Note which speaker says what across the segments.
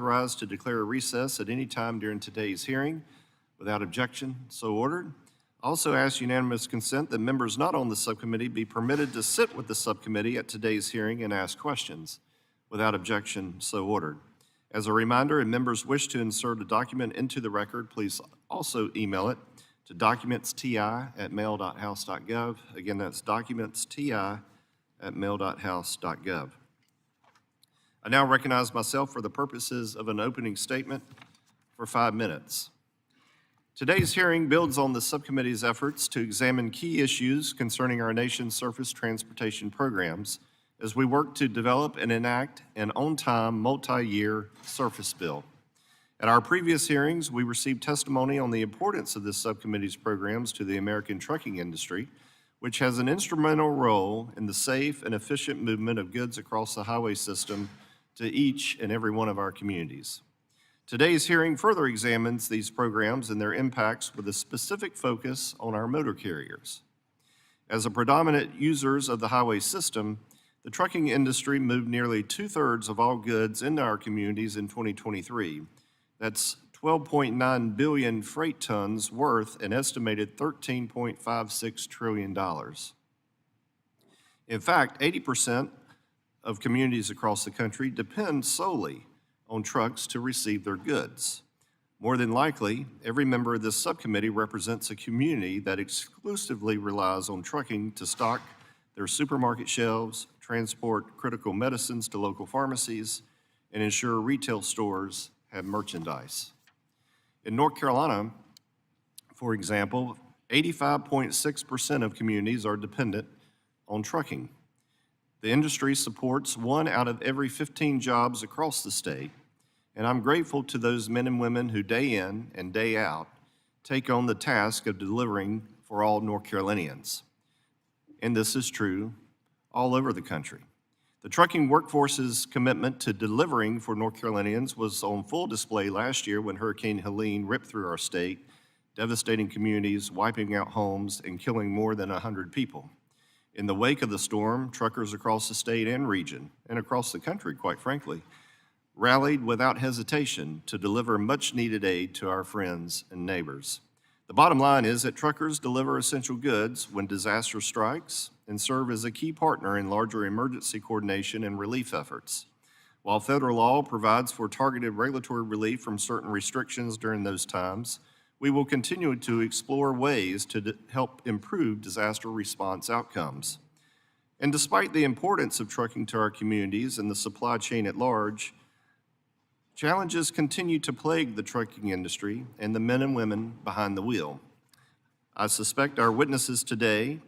Speaker 1: authorized to declare a recess at any time during today's hearing. Without objection, so ordered. I also ask unanimous consent that members not on the subcommittee be permitted to sit with the subcommittee at today's hearing and ask questions. Without objection, so ordered. As a reminder, if members wish to insert a document into the record, please also email it to documentsti@mail.house.gov. Again, that's documentsti@mail.house.gov. I now recognize myself for the purposes of an opening statement for 5 minutes. Today's hearing builds on the subcommittee's efforts to examine key issues concerning our nation's surface transportation programs as we work to develop and enact an on-time, multi-year surface bill. At our previous hearings, we received testimony on the importance of this subcommittee's programs to the American trucking industry, which has an instrumental role in the safe and efficient movement of goods across the highway system to each and every one of our communities. Today's hearing further examines these programs and their impacts with a specific focus on our motor carriers. As a predominant users of the highway system, the trucking industry moved nearly 2/3 of all goods into our communities in 2023. That's 12.9 billion freight tons worth an estimated $13.56 trillion. In fact, 80% of communities across the country depend solely on trucks to receive their goods. More than likely, every member of this subcommittee represents a community that exclusively relies on trucking to stock their supermarket shelves, transport critical medicines to local pharmacies, and ensure retail stores have merchandise. In North Carolina, for example, 85.6% of communities are dependent on trucking. The industry supports 1 out of every 15 jobs across the state, and I'm grateful to those men and women who day in and day out take on the task of delivering for all North Carolinians. And this is true all over the country. The trucking workforce's commitment to delivering for North Carolinians was on full display last year when Hurricane Helene ripped through our state, devastating communities, wiping out homes, and killing more than 100 people. In the wake of the storm, truckers across the state and region, and across the country, quite frankly, rallied without hesitation to deliver much-needed aid to our friends and neighbors. The bottom line is that truckers deliver essential goods when disaster strikes and serve as a key partner in larger emergency coordination and relief efforts. While federal law provides for targeted regulatory relief from certain restrictions during those times, we will continue to explore ways to help improve disaster response outcomes. And despite the importance of trucking to our communities and the supply chain at large, challenges continue to plague the trucking industry and the men and women behind the wheel. I suspect our witnesses today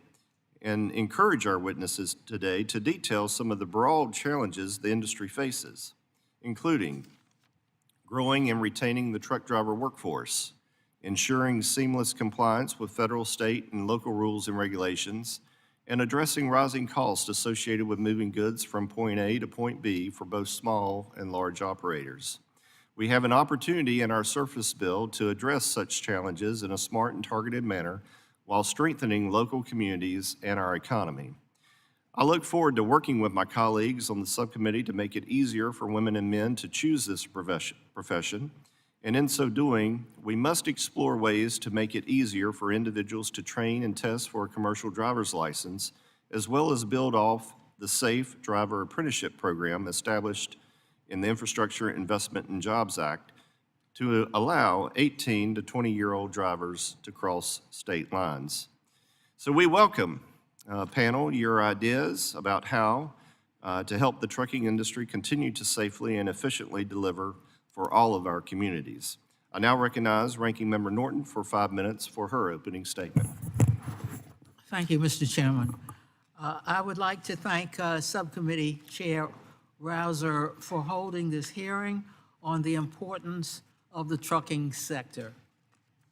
Speaker 1: and encourage our witnesses today to detail some of the broad challenges the industry faces, including growing and retaining the truck driver workforce, ensuring seamless compliance with federal, state, and local rules and regulations, and addressing rising costs associated with moving goods from point A to point B for both small and large operators. We have an opportunity in our surface bill to address such challenges in a smart and targeted manner while strengthening local communities and our economy. I look forward to working with my colleagues on the subcommittee to make it easier for women and men to choose this profession, and in so doing, we must explore ways to make it easier for individuals to train and test for a commercial driver's license, as well as build off the Safe Driver Apprenticeship Program established in the Infrastructure Investment and Jobs Act to allow 18 to 20-year-old drivers to cross state lines. So we welcome, panel, your ideas about how to help the trucking industry continue to safely and efficiently deliver for all of our communities. I now recognize Ranking Member Norton for 5 minutes for her opening statement.
Speaker 2: Thank you, Mr. Chairman. I would like to thank Subcommittee Chair Rouser for holding this hearing on the importance of the trucking sector.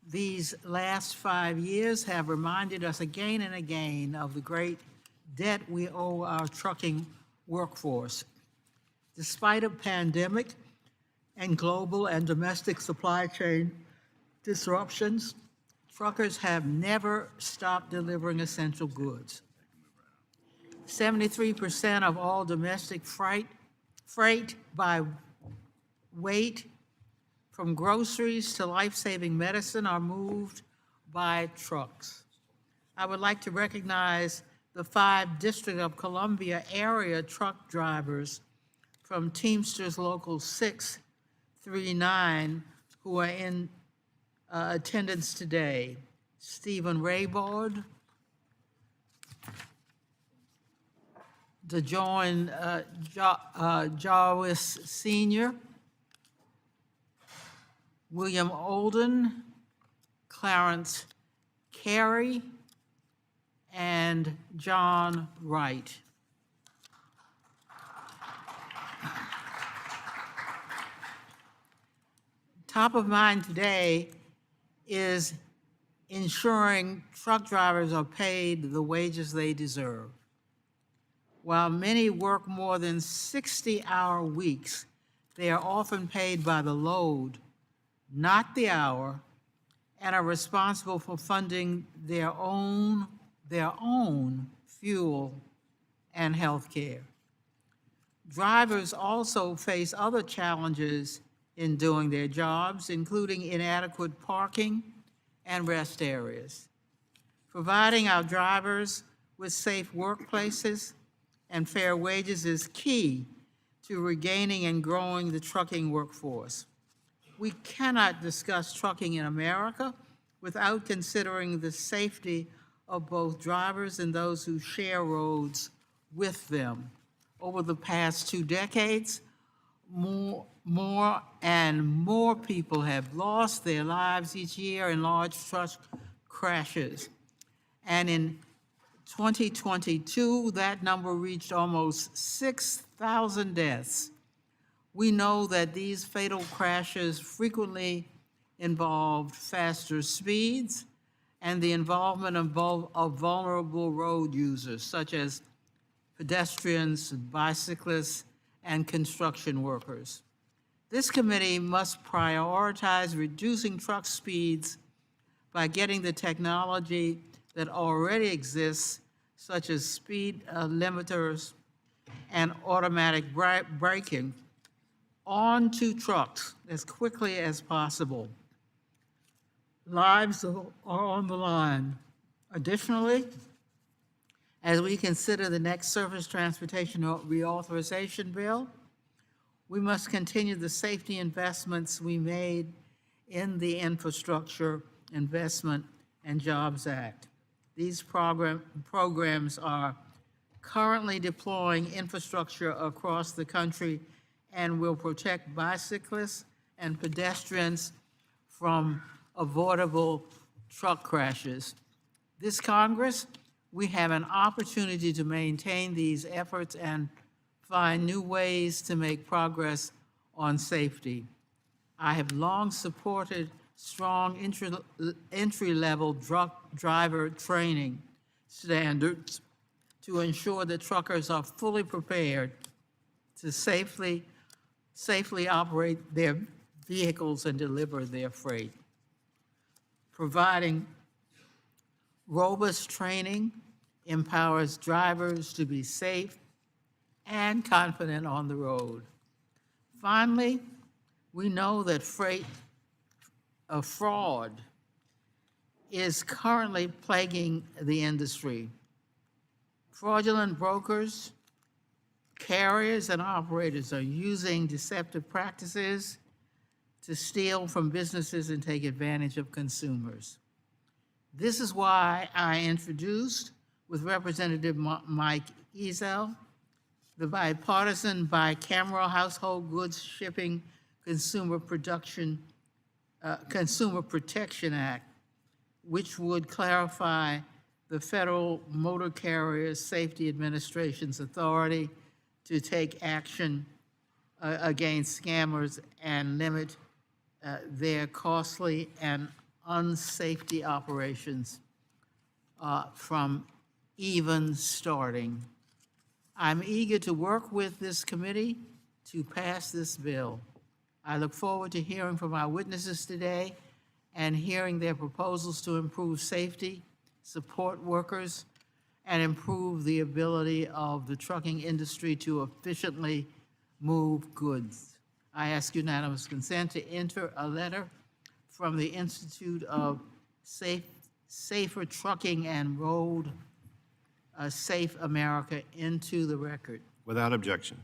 Speaker 2: These last 5 years have reminded us again and again of the great debt we owe our trucking workforce. Despite a pandemic and global and domestic supply chain disruptions, truckers have never stopped delivering essential goods. 73% of all domestic freight by weight from groceries to life-saving medicine are moved by trucks. I would like to recognize the 5 District of Columbia area truck drivers from Teamsters Local 639 who are in attendance today. Stephen Raybould, DeJoyne Jarvis Sr., William Olden, Clarence Carey, and John Wright. Top of mind today is ensuring truck drivers are paid the wages they deserve. While many work more than 60-hour weeks, they are often paid by the load, not the hour, and are responsible for funding their own fuel and health care. Drivers also face other challenges in doing their jobs, including inadequate parking and rest areas. Providing our drivers with safe workplaces and fair wages is key to regaining and growing the trucking workforce. We cannot discuss trucking in America without considering the safety of both drivers and those who share roads with them. Over the past 2 decades, more and more people have lost their lives each year in large truck crashes. And in 2022, that number reached almost 6,000 deaths. We know that these fatal crashes frequently involved faster speeds and the involvement of vulnerable road users, such as pedestrians, bicyclists, and construction workers. This committee must prioritize reducing truck speeds by getting the technology that already exists, such as speed limiters and automatic braking, onto trucks as quickly as possible. Lives are on the line. Additionally, as we consider the next Surface Transportation Reauthorization Bill, we must continue the safety investments we made in the Infrastructure Investment and Jobs Act. These programs are currently deploying infrastructure across the country and will protect bicyclists and pedestrians from avoidable truck crashes. This Congress, we have an opportunity to maintain these efforts and find new ways to make progress on safety. I have long supported strong entry-level driver training standards to ensure that truckers are fully prepared to safely operate their vehicles and deliver their freight. Providing robust training empowers drivers to be safe and confident on the road. Finally, we know that fraud is currently plaguing the industry. Fraudulent brokers, carriers, and operators are using deceptive practices to steal from businesses and take advantage of consumers. This is why I introduced, with Representative Mike Ezell, the bipartisan bicameral Household Goods Shipping Consumer Protection Act, which would clarify the Federal Motor Carrier Safety Administration's authority to take action against scammers and limit their costly and unsafety operations from even starting. I'm eager to work with this committee to pass this bill. I look forward to hearing from our witnesses today and hearing their proposals to improve safety, support workers, and improve the ability of the trucking industry to efficiently move goods. I ask unanimous consent to enter a letter from the Institute of Safer Trucking and Road Safe America into the record.
Speaker 1: Without objection.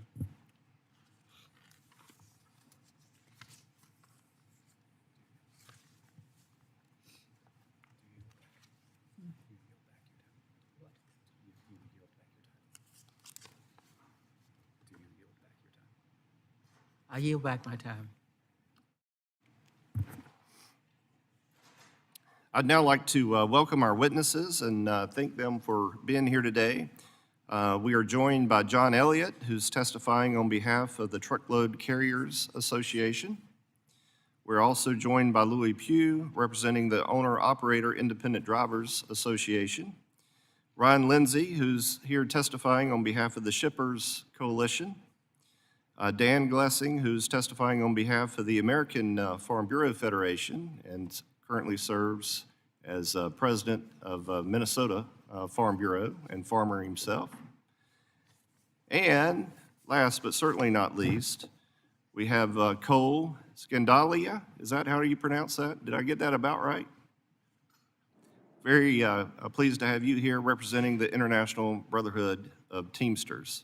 Speaker 2: I yield back my time.
Speaker 1: I'd now like to welcome our witnesses and thank them for being here today. We are joined by John Elliott, who's testifying on behalf of the Truckload Carriers Association. We're also joined by Lewie Pugh, representing the Owner-Operator Independent Drivers Association. Ryan Lindsey, who's here testifying on behalf of the Shippers Coalition. Dan Glessing, who's testifying on behalf of the American Farm Bureau Federation and currently serves as president of Minnesota Farm Bureau and farmer himself. And last but certainly not least, we have Cole Scandaglia. Is that how you pronounce that? Did I get that about right? Very pleased to have you here representing the International Brotherhood of Teamsters.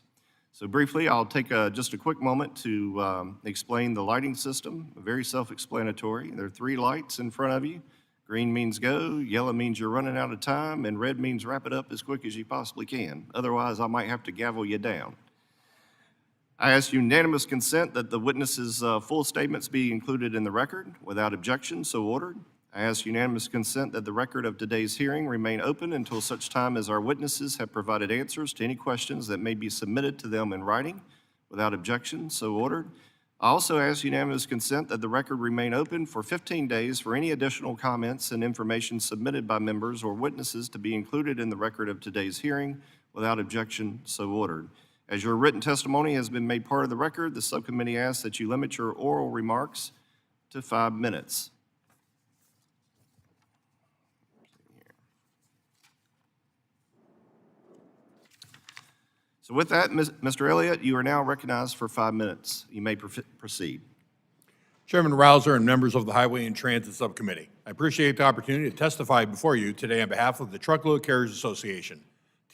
Speaker 1: So briefly, I'll take just a quick moment to explain the lighting system. Very self-explanatory. There are 3 lights in front of you. Green means go, yellow means you're running out of time, and red means wrap it up as quick as you possibly can. Otherwise, I might have to gavel you down. I ask unanimous consent that the witnesses' full statements be included in the record. Without objection, so ordered. I ask unanimous consent that the record of today's hearing remain open until such time as our witnesses have provided answers to any questions that may be submitted to them in writing. Without objection, so ordered. I also ask unanimous consent that the record remain open for 15 days for any additional comments and information submitted by members or witnesses to be included in the record of today's hearing. Without objection, so ordered. As your written testimony has been made part of the record, the subcommittee asks that you limit your oral remarks to 5 minutes. So with that, Mr. Elliott, you are now recognized for 5 minutes. You may proceed.
Speaker 3: Chairman Rouser and members of the Highway and Transit Subcommittee, I appreciate the opportunity to testify before you today on behalf of the Truckload Carriers Association.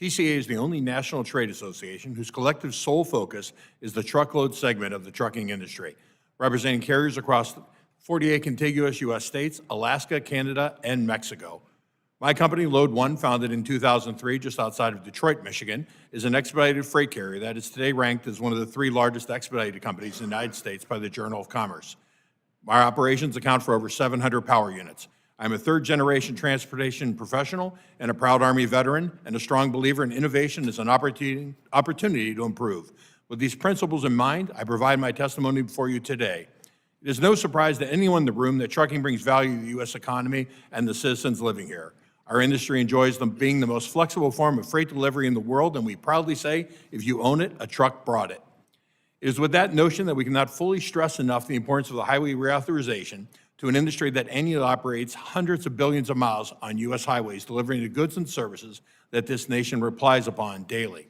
Speaker 3: TCA is the only national trade association whose collective sole focus is the truckload segment of the trucking industry, representing carriers across 48 contiguous U.S. states, Alaska, Canada, and Mexico. My company, Load One, founded in 2003 just outside of Detroit, Michigan, is an expedited freight carrier that is today ranked as one of the 3 largest expedited companies in the United States by the Journal of Commerce. My operations account for over 700 power units. I'm a 3rd-generation transportation professional and a proud Army veteran and a strong believer in innovation as an opportunity to improve. With these principles in mind, I provide my testimony before you today. It is no surprise to anyone in the room that trucking brings value to the U.S. economy and the citizens living here. Our industry enjoys being the most flexible form of freight delivery in the world, and we proudly say, if you own it, a truck brought it. It is with that notion that we cannot fully stress enough the importance of the highway reauthorization to an industry that annually operates hundreds of billions of miles on U.S. highways, delivering the goods and services that this nation relies upon daily.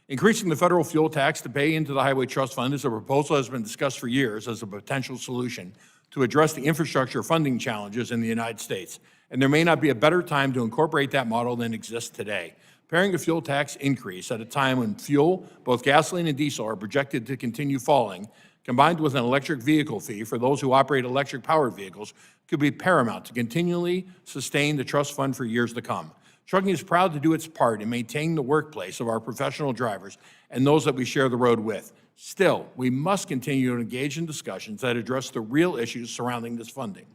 Speaker 3: Increasing the federal fuel tax to pay into the Highway Trust Fund is a proposal that has been discussed for years as a potential solution to address the infrastructure funding challenges in the United States. And there may not be a better time to incorporate that model than exists today. Pairing a fuel tax increase at a time when fuel, both gasoline and diesel, are projected to continue falling, combined with an electric vehicle fee for those who operate electric-powered vehicles, could be paramount to continually sustain the trust fund for years to come. Trucking is proud to do its part in maintaining the workplace of our professional drivers and those that we share the road with. Still, we must continue to engage in discussions that address the real issues surrounding this funding.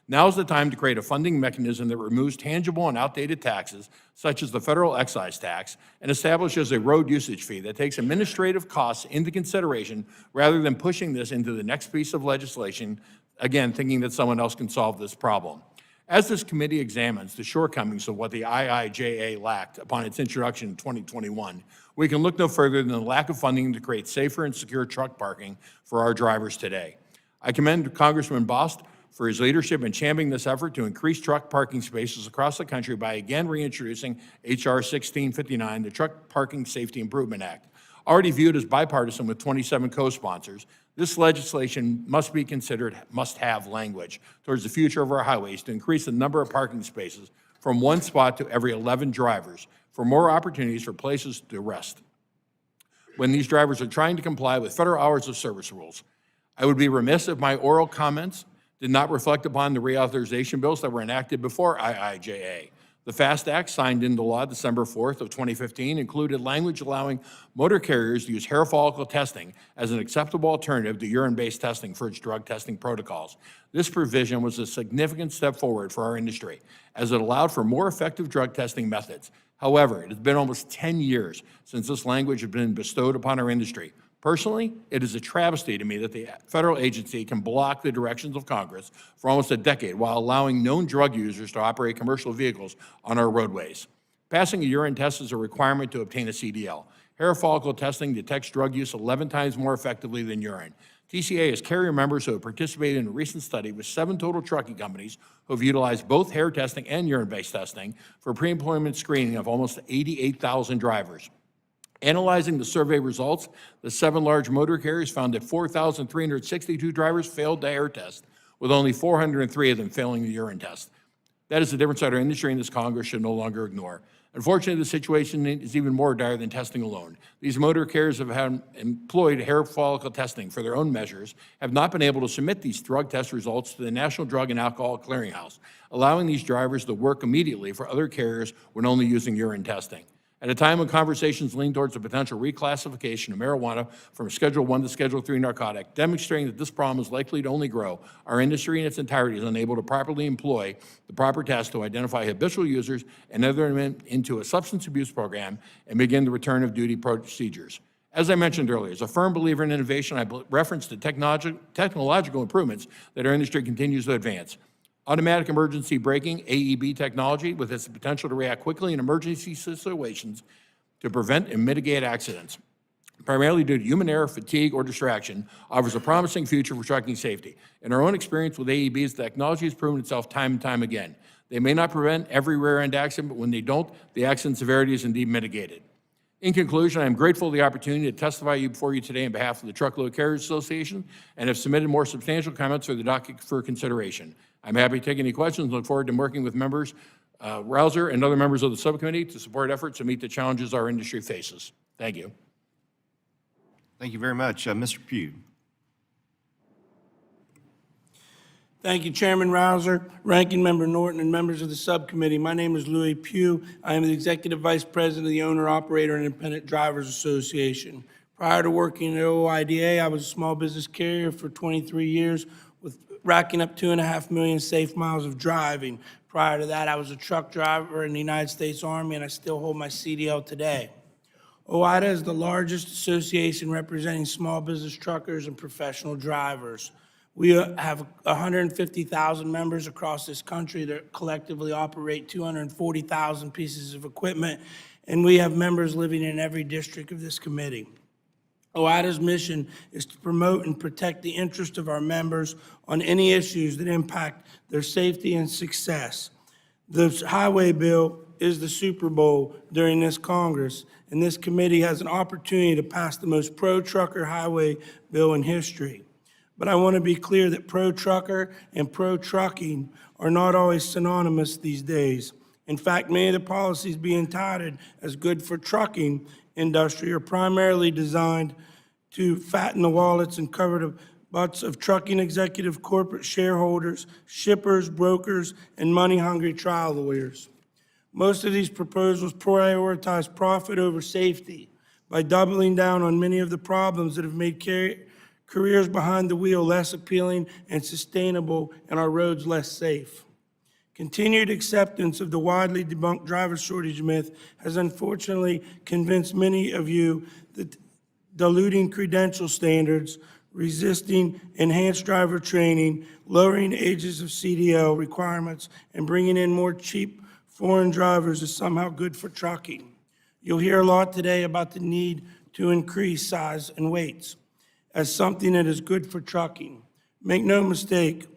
Speaker 3: Now is the time to create a funding mechanism that removes tangible and outdated taxes, such as the federal excise tax, and establishes a road usage fee that takes administrative costs into consideration rather than pushing this into the next piece of legislation, again, thinking that someone else can solve this problem. As this committee examines the shortcomings of what the IIJA lacked upon its introduction in 2021, we can look no further than the lack of funding to create safer and secure truck parking for our drivers today. I commend Congressman Bost for his leadership in championing this effort to increase truck parking spaces across the country by again reintroducing H.R. 1659, the Truck Parking Safety Improvement Act. Already viewed as bipartisan with 27 co-sponsors, This legislation must be considered must-have language towards the future of our highways to increase the number of parking spaces from one spot to every 11 drivers for more opportunities for places to rest when these drivers are trying to comply with federal hours of service rules. I would be remiss if my oral comments did not reflect upon the reauthorization bills that were enacted before IIJA. The FAST Act, signed into law December 4th of 2015, included language allowing motor carriers to use hair follicle testing as an acceptable alternative to urine-based testing for its drug testing protocols. This provision was a significant step forward for our industry, as it allowed for more effective drug testing methods. However, it has been almost 10 years since this language has been bestowed upon our industry. Personally, it is a travesty to me that the federal agency can block the directions of Congress for almost a decade while allowing known drug users to operate commercial vehicles on our roadways. Passing a urine test is a requirement to obtain a CDL. Hair follicle testing detects drug use 11 times more effectively than urine. TCA has carrier members who have participated in a recent study with 7 total trucking companies who have utilized both hair testing and urine-based testing for pre-employment screening of almost 88,000 drivers. Analyzing the survey results, the 7 large motor carriers found that 4,362 drivers failed the hair test, with only 403 of them failing the urine test. That is the difference that our industry and this Congress should no longer ignore. Unfortunately, the situation is even more dire than testing alone. These motor carriers have employed hair follicle testing for their own measures, have not been able to submit these drug test results to the National Drug and Alcohol Clearinghouse, allowing these drivers to work immediately for other carriers when only using urine testing. At a time when conversations lean towards a potential reclassification of marijuana from Schedule I to Schedule III narcotic, demonstrating that this problem is likely to only grow, our industry in its entirety is unable to properly employ the proper tests to identify habitual users and enter them into a substance abuse program and begin the return of duty procedures. As I mentioned earlier, as a firm believer in innovation, I reference the technological improvements that our industry continues to advance. Automatic emergency braking, AEB technology, with its potential to react quickly in emergency situations to prevent and mitigate accidents, primarily due to human error, fatigue, or distraction, offers a promising future for trucking safety. In our own experience with AEBs, the technology has proven itself time and time again. They may not prevent every rear-end accident, but when they don't, the accident severity is indeed mitigated. In conclusion, I am grateful for the opportunity to testify before you today on behalf of the Truckload Carriers Association and have submitted more substantial comments for the docket for consideration. I'm happy to take any questions and look forward to working with members, Rouser and other members of the subcommittee to support efforts to meet the challenges our industry faces. Thank you.
Speaker 1: Thank you very much. Mr. Pugh.
Speaker 4: Thank you, Chairman Rouser, Ranking Member Norton, and members of the subcommittee. My name is Lewie Pugh. I am the Executive Vice President of the Owner-Operator and Independent Drivers Association. Prior to working at OOIDA, I was a small business carrier for 23 years, with racking up 2.5 million safe miles of driving. Prior to that, I was a truck driver in the United States Army, and I still hold my CDL today. OOIDA is the largest association representing small business truckers and professional drivers. We have 150,000 members across this country that collectively operate 240,000 pieces of equipment, and we have members living in every district of this committee. OOIDA's mission is to promote and protect the interest of our members on any issues that impact their safety and success. The highway bill is the Super Bowl during this Congress, and this committee has an opportunity to pass the most pro-trucker highway bill in history. But I want to be clear that pro-trucker and pro-trucking are not always synonymous these days. In fact, many of the policies being touted as good for trucking industry are primarily designed to fatten the wallets and cover the butts of trucking executive corporate shareholders, shippers, brokers, and money-hungry trial lawyers. Most of these proposals prioritize profit over safety by doubling down on many of the problems that have made careers behind the wheel less appealing and sustainable and our roads less safe. Continued acceptance of the widely debunked driver shortage myth has unfortunately convinced many of you that diluting credential standards, resisting enhanced driver training, lowering ages of CDL requirements, and bringing in more cheap foreign drivers is somehow good for trucking. You'll hear a lot today about the need to increase size and weights as something that is good for trucking. Make no mistake,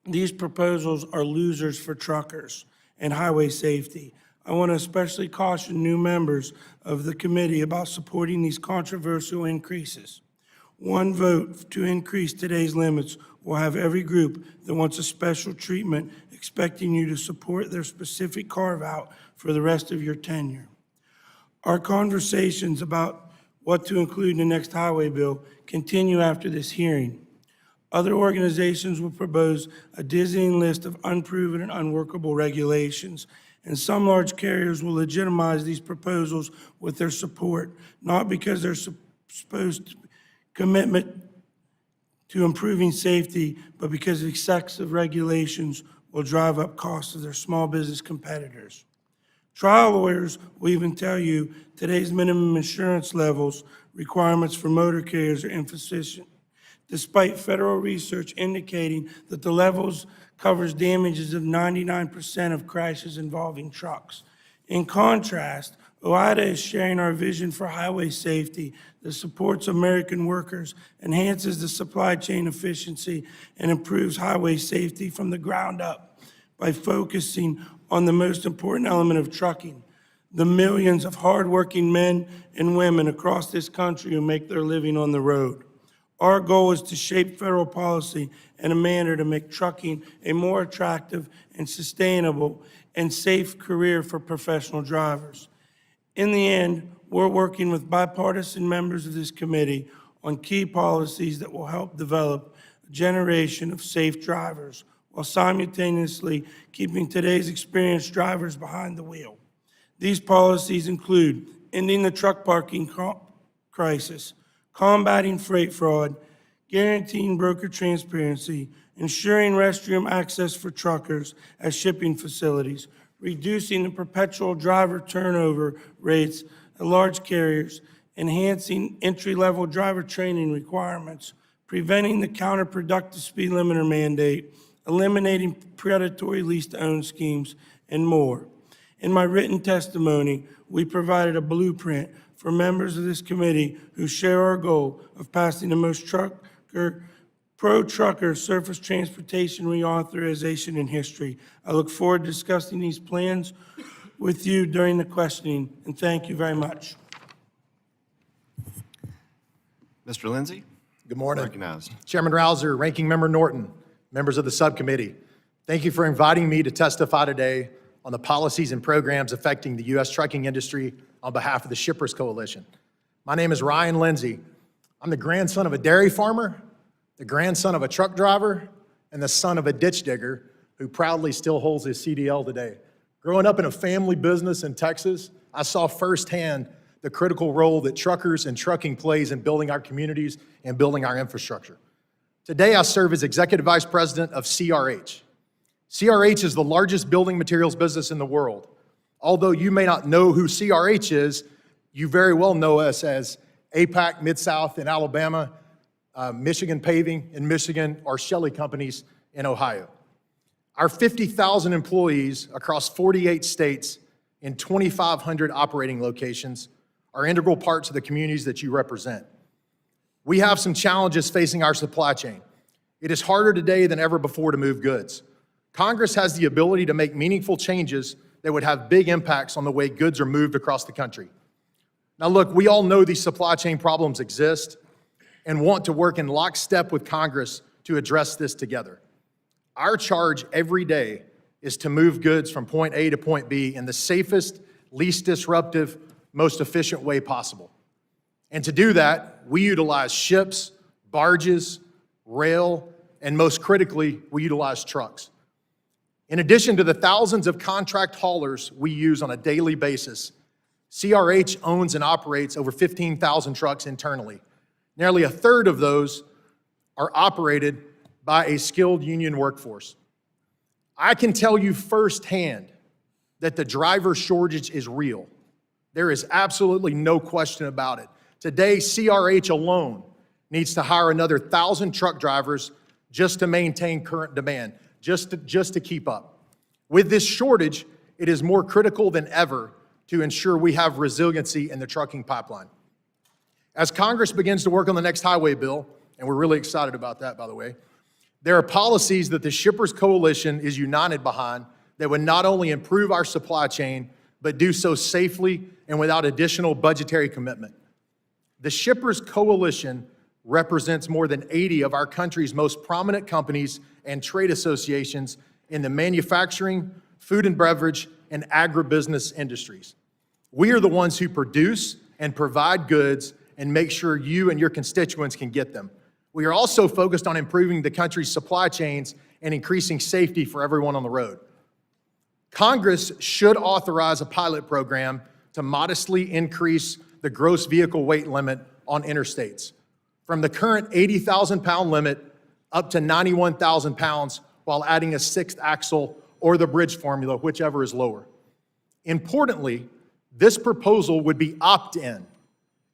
Speaker 4: these proposals are losers for truckers and highway safety. I want to especially caution new members of the committee about supporting these controversial increases. One vote to increase today's limits will have every group that wants a special treatment expecting you to support their specific carve-out for the rest of your tenure. Our conversations about what to include in the next highway bill continue after this hearing. Other organizations will propose a dizzying list of unproven and unworkable regulations, and some large carriers will legitimize these proposals with their support, not because they're supposed commitment to improving safety, but because excessive regulations will drive up costs of their small business competitors. Trial lawyers will even tell you today's minimum insurance levels requirements for motor carriers are insufficient, despite federal research indicating that the levels covers damages of 99% of crashes involving trucks. In contrast, OOIDA is sharing our vision for highway safety that supports American workers, enhances the supply chain efficiency, and improves highway safety from the ground up by focusing on the most important element of trucking, the millions of hardworking men and women across this country who make their living on the road. Our goal is to shape federal policy in a manner to make trucking a more attractive and sustainable and safe career for professional drivers. In the end, we're working with bipartisan members of this committee on key policies that will help develop a generation of safe drivers while simultaneously keeping today's experienced drivers behind the wheel. These policies include ending the truck parking crisis, combating freight fraud, guaranteeing broker transparency, ensuring restroom access for truckers at shipping facilities, reducing the perpetual driver turnover rates at large carriers, enhancing entry-level driver training requirements, preventing the counterproductive speed limiter mandate, eliminating predatory lease-to-own schemes, and more. In my written testimony, we provided a blueprint for members of this committee who share our goal of passing the most pro-trucker surface transportation reauthorization in history. I look forward to discussing these plans with you during the questioning, and thank you very much.
Speaker 1: Mr. Lindsey?
Speaker 5: Good morning.
Speaker 1: Recognized.
Speaker 5: Chairman Rouser, Ranking Member Norton, members of the subcommittee, thank you for inviting me to testify today on the policies and programs affecting the U.S. trucking industry on behalf of the Shippers Coalition. My name is Ryan Lindsey. I'm the grandson of a dairy farmer, the grandson of a truck driver, and the son of a ditch digger who proudly still holds his CDL today. Growing up in a family business in Texas, I saw firsthand the critical role that truckers and trucking plays in building our communities and building our infrastructure. Today, I serve as Executive Vice President of CRH. CRH is the largest building materials business in the world. Although you may not know who CRH is, you very well know us as APAC, Mid-South in Alabama, Michigan Paving in Michigan, or Shelley Companies in Ohio. Our 50,000 employees across 48 states in 2,500 operating locations are integral parts of the communities that you represent. We have some challenges facing our supply chain. It is harder today than ever before to move goods. Congress has the ability to make meaningful changes that would have big impacts on the way goods are moved across the country. Now look, we all know these supply chain problems exist and want to work in lockstep with Congress to address this together. Our charge every day is to move goods from point A to point B in the safest, least disruptive, most efficient way possible. And to do that, we utilize ships, barges, rail, and most critically, we utilize trucks. In addition to the thousands of contract haulers we use on a daily basis, CRH owns and operates over 15,000 trucks internally. Nearly a third of those are operated by a skilled union workforce. I can tell you firsthand that the driver shortage is real. There is absolutely no question about it. Today, CRH alone needs to hire another 1,000 truck drivers just to maintain current demand, just to keep up. With this shortage, it is more critical than ever to ensure we have resiliency in the trucking pipeline. As Congress begins to work on the next highway bill, and we're really excited about that, by the way, there are policies that the Shippers Coalition is united behind that would not only improve our supply chain, but do so safely and without additional budgetary commitment. The Shippers Coalition represents more than 80 of our country's most prominent companies and trade associations in the manufacturing, food and beverage, and agribusiness industries. We are the ones who produce and provide goods and make sure you and your constituents can get them. We are also focused on improving the country's supply chains and increasing safety for everyone on the road. Congress should authorize a pilot program to modestly increase the gross vehicle weight limit on interstates from the current 80,000-pound limit up to 91,000 pounds while adding a sixth axle or the bridge formula, whichever is lower. Importantly, this proposal would be opt-in.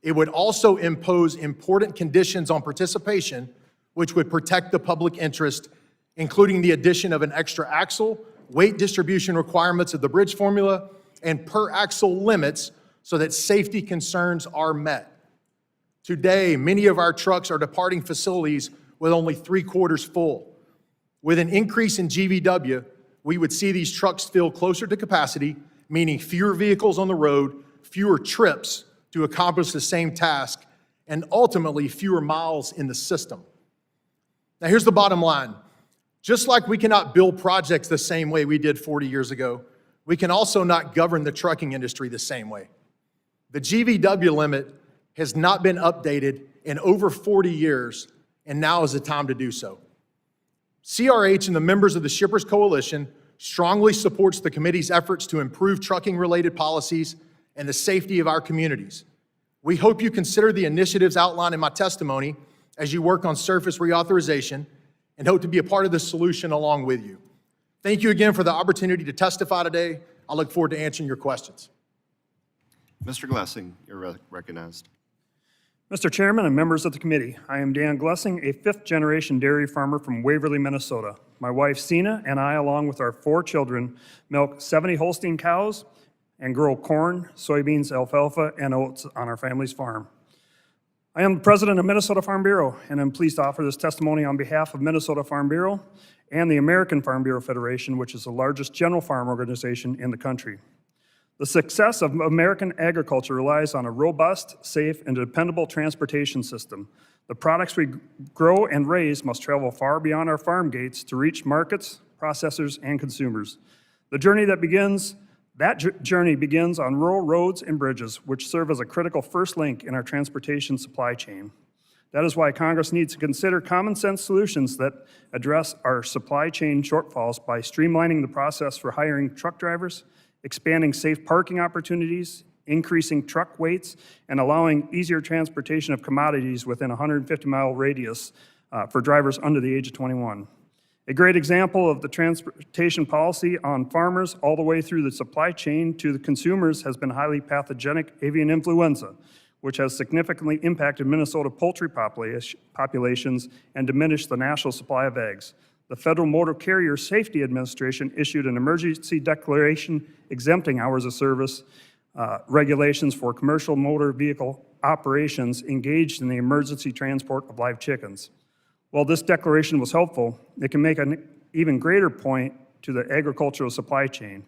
Speaker 5: It would also impose important conditions on participation, which would protect the public interest, including the addition of an extra axle, weight distribution requirements of the bridge formula, and per axle limits so that safety concerns are met. Today, many of our trucks are departing facilities with only 3/4 full. With an increase in GVW, we would see these trucks fill closer to capacity, meaning fewer vehicles on the road, fewer trips to accomplish the same task, and ultimately fewer miles in the system. Now here's the bottom line. Just like we cannot build projects the same way we did 40 years ago, we can also not govern the trucking industry the same way. The GVW limit has not been updated in over 40 years, and now is the time to do so. CRH and the members of the Shippers Coalition strongly supports the committee's efforts to improve trucking-related policies and the safety of our communities. We hope you consider the initiatives outlined in my testimony as you work on surface reauthorization and hope to be a part of the solution along with you. Thank you again for the opportunity to testify today. I look forward to answering your questions.
Speaker 1: Mr. Glessing, you're recognized.
Speaker 6: Mr. Chairman and members of the committee, I am Dan Glessing, a fifth-generation dairy farmer from Waverly, Minnesota. My wife, Sina, and I, along with our 4 children, milk 70 Holstein cows and grow corn, soybeans, alfalfa, and oats on our family's farm. I am the president of Minnesota Farm Bureau, and I'm pleased to offer this testimony on behalf of Minnesota Farm Bureau and the American Farm Bureau Federation, which is the largest general farm organization in the country. The success of American agriculture relies on a robust, safe, and dependable transportation system. The products we grow and raise must travel far beyond our farm gates to reach markets, processors, and consumers. That journey begins on rural roads and bridges, which serve as a critical first link in our transportation supply chain. That is why Congress needs to consider common sense solutions that address our supply chain shortfalls by streamlining the process for hiring truck drivers, expanding safe parking opportunities, increasing truck weights, and allowing easier transportation of commodities within a 150-mile radius for drivers under the age of 21. A great example of the transportation policy on farmers all the way through the supply chain to the consumers has been highly pathogenic avian influenza, which has significantly impacted Minnesota poultry populations and diminished the national supply of eggs. The Federal Motor Carrier Safety Administration issued an emergency declaration exempting hours of service regulations for commercial motor vehicle operations engaged in the emergency transport of live chickens. While this declaration was helpful, it can make an even greater point to the agricultural supply chain.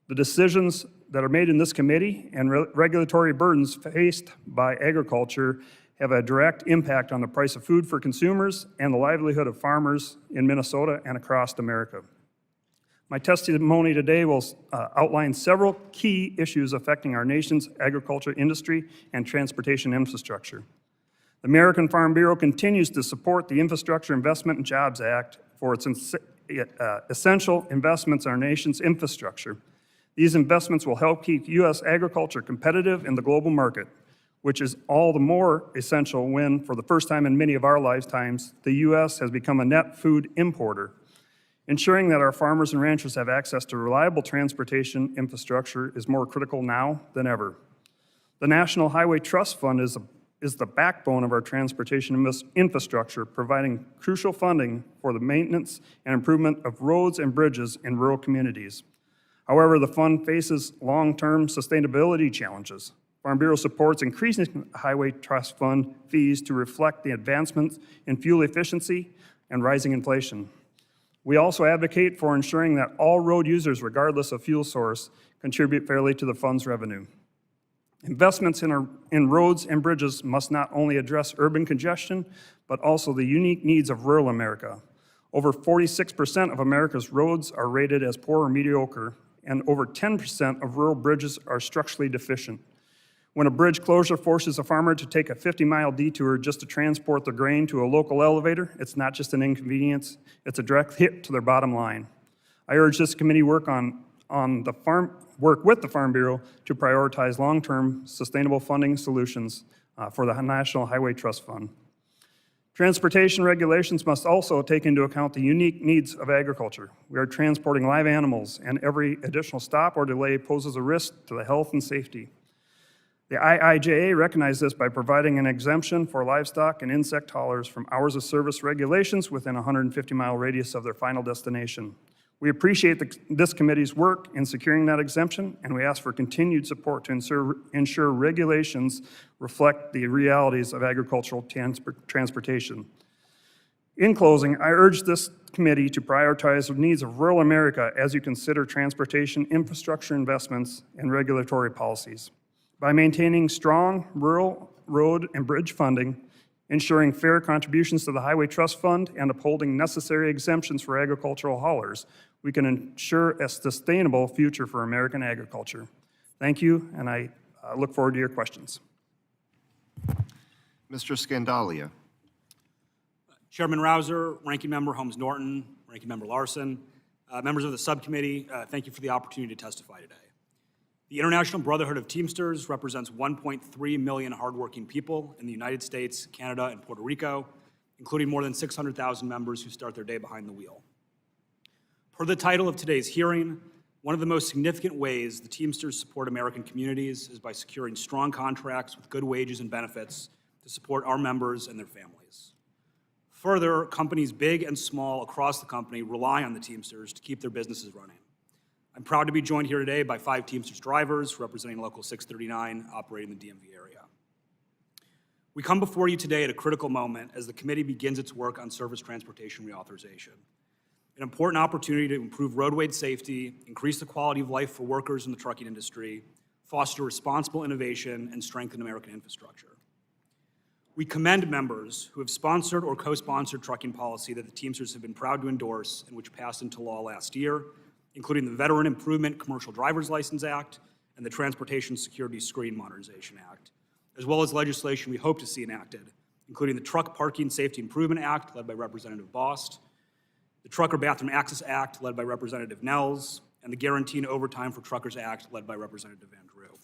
Speaker 6: The decisions that are made in this committee and regulatory burdens faced by agriculture have a direct impact on the price of food for consumers and the livelihood of farmers in Minnesota and across America. My testimony today will outline several key issues affecting our nation's agriculture industry and transportation infrastructure. The American Farm Bureau continues to support the Infrastructure Investment and Jobs Act for its essential investments in our nation's infrastructure. These investments will help keep U.S. agriculture competitive in the global market, which is all the more essential when, for the first time in many of our lifetimes, the U.S. has become a net food importer. Ensuring that our farmers and ranchers have access to reliable transportation infrastructure is more critical now than ever. The National Highway Trust Fund is the backbone of our transportation infrastructure, providing crucial funding for the maintenance and improvement of roads and bridges in rural communities. However, the fund faces long-term sustainability challenges. Farm Bureau supports increasing Highway Trust Fund fees to reflect the advancements in fuel efficiency and rising inflation. We also advocate for ensuring that all road users, regardless of fuel source, contribute fairly to the fund's revenue. Investments in roads and bridges must not only address urban congestion, but also the unique needs of rural America. Over 46% of America's roads are rated as poor or mediocre, and over 10% of rural bridges are structurally deficient. When a bridge closure forces a farmer to take a 50-mile detour just to transport the grain to a local elevator, it's not just an inconvenience, it's a direct hit to their bottom line. I urge this committee work with the Farm Bureau to prioritize long-term sustainable funding solutions for the National Highway Trust Fund. Transportation regulations must also take into account the unique needs of agriculture. We are transporting live animals, and every additional stop or delay poses a risk to the health and safety. The IIJA recognized this by providing an exemption for livestock and insect haulers from hours of service regulations within a 150-mile radius of their final destination. We appreciate this committee's work in securing that exemption, and we ask for continued support to ensure regulations reflect the realities of agricultural transportation. In closing, I urge this committee to prioritize the needs of rural America as you consider transportation infrastructure investments and regulatory policies. By maintaining strong rural road and bridge funding, ensuring fair contributions to the Highway Trust Fund, and upholding necessary exemptions for agricultural haulers, we can ensure a sustainable future for American agriculture. Thank you, and I look forward to your questions.
Speaker 1: Mr. Scandaglia.
Speaker 7: Chairman Rouser, Ranking Member Holmes-Norton, Ranking Member Larson, members of the subcommittee, thank you for the opportunity to testify today. The International Brotherhood of Teamsters represents 1.3 million hardworking people in the United States, Canada, and Puerto Rico, including more than 600,000 members who start their day behind the wheel. Per the title of today's hearing, one of the most significant ways the Teamsters support American communities is by securing strong contracts with good wages and benefits to support our members and their families. Further, companies big and small across the company rely on the Teamsters to keep their businesses running. I'm proud to be joined here today by 5 Teamsters drivers representing Local 639 operating the DMV area. We come before you today at a critical moment as the committee begins its work on surface transportation reauthorization, an important opportunity to improve roadway safety, increase the quality of life for workers in the trucking industry, foster responsible innovation, and strengthen American infrastructure. We commend members who have sponsored or co-sponsored trucking policy that the Teamsters have been proud to endorse and which passed into law last year, including the Veteran Improvement Commercial Driver's License Act and the Transportation Security Screen Modernization Act, as well as legislation we hope to see enacted, including the Truck Parking Safety Improvement Act, led by Representative Bost, the Trucker Bathroom Access Act, led by Representative Nels, and the Guaranteeing Overtime for Truckers Act, led by Representative Van Drew.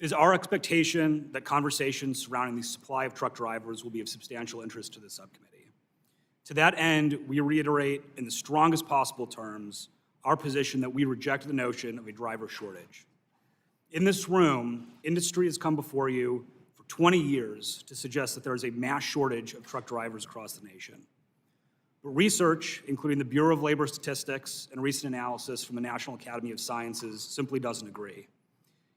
Speaker 7: It is our expectation that conversations surrounding the supply of truck drivers will be of substantial interest to the subcommittee. To that end, we reiterate in the strongest possible terms our position that we reject the notion of a driver shortage. In this room, industry has come before you for 20 years to suggest that there is a mass shortage of truck drivers across the nation. But research, including the Bureau of Labor Statistics and recent analysis from the National Academy of Sciences, simply doesn't agree.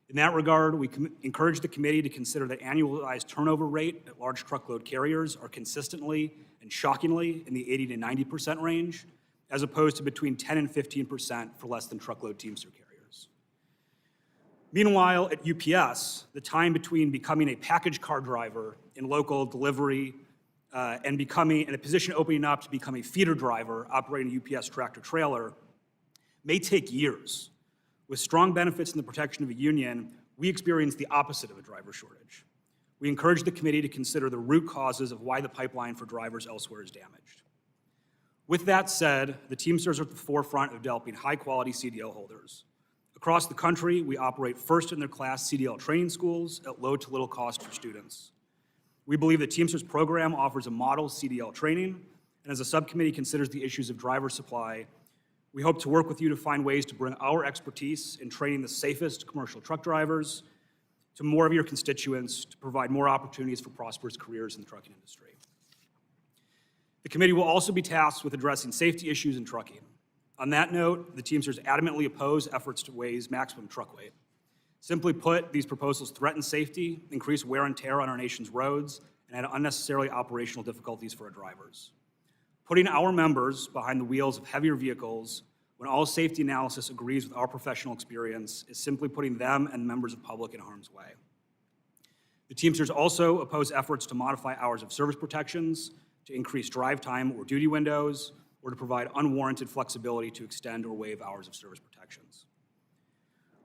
Speaker 7: In that regard, we encourage the committee to consider the annualized turnover rate at large truckload carriers are consistently and shockingly in the 80 to 90% range, as opposed to between 10 and 15% for less than truckload Teamster carriers. Meanwhile, at UPS, the time between becoming a package car driver in local delivery and a position opening up to become a feeder driver operating a UPS tractor trailer may take years. With strong benefits in the protection of a union, we experience the opposite of a driver shortage. We encourage the committee to consider the root causes of why the pipeline for drivers elsewhere is damaged. With that said, the Teamsters are at the forefront of developing high-quality CDL holders. Across the country, we operate first-in-their-class CDL training schools at low to little cost for students. We believe the Teamsters program offers a model CDL training, and as a subcommittee considers the issues of driver supply, we hope to work with you to find ways to bring our expertise in training the safest commercial truck drivers to more of your constituents to provide more opportunities for prosperous careers in the trucking industry. The committee will also be tasked with addressing safety issues in trucking. On that note, the Teamsters adamantly oppose efforts to raise maximum truck weight. Simply put, these proposals threaten safety, increase wear and tear on our nation's roads, and add unnecessarily operational difficulties for our drivers. Putting our members behind the wheels of heavier vehicles when all safety analysis agrees with our professional experience, is simply putting them and members of the public in harm's way. The Teamsters also oppose efforts to modify hours of service protections, to increase drive time or duty windows, or to provide unwarranted flexibility to extend or waive hours of service protections.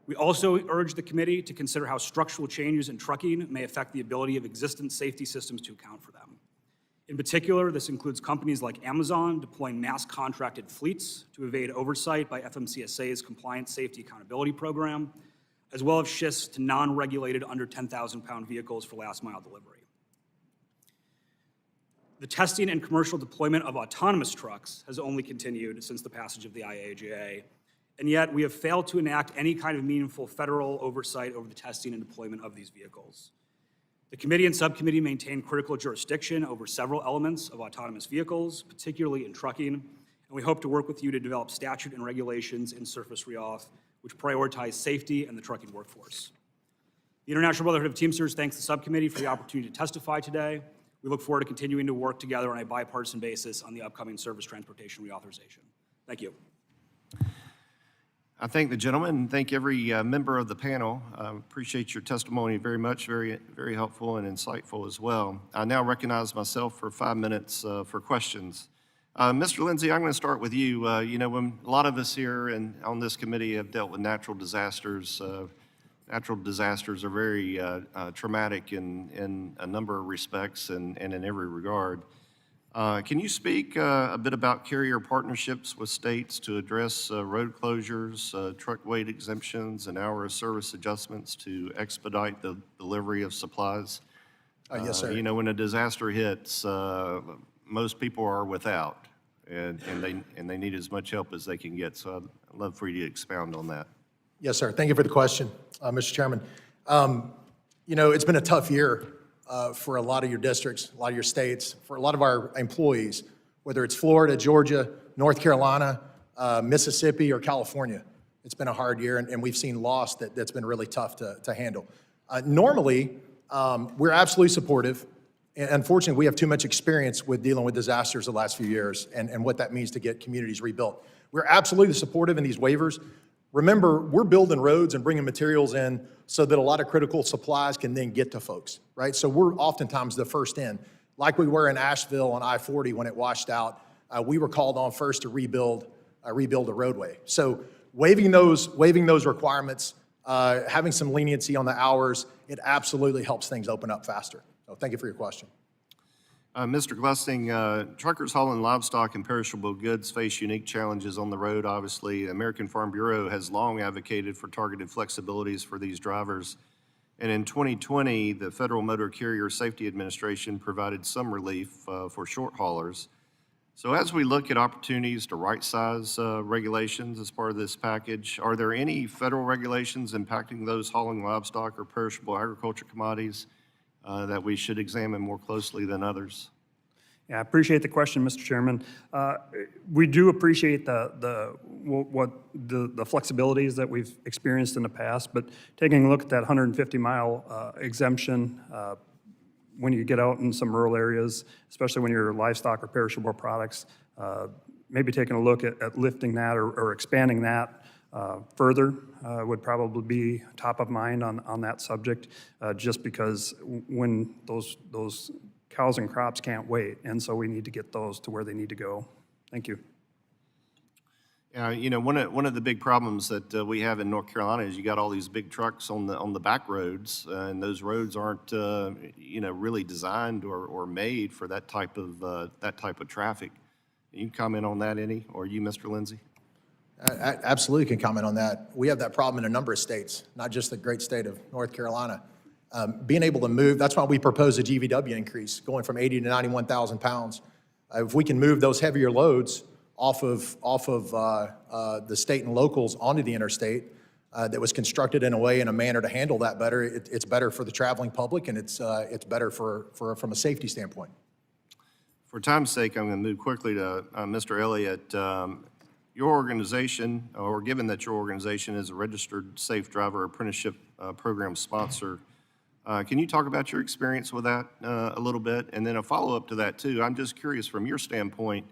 Speaker 7: We also urge the committee to consider how structural changes in trucking may affect the ability of existing safety systems to account for them. In particular, this includes companies like Amazon deploying mass contracted fleets to evade oversight by FMCSA's Compliance Safety Accountability Program, as well as shifts to non-regulated under 10,000-pound vehicles for last-mile delivery. The testing and commercial deployment of autonomous trucks has only continued since the passage of the IAJA, and yet we have failed to enact any kind of meaningful federal oversight over the testing and deployment of these vehicles. The committee and subcommittee maintain critical jurisdiction over several elements of autonomous vehicles, particularly in trucking, and we hope to work with you to develop statute and regulations in surface reauth which prioritize safety and the trucking workforce. The International Brotherhood of Teamsters thanks the subcommittee for the opportunity to testify today. We look forward to continuing to work together on a bipartisan basis on the upcoming service transportation reauthorization. Thank you.
Speaker 1: I thank the gentleman and thank every member of the panel. Appreciate your testimony very much, very helpful and insightful as well. I now recognize myself for 5 minutes for questions. Mr. Lindsey, I'm going to start with you. You know, when a lot of us here and on this committee have dealt with natural disasters are very traumatic in a number of respects and in every regard. Can you speak a bit about carrier partnerships with states to address road closures, truck weight exemptions, and hour of service adjustments to expedite the delivery of supplies?
Speaker 5: Yes, sir.
Speaker 1: You know, when a disaster hits, most people are without, and they need as much help as they can get. So I'd love for you to expound on that.
Speaker 5: Yes, sir. Thank you for the question, Mr. Chairman. You know, it's been a tough year for a lot of your districts, a lot of your states, for a lot of our employees, whether it's Florida, Georgia, North Carolina, Mississippi, or California. It's been a hard year, and we've seen loss that's been really tough to handle. Normally, we're absolutely supportive. And unfortunately, we have too much experience with dealing with disasters the last few years and what that means to get communities rebuilt. We're absolutely supportive in these waivers. Remember, we're building roads and bringing materials in so that a lot of critical supplies can then get to folks, right? So we're oftentimes the first in. Like we were in Asheville on I-40 when it washed out, we were called on first to rebuild a roadway. So waiving those requirements, having some leniency on the hours, it absolutely helps things open up faster. So thank you for your question.
Speaker 1: Mr. Glessing, truckers hauling livestock and perishable goods face unique challenges on the road, obviously. American Farm Bureau has long advocated for targeted flexibilities for these drivers. And in 2020, the Federal Motor Carrier Safety Administration provided some relief for short haulers. So as we look at opportunities to right-size regulations as part of this package, are there any federal regulations impacting those hauling livestock or perishable agriculture commodities that we should examine more closely than others?
Speaker 6: Yeah, I appreciate the question, Mr. Chairman. We do appreciate the flexibilities that we've experienced in the past, but taking a look at that 150-mile exemption when you get out in some rural areas, especially when you're livestock or perishable products, maybe taking a look at lifting that or expanding that further would probably be top of mind on that subject, just because when those cows and crops can't wait, and so we need to get those to where they need to go. Thank you.
Speaker 1: You know, one of the big problems that we have in North Carolina is you got all these big trucks on the back roads, and those roads aren't you know, really designed or made for that type of traffic. Can you comment on that any, or you, Mr. Lindsey?
Speaker 5: I absolutely can comment on that. We have that problem in a number of states, not just the great state of North Carolina. Being able to move, that's why we propose a GVW increase, going from 80 to 91,000 pounds. If we can move those heavier loads off of the state and locals onto the interstate, that was constructed in a manner to handle that better, it's better for the traveling public, and it's better from a safety standpoint.
Speaker 1: For time's sake, I'm going to move quickly to Mr. Elliott. Your organization, or given that your organization is a registered safe driver apprenticeship program sponsor, can you talk about your experience with that a little bit? And then a follow-up to that, too. I'm just curious, from your standpoint,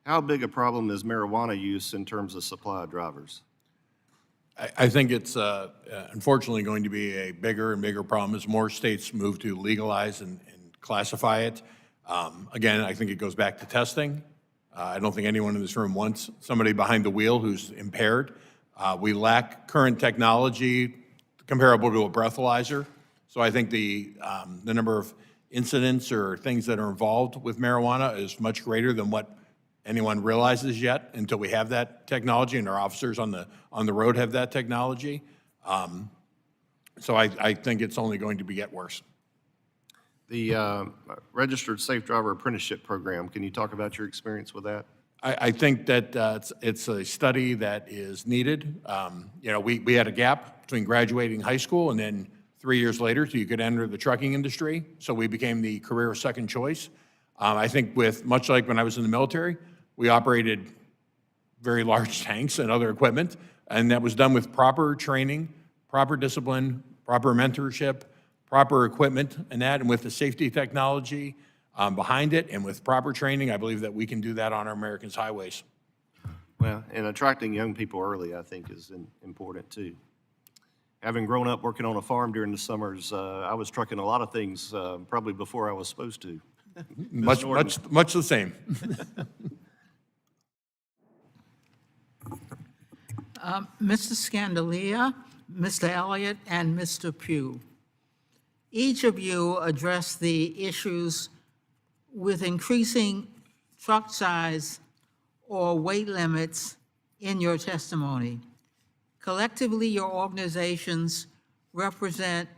Speaker 1: How big a problem is marijuana use in terms of supply of drivers?
Speaker 3: I think it's unfortunately going to be a bigger and bigger problem as more states move to legalize and classify it. Again, I think it goes back to testing. I don't think anyone in this room wants somebody behind the wheel who's impaired. We lack current technology comparable to a breathalyzer. So I think the number of incidents or things that are involved with marijuana is much greater than what anyone realizes yet until we have that technology and our officers on the road have that technology. So I think it's only going to get worse.
Speaker 1: The Registered Safe Driver Apprenticeship Program, can you talk about your experience with that?
Speaker 3: I think that it's a study that is needed. You know, we had a gap between graduating high school and then 3 years later so you could enter the trucking industry. So we became the career second choice. I think much like when I was in the military, we operated very large tanks and other equipment, and that was done with proper training, proper discipline, proper mentorship, proper equipment and with the safety technology behind it and with proper training, I believe that we can do that on our America's highways.
Speaker 1: Well, and attracting young people early, I think, is important too. Having grown up working on a farm during the summers, I was trucking a lot of things probably before I was supposed to.
Speaker 3: Much the same.
Speaker 2: Mr. Scandaglia, Mr. Elliott, and Mr. Pugh. Each of you addressed the issues with increasing truck size or weight limits in your testimony. Collectively, your organizations represent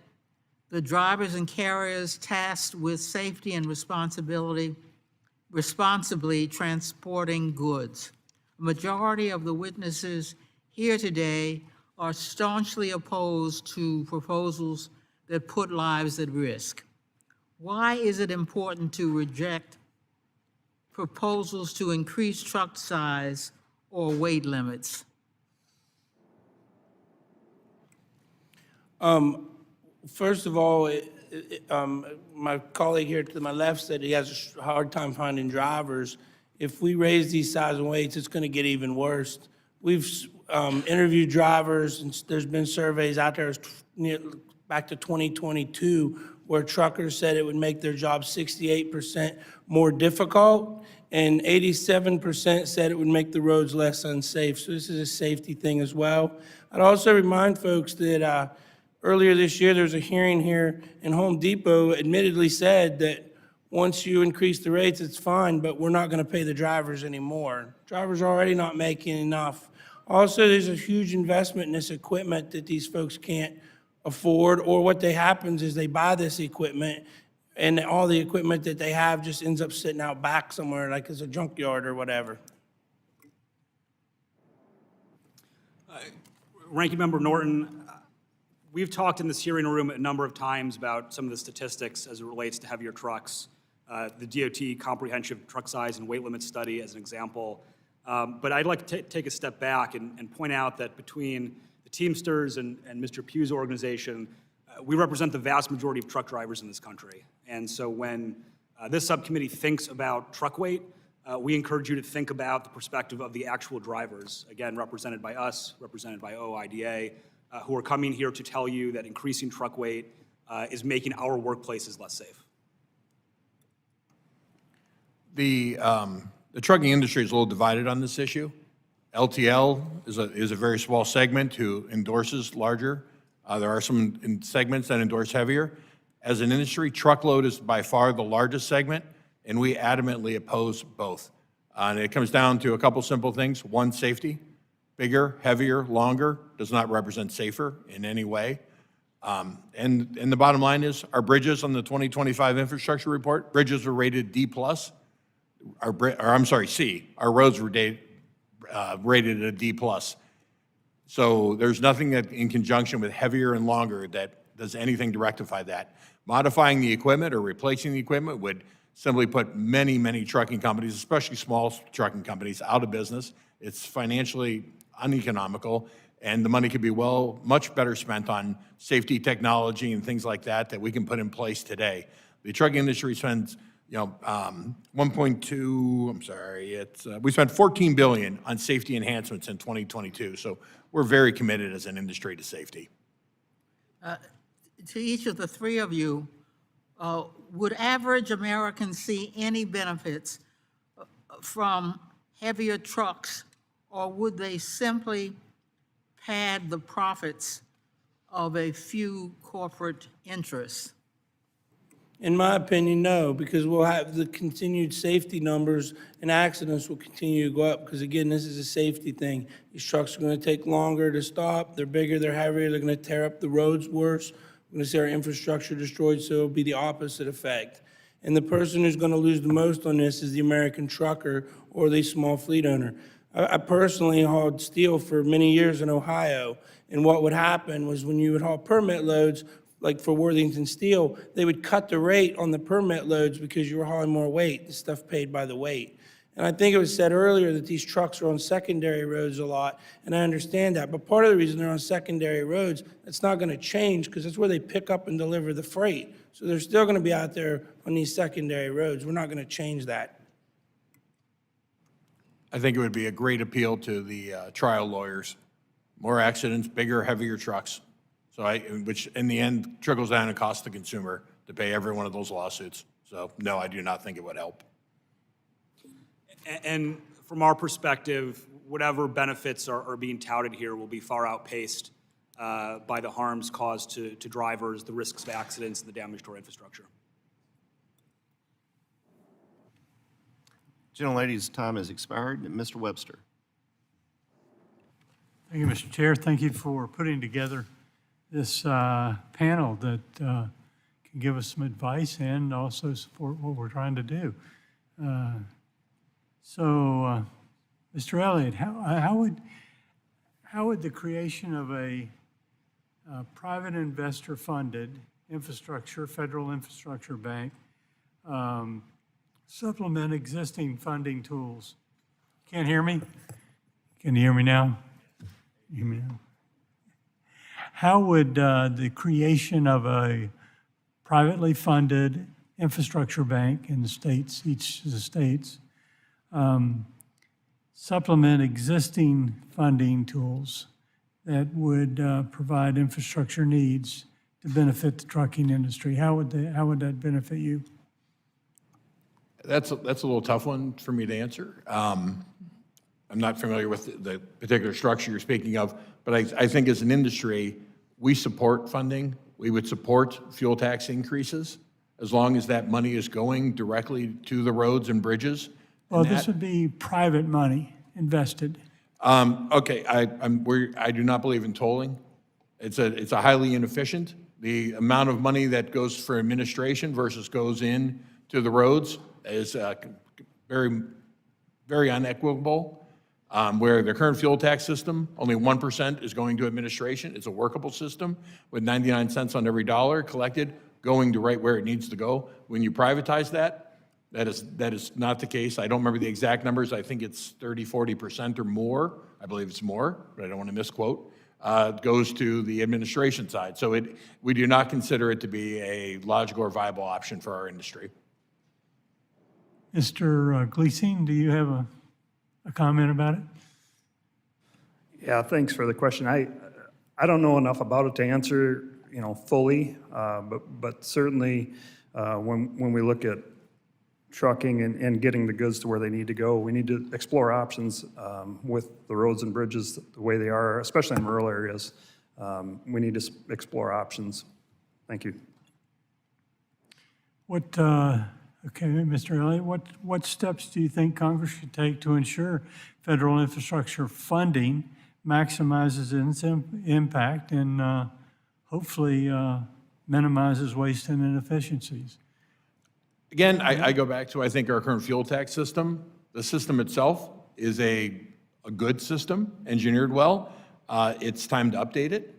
Speaker 2: the drivers and carriers tasked with safety and responsibly transporting goods. A majority of the witnesses here today are staunchly opposed to proposals that put lives at risk. Why is it important to reject proposals to increase truck size or weight limits?
Speaker 4: First of all, my colleague here to my left said he has a hard time finding drivers. If we raise these size and weights, it's going to get even worse. We've interviewed drivers, and there's been surveys out there back to 2022 where truckers said it would make their job 68% more difficult, and 87% said it would make the roads less unsafe. So this is a safety thing as well. I'd also remind folks that earlier this year, there was a hearing here, and Home Depot admittedly said that once you increase the rates, it's fine, but we're not going to pay the drivers anymore. Drivers are already not making enough. Also, there's a huge investment in this equipment that these folks can't afford, or what happens is they buy this equipment, and all the equipment that they have just ends up sitting out back somewhere, like as a junkyard or whatever.
Speaker 7: Ranking Member Norton, we've talked in this hearing room a number of times about some of the statistics as it relates to heavier trucks. The DOT comprehensive truck size and weight limit study as an example. But I'd like to take a step back and point out that between the Teamsters and Mr. Pugh's organization, we represent the vast majority of truck drivers in this country. And so when this subcommittee thinks about truck weight, we encourage you to think about the perspective of the actual drivers, again, represented by us, represented by OOIDA, who are coming here to tell you that increasing truck weight is making our workplaces less safe.
Speaker 3: The trucking industry is a little divided on this issue. LTL is a very small segment who endorses larger. There are some segments that endorse heavier. As an industry, truckload is by far the largest segment, and we adamantly oppose both. And it comes down to a couple simple things. One, safety. Bigger, heavier, longer does not represent safer in any way. And the bottom line is our bridges on the 2025 infrastructure report, bridges were rated D+. C. Our roads were rated a D+. So there's nothing that in conjunction with heavier and longer that does anything to rectify that. Modifying the equipment or replacing the equipment would simply put many, many trucking companies, especially small trucking companies, out of business. It's financially uneconomical, and the money could be much better spent on safety technology and things like that we can put in place today. The trucking industry spends 1.2, I'm sorry, we spent $14 billion on safety enhancements in 2022. So we're very committed as an industry to safety.
Speaker 2: To each of the three of you, would average Americans see any benefits from heavier trucks, or would they simply pad the profits of a few corporate interests?
Speaker 4: In my opinion, no, because we'll have the continued safety numbers and accidents will continue to go up, because again, this is a safety thing. These trucks are gonna take longer to stop, they're bigger, they're heavier, they're gonna tear up the roads worse. We're gonna see our infrastructure destroyed, so it'll be the opposite effect. And the person who's gonna lose the most on this is the American trucker or the small fleet owner. I personally hauled steel for many years in Ohio, and what would happen was when you would haul permit loads, like for Worthington Steel, they would cut the rate on the permit loads because you were hauling more weight, the stuff paid by the weight. And I think it was said earlier that these trucks are on secondary roads a lot, and I understand that. But part of the reason they're on secondary roads, it's not gonna change because that's where they pick up and deliver the freight. So they're still gonna be out there on these secondary roads. We're not gonna change that.
Speaker 3: I think it would be a great appeal to the trial lawyers. More accidents, bigger, heavier trucks. So which in the end trickles down and costs the consumer to pay every one of those lawsuits. So no, I do not think it would help.
Speaker 7: And from our perspective, whatever benefits are being touted here will be far outpaced by the harms caused to drivers, the risks of accidents, and the damage to our infrastructure.
Speaker 1: Gentlelady's time has expired. Mr. Webster.
Speaker 8: Thank you, Mr. Chair. Thank you for putting together this panel that can give us some advice and also support what we're trying to do. Mr. Elliott, how would the creation of a private investor-funded infrastructure, federal infrastructure bank, supplement existing funding tools? Can't hear me? Can you hear me now? You hear me now? How would the creation of a privately funded infrastructure bank in the states, each of the states, supplement existing funding tools that would provide infrastructure needs to benefit the trucking industry? How would that benefit you?
Speaker 3: That's a little tough one for me to answer. I'm not familiar with the particular structure you're speaking of, but I think as an industry, we support funding. We would support fuel tax increases as long as that money is going directly to the roads and bridges.
Speaker 8: Well, this would be private money invested.
Speaker 3: Okay, I do not believe in tolling. It's a highly inefficient. The amount of money that goes for administration versus goes in to the roads is very, very unequitable. Where the current fuel tax system, only 1% is going to administration. It's a workable system with 99 cents on every dollar collected going to right where it needs to go. When you privatize that is not the case. I don't remember the exact numbers. I think it's 30, 40% or more. I believe it's more, but I don't want to misquote. Goes to the administration side. So we do not consider it to be a logical or viable option for our industry.
Speaker 8: Mr. Glessing, do you have a comment about it?
Speaker 6: Yeah, thanks for the question. I don't know enough about it to answer, fully, but certainly when we look at trucking and getting the goods to where they need to go, we need to explore options with the roads and bridges the way they are, especially in rural areas. We need to explore options. Thank you.
Speaker 8: Okay, Mr. Elliott, what steps do you think Congress should take to ensure federal infrastructure funding maximizes its impact and hopefully minimizes waste and inefficiencies?
Speaker 3: Again, I go back to, I think, our current fuel tax system. The system itself is a good system, engineered well. It's time to update it.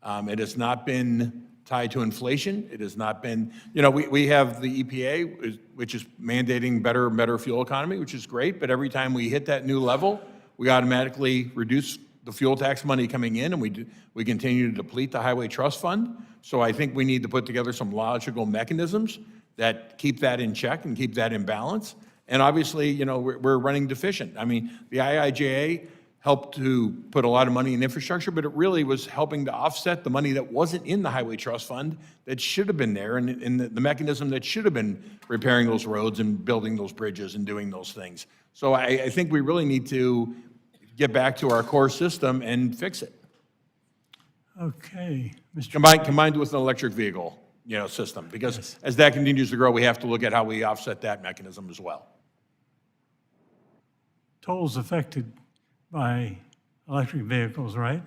Speaker 3: It has not been tied to inflation. It has not been, we have the EPA, which is mandating better and better fuel economy, which is great, but every time we hit that new level, we automatically reduce the fuel tax money coming in, and we continue to deplete the Highway Trust Fund. So I think we need to put together some logical mechanisms that keep that in check and keep that in balance. And obviously, you know, we're running deficient. I mean, the IIJA helped to put a lot of money in infrastructure, but it really was helping to offset the money that wasn't in the Highway Trust Fund that should have been there, and the mechanism that should have been repairing those roads and building those bridges and doing those things. So I think we really need to get back to our core system and fix it.
Speaker 8: Okay, Mr.
Speaker 3: Combined with an electric vehicle, you know, system, because as that continues to grow, we have to look at how we offset that mechanism as well.
Speaker 8: Tolls affected by electric vehicles, right?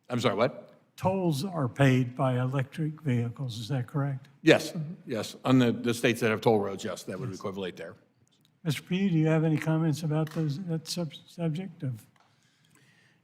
Speaker 3: I'm sorry, what?
Speaker 8: Tolls are paid by electric vehicles, is that correct?
Speaker 3: Yes, yes, on the states that have toll roads, yes, that would equivalent there.
Speaker 8: Mr. Pugh, do you have any comments about that subject of?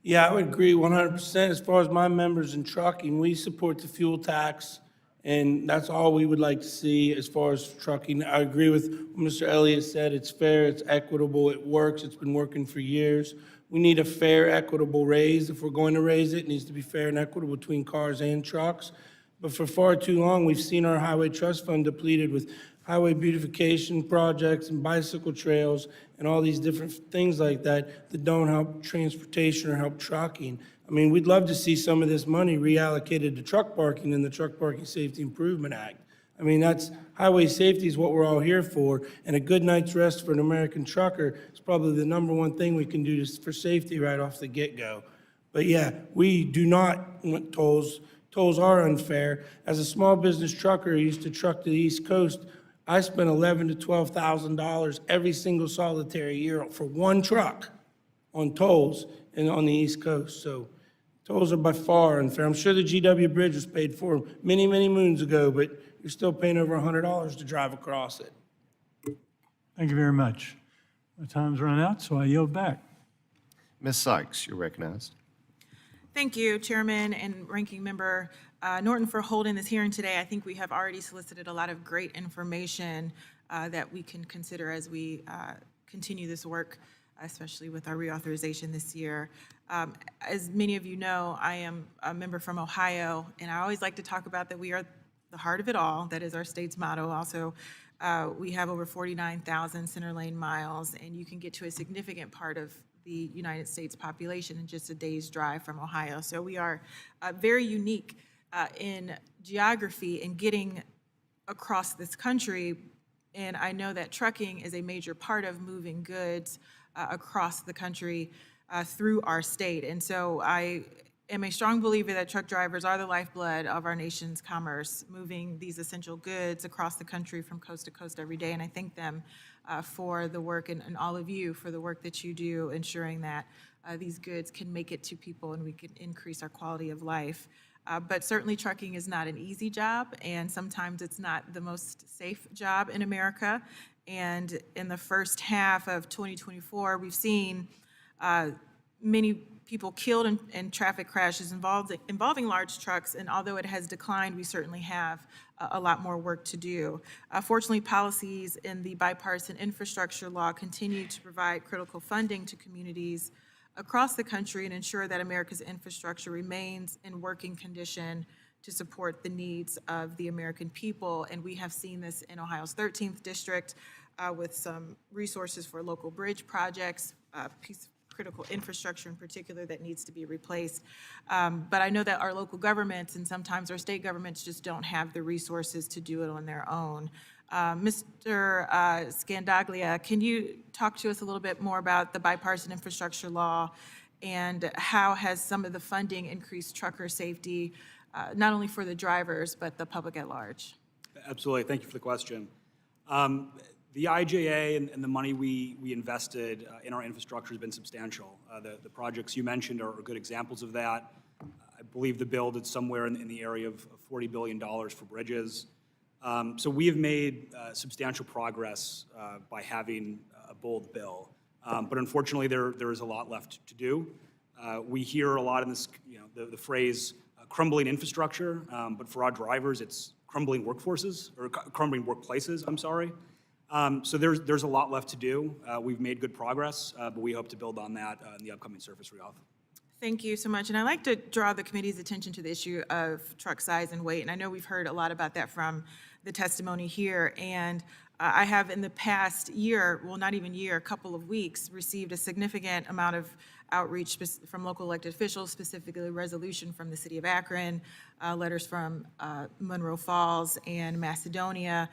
Speaker 4: Yeah, I would agree 100%. As far as my members in trucking, we support the fuel tax, and that's all we would like to see as far as trucking. I agree with what Mr. Elliott said. It's fair, it's equitable, it works, it's been working for years. We need a fair, equitable raise. If we're going to raise it, it needs to be fair and equitable between cars and trucks. But for far too long, we've seen our highway trust fund depleted with highway beautification projects and bicycle trails and all these different things like that that don't help transportation or help trucking. I mean, we'd love to see some of this money reallocated to truck parking in the Truck Parking Safety Improvement Act. I mean, that's, highway safety is what we're all here for, and a good night's rest for an American trucker is probably the #1 thing we can do for safety right off the get-go. But yeah, we do not want tolls. Tolls are unfair. As a small business trucker who used to truck to the East Coast, I spent $11,000 to $12,000 every single solitary year for one truck on tolls and on the East Coast. So tolls are by far unfair. I'm sure the GW Bridge was paid for many, many moons ago, but you're still paying over $100 to drive across it.
Speaker 8: Thank you very much. My time's run out, so I yield back.
Speaker 1: Ms. Sykes, you're recognized.
Speaker 9: Thank you, Chairman and Ranking Member Norton, for holding this hearing today. I think we have already solicited a lot of great information that we can consider as we continue this work, especially with our reauthorization this year. As many of you know, I am a member from Ohio, and I always like to talk about that we are the heart of it all. That is our state's motto. Also, we have over 49,000 center lane miles, and you can get to a significant part of the United States population in just a day's drive from Ohio. So we are very unique in geography and getting across this country. And I know that trucking is a major part of moving goods across the country through our state. And so I am a strong believer that truck drivers are the lifeblood of our nation's commerce, moving these essential goods across the country from coast to coast every day. And I thank them for the work, and all of you for the work that you do, ensuring that these goods can make it to people and we can increase our quality of life. But certainly trucking is not an easy job, and sometimes it's not the most safe job in America. And in the first half of 2024, we've seen many people killed in traffic crashes involving large trucks, and although it has declined, we certainly have a lot more work to do. Fortunately, policies in the bipartisan infrastructure law continue to provide critical funding to communities across the country and ensure that America's infrastructure remains in working condition to support the needs of the American people. And we have seen this in Ohio's 13th district with some resources for local bridge projects, critical infrastructure in particular that needs to be replaced. But I know that our local governments and sometimes our state governments just don't have the resources to do it on their own. Mr. Scandaglia, can you talk to us a little bit more about the bipartisan infrastructure law and how has some of the funding increased trucker safety, not only for the drivers, but the public at large?
Speaker 7: Absolutely. Thank you for the question. The IJA and the money we invested in our infrastructure has been substantial. The projects you mentioned are good examples of that. I believe the bill did somewhere in the area of $40 billion for bridges. So we have made substantial progress by having a bold bill. But unfortunately, there is a lot left to do. We hear a lot in this, the phrase crumbling infrastructure, but for our drivers, it's crumbling workforces, or crumbling workplaces, I'm sorry. So there's a lot left to do. We've made good progress, but we hope to build on that in the upcoming surface reauth.
Speaker 9: Thank you so much. And I'd like to draw the committee's attention to the issue of truck size and weight. And I know we've heard a lot about that from the testimony here. And I have in the past year, well, not even year, a couple of weeks, received a significant amount of outreach from local elected officials, specifically resolution from the city of Akron, letters from Monroe Falls and Macedonia,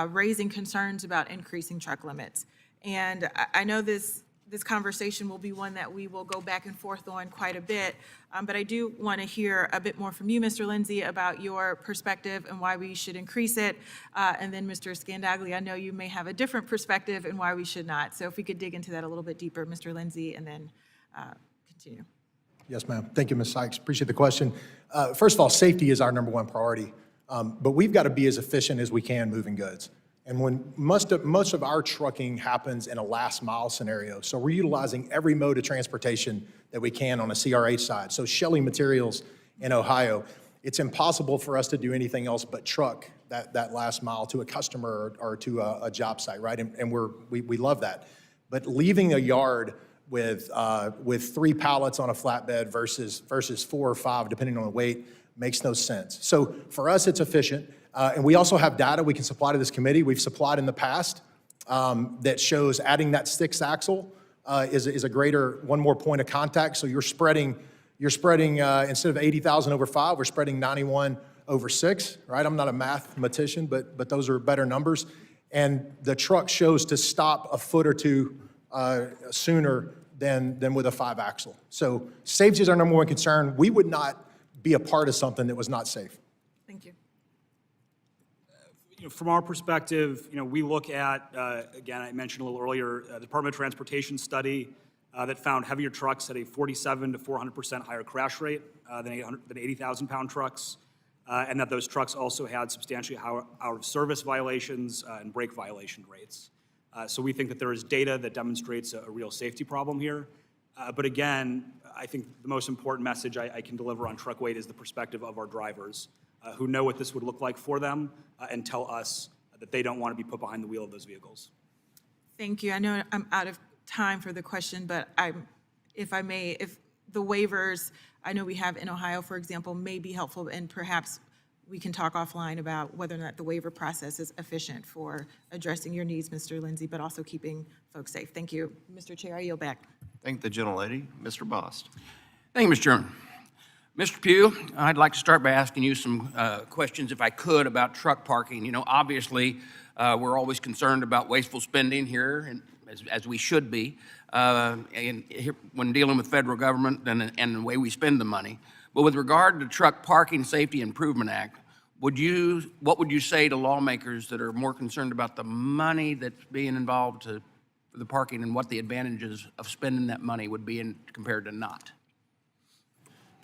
Speaker 9: raising concerns about increasing truck limits. And I know this conversation will be one that we will go back and forth on quite a bit, but I do want to hear a bit more from you, Mr. Lindsey, about your perspective and why we should increase it. And then Mr. Scandaglia, I know you may have a different perspective and why we should not. So if we could dig into that a little bit deeper, Mr. Lindsey, and then continue.
Speaker 5: Yes, ma'am. Thank you, Ms. Sykes. Appreciate the question. First of all, safety is our #1 priority, but we've got to be as efficient as we can moving goods. And when most of our trucking happens in a last mile scenario, so we're utilizing every mode of transportation that we can on a CRH side. So Shelley Materials in Ohio, it's impossible for us to do anything else but truck that last mile to a customer or to a job site, right? And we love that. But leaving a yard with 3 pallets on a flatbed versus 4 or 5, depending on the weight, makes no sense. So for us, it's efficient. And we also have data we can supply to this committee. We've supplied in the past that shows adding that 6th axle is a greater, one more point of contact. So you're spreading instead of 80,000 over 5, we're spreading 91 over 6, right? I'm not a mathematician, but those are better numbers. And the truck shows to stop a foot or 2 sooner than with a 5 axle. So safety is our #1 concern. We would not be a part of something that was not safe.
Speaker 9: Thank you.
Speaker 7: From our perspective, we look at, again, I mentioned a little earlier, the Department of Transportation study that found heavier trucks had a 47 to 400% higher crash rate than 80,000-pound trucks, and that those trucks also had substantially higher out-of-service violations and brake violation rates. So we think that there is data that demonstrates a real safety problem here. But again, I think the most important message I can deliver on truck weight is the perspective of our drivers, who know what this would look like for them and tell us that they don't want to be put behind the wheel of those vehicles.
Speaker 9: Thank you. I know I'm out of time for the question, but if I may, if the waivers I know we have in Ohio, for example, may be helpful, and perhaps we can talk offline about whether or not the waiver process is efficient for addressing your needs, Mr. Lindsey, but also keeping folks safe. Thank you. Mr. Chair, I yield back.
Speaker 1: Thank the gentlelady. Mr. Bost.
Speaker 10: Thank you, Mr. Chairman. Mr. Pugh, I'd like to start by asking you some questions, if I could, about truck parking. obviously, we're always concerned about wasteful spending here, and as we should be, when dealing with federal government and the way we spend the money. But with regard to Truck Parking Safety Improvement Act, what would you say to lawmakers that are more concerned about the money that's being involved for the parking and what the advantages of spending that money would be compared to not?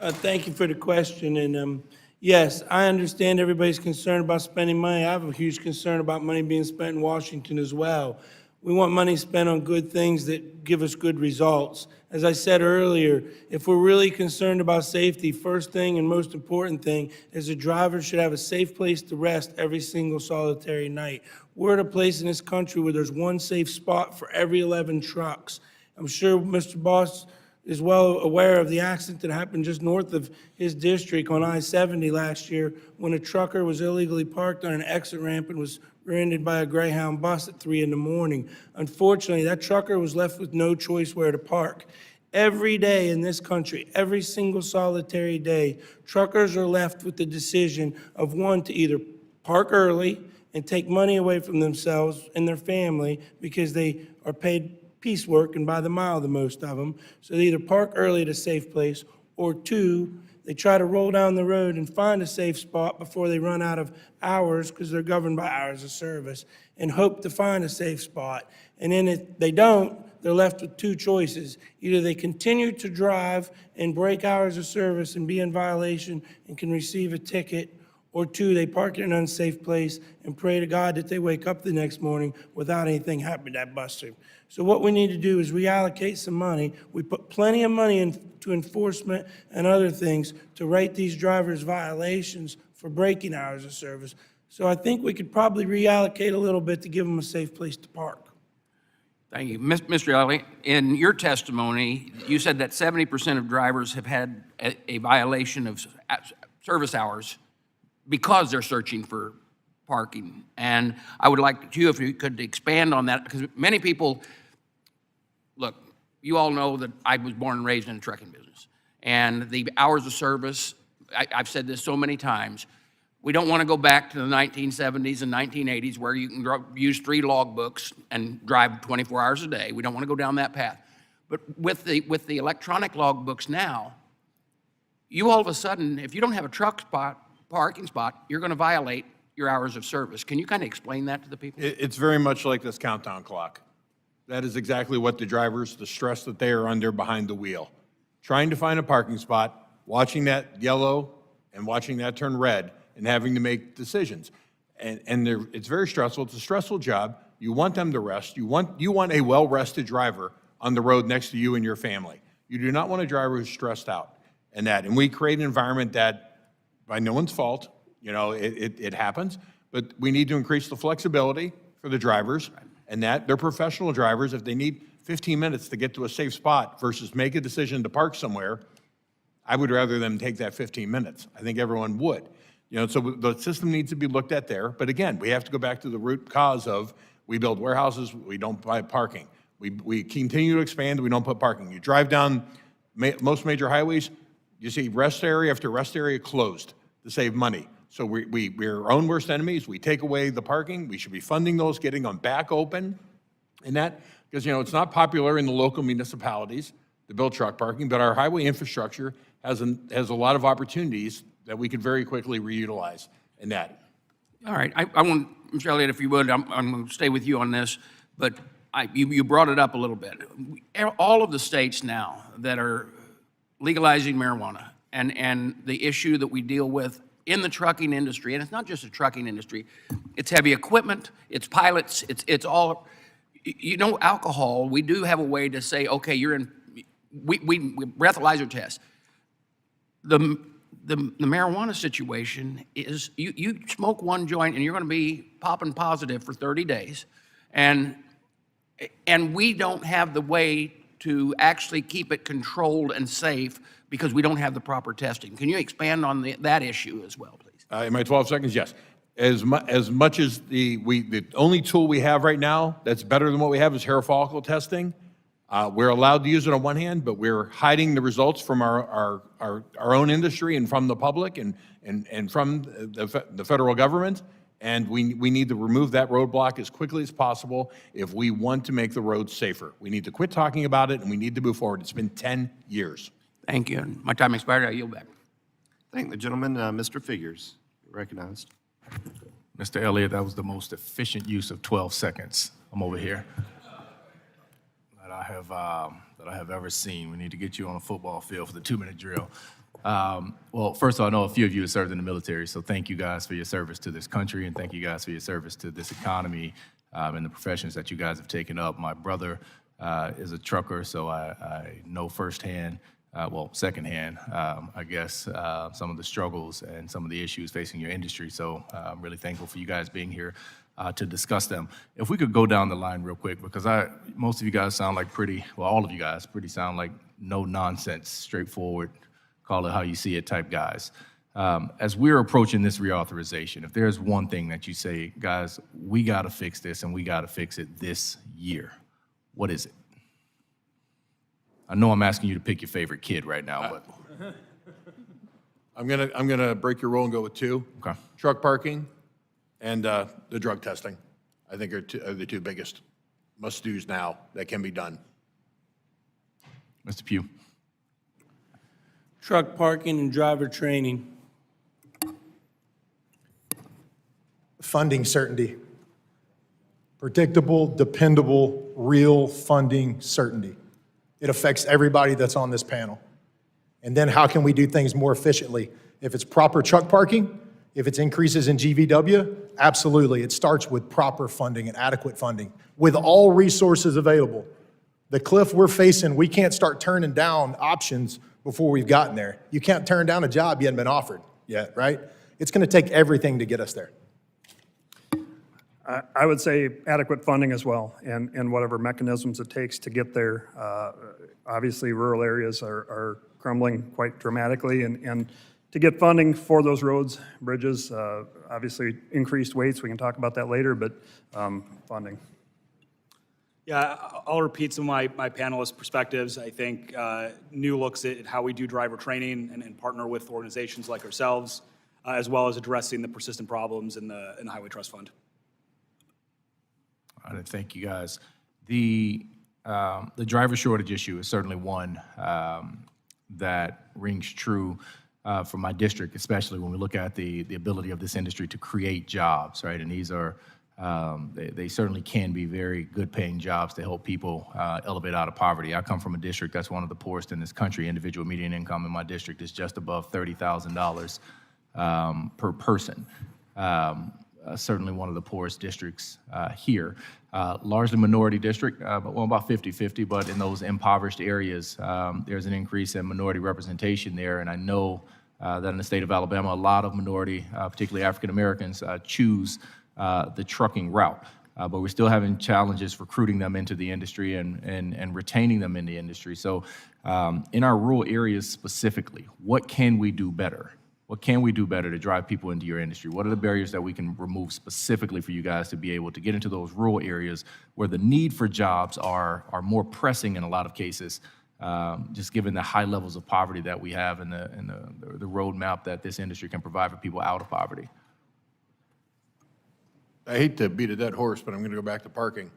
Speaker 4: Thank you for the question, and yes, I understand everybody's concerned about spending money. I have a huge concern about money being spent in Washington as well. We want money spent on good things that give us good results. As I said earlier, if we're really concerned about safety, first thing and most important thing is the driver should have a safe place to rest every single solitary night. We're at a place in this country where there's one safe spot for every 11 trucks. I'm sure Mr. Boss is well aware of the accident that happened just north of his district on I-70 last year when a trucker was illegally parked on an exit ramp and was rear-ended by a Greyhound bus at 3 in the morning. Unfortunately, that trucker was left with no choice where to park. Every day in this country, every single solitary day, truckers are left with the decision of one, to either park early and take money away from themselves and their family because they are paid piecework and by the mile, the most of them. So they either park early at a safe place, or 2, they try to roll down the road and find a safe spot before they run out of hours, because they're governed by hours of service, and hope to find a safe spot. And then if they don't, they're left with 2 choices. Either they continue to drive and break hours of service and be in violation and can receive a ticket, or 2, they park in an unsafe place and pray to God that they wake up the next morning without anything happening to that buster. So what we need to do is reallocate some money. We put plenty of money into enforcement and other things to rate these drivers violations for breaking hours of service. So I think we could probably reallocate a little bit to give them a safe place to park.
Speaker 10: Thank you. Mr. Elliott, in your testimony, you said that 70% of drivers have had a violation of service hours because they're searching for parking. And I would like you, if you could expand on that, because many people, look, you all know that I was born and raised in the trucking business. And the hours of service, I've said this so many times, we don't want to go back to the 1970s and 1980s where you can use 3 logbooks and drive 24 hours a day. We don't want to go down that path. But with the electronic logbooks now, you all of a sudden, if you don't have a parking spot, you're going to violate your hours of service. Can you kind of explain that to the people?
Speaker 3: It's very much like this countdown clock. That is exactly what the drivers, the stress that they are under behind the wheel. Trying to find a parking spot, watching that yellow and watching that turn red, and having to make decisions. And it's very stressful. It's a stressful job. You want them to rest. You want a well-rested driver on the road next to you and your family. You do not want a driver who's stressed out. And we create an environment that, by no one's fault, you know, it happens, but we need to increase the flexibility for the drivers, and that they're professional drivers. If they need 15 minutes to get to a safe spot versus make a decision to park somewhere, I would rather them take that 15 minutes. I think everyone would. You know, so the system needs to be looked at there. But again, we have to go back to the root cause of we build warehouses, we don't buy parking. We continue to expand, we don't put parking. You drive down most major highways, you see rest area after rest area closed to save money. So we're our own worst enemies. We take away the parking. We should be funding those, getting them back open. And that, because, you know, it's not popular in the local municipalities to build truck parking, but our highway infrastructure has a lot of opportunities that we could very quickly reutilize in that.
Speaker 10: All right, I want, Mr. Elliott, if you would, I'm going to stay with you on this, but you brought it up a little bit. All of the states now that are legalizing marijuana and the issue that we deal with in the trucking industry, and it's not just the trucking industry, it's heavy equipment, it's pilots, it's all, you know, alcohol, we do have a way to say, okay, you're in, we breathalyzer test. The marijuana situation is you smoke one joint and you're going to be popping positive for 30 days. And we don't have the way to actually keep it controlled and safe because we don't have the proper testing. Can you expand on that issue as well, please?
Speaker 3: In my 12 seconds, yes. As much as the only tool we have right now that's better than what we have is hair follicle testing. We're allowed to use it on one hand, but we're hiding the results from our own industry and from the public and from the federal government. And we need to remove that roadblock as quickly as possible if we want to make the roads safer. We need to quit talking about it, and we need to move forward. It's been 10 years.
Speaker 10: Thank you. My time expired. I yield back.
Speaker 1: Thank the gentleman. Mr. Figures, recognized.
Speaker 11: Mr. Elliott, that was the most efficient use of 12 seconds. I'm over here. That I have ever seen. We need to get you on a football field for the 2-minute drill. Well, first of all, I know a few of you have served in the military, so thank you guys for your service to this country, and thank you guys for your service to this economy and the professions that you guys have taken up. My brother is a trucker, so I know firsthand, well, secondhand, I guess, some of the struggles and some of the issues facing your industry. So I'm really thankful for you guys being here to discuss them. If we could go down the line real quick, because most of you guys sound like all of you guys sound like no nonsense, straightforward, call it how you see it type guys. As we're approaching this reauthorization, if there's one thing that you say, guys, we got to fix this and we got to fix it this year, what is it? I know I'm asking you to pick your favorite kid right now, but
Speaker 3: I'm gonna break your rule and go with 2.
Speaker 11: Okay.
Speaker 3: Truck parking and the drug testing, I think are the 2 biggest must-dos now that can be done.
Speaker 11: Mr. Pugh.
Speaker 4: Truck parking and driver training.
Speaker 5: Funding certainty. Predictable, dependable, real funding certainty. It affects everybody that's on this panel. And then how can we do things more efficiently? If it's proper truck parking, if it's increases in GVW, absolutely. It starts with proper funding and adequate funding with all resources available. The cliff we're facing, we can't start turning down options before we've gotten there. You can't turn down a job you haven't been offered yet, right? It's going to take everything to get us there.
Speaker 6: I would say adequate funding as well, and whatever mechanisms it takes to get there. Obviously, rural areas are crumbling quite dramatically, and to get funding for those roads, bridges, obviously increased weights, we can talk about that later, but funding.
Speaker 7: Yeah, I'll repeat some of my panelists' perspectives. I think new looks at how we do driver training and partner with organizations like ourselves, as well as addressing the persistent problems in the Highway Trust Fund.
Speaker 11: All right, thank you, guys. The driver shortage issue is certainly one that rings true for my district, especially when we look at the ability of this industry to create jobs, right? And these are, they certainly can be very good-paying jobs to help people elevate out of poverty. I come from a district that's one of the poorest in this country. Individual median income in my district is just above $30,000 per person. Certainly one of the poorest districts here. Largely minority district, well, about 50-50, but in those impoverished areas, there's an increase in minority representation there, and I know that in the state of Alabama, a lot of minority, particularly African Americans, choose the trucking route. But we're still having challenges recruiting them into the industry and retaining them in the industry. So in our rural areas specifically, what can we do better? What can we do better to drive people into your industry? What are the barriers that we can remove specifically for you guys to be able to get into those rural areas where the need for jobs are more pressing in a lot of cases, just given the high levels of poverty that we have and the roadmap that this industry can provide for people out of poverty?
Speaker 3: I hate to beat a dead horse, but I'm going to go back to parking.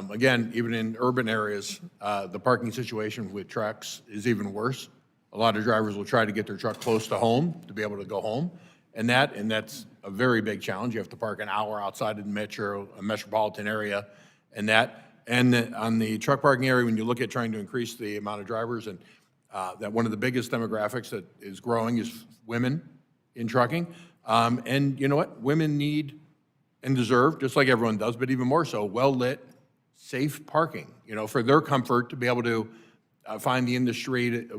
Speaker 3: Again, even in urban areas, the parking situation with trucks is even worse. A lot of drivers will try to get their truck close to home to be able to go home, and that's a very big challenge. You have to park an hour outside of a metropolitan area, and on the truck parking area, when you look at trying to increase the amount of drivers, and that one of the biggest demographics that is growing is women in trucking, and you know what? Women need and deserve, just like everyone does, but even more so, well-lit, safe parking, for their comfort to be able to find the industry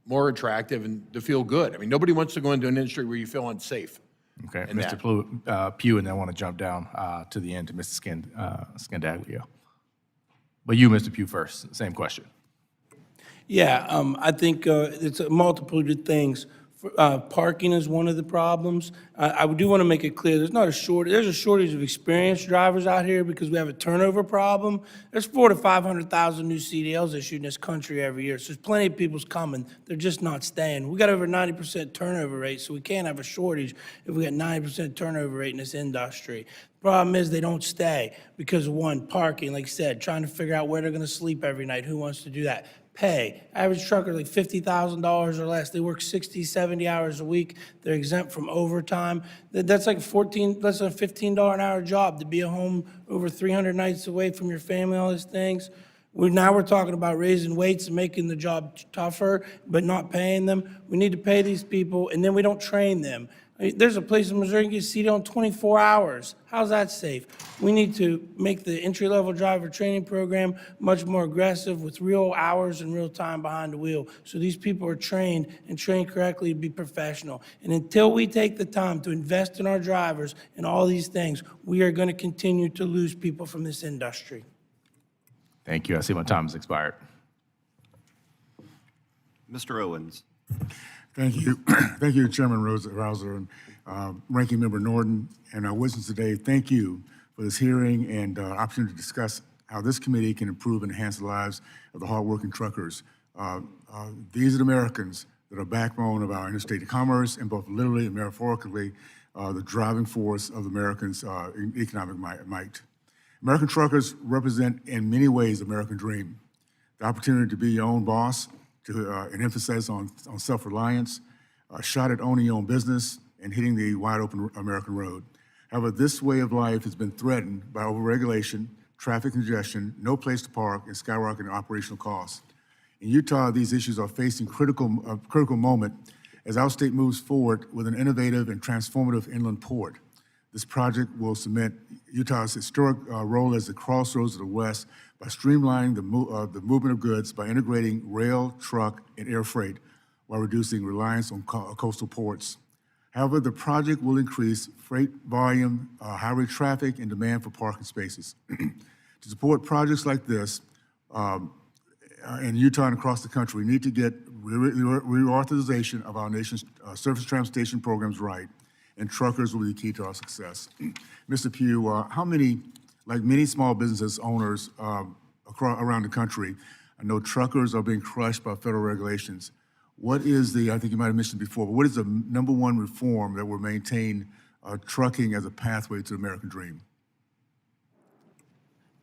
Speaker 3: more attractive and to feel good. I mean, nobody wants to go into an industry where you feel unsafe.
Speaker 11: Okay, Mr. Pugh, and then I want to jump down to the end to Mr. Scandaglia. But you, Mr. Pugh, first. Same question.
Speaker 4: Yeah, I think it's a multitude of things. Parking is one of the problems. I do want to make it clear, there's not a shortage. There's a shortage of experienced drivers out here because we have a turnover problem. There's 400,000 to 500,000 new CDLs issued in this country every year. So there's plenty of people's coming. They're just not staying. We got over 90% turnover rate, so we can't have a shortage if we got 90% turnover rate in this industry. The problem is they don't stay because of one, parking, like I said, trying to figure out where they're going to sleep every night. Who wants to do that? Pay. Average trucker like $50,000 or less. They work 60, 70 hours a week. They're exempt from overtime. That's like less than a $15 an hour job to be at home over 300 nights away from your family, all these things. Now we're talking about raising weights and making the job tougher, but not paying them. We need to pay these people, and then we don't train them. There's a place in Missouri you can see on 24 hours. How's that safe? We need to make the entry-level driver training program much more aggressive with real hours and real time behind the wheel. So these people are trained and trained correctly to be professional. And until we take the time to invest in our drivers and all these things, we are going to continue to lose people from this industry.
Speaker 11: Thank you. I see my time has expired.
Speaker 1: Mr. Owens.
Speaker 12: Thank you. Thank you, Chairman Rouser and Ranking Member Norton, and our witnesses today. Thank you for this hearing and opportunity to discuss how this committee can improve and enhance the lives of the hardworking truckers. These are the Americans that are backbone of our interstate commerce and both literally and metaphorically the driving force of Americans' economic might. American truckers represent in many ways the American dream. The opportunity to be your own boss, an emphasis on self-reliance, a shot at owning your own business, and hitting the wide-open American road. However, this way of life has been threatened by overregulation, traffic congestion, no place to park, and skyrocketing operational costs. In Utah, these issues are facing a critical moment as our state moves forward with an innovative and transformative inland port. This project will cement Utah's historic role as the crossroads of the West by streamlining the movement of goods by integrating rail, truck, and air freight while reducing reliance on coastal ports. However, the project will increase freight volume, highway traffic, and demand for parking spaces. To support projects like this in Utah and across the country, we need to get reauthorization of our nation's surface transportation programs right, and truckers will be key to our success. Mr. Pugh, how many, like many small businesses owners around the country, I know truckers are being crushed by federal regulations. What is the, I think you might have mentioned before, but what is the number one reform that will maintain trucking as a pathway to the American dream?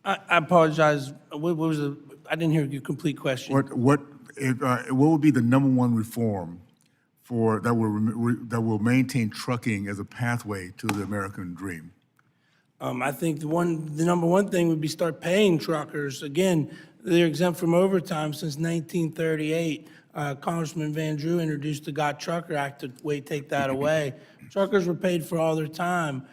Speaker 4: I apologize. What was the, I didn't hear your complete question.
Speaker 12: What would be the number one reform for that will maintain trucking as a pathway to the American dream?
Speaker 4: I think the number one thing would be start paying truckers. Again, they're exempt from overtime since 1938. Congressman Van Drew introduced the Got Trucker Act to take that away. Truckers were paid for all their time.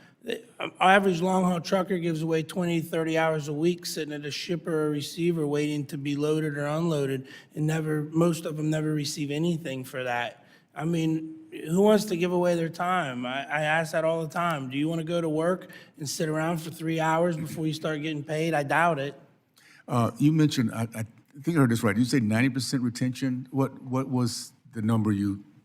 Speaker 4: Our average long-haul trucker gives away 20, 30 hours a week sitting at a shipper or receiver waiting to be loaded or unloaded, and most of them never receive anything for that. I mean, who wants to give away their time? I ask that all the time. Do you want to go to work and sit around for 3 hours before you start getting paid? I doubt it.
Speaker 12: You mentioned, I think I heard this right. You said 90% retention. What was the number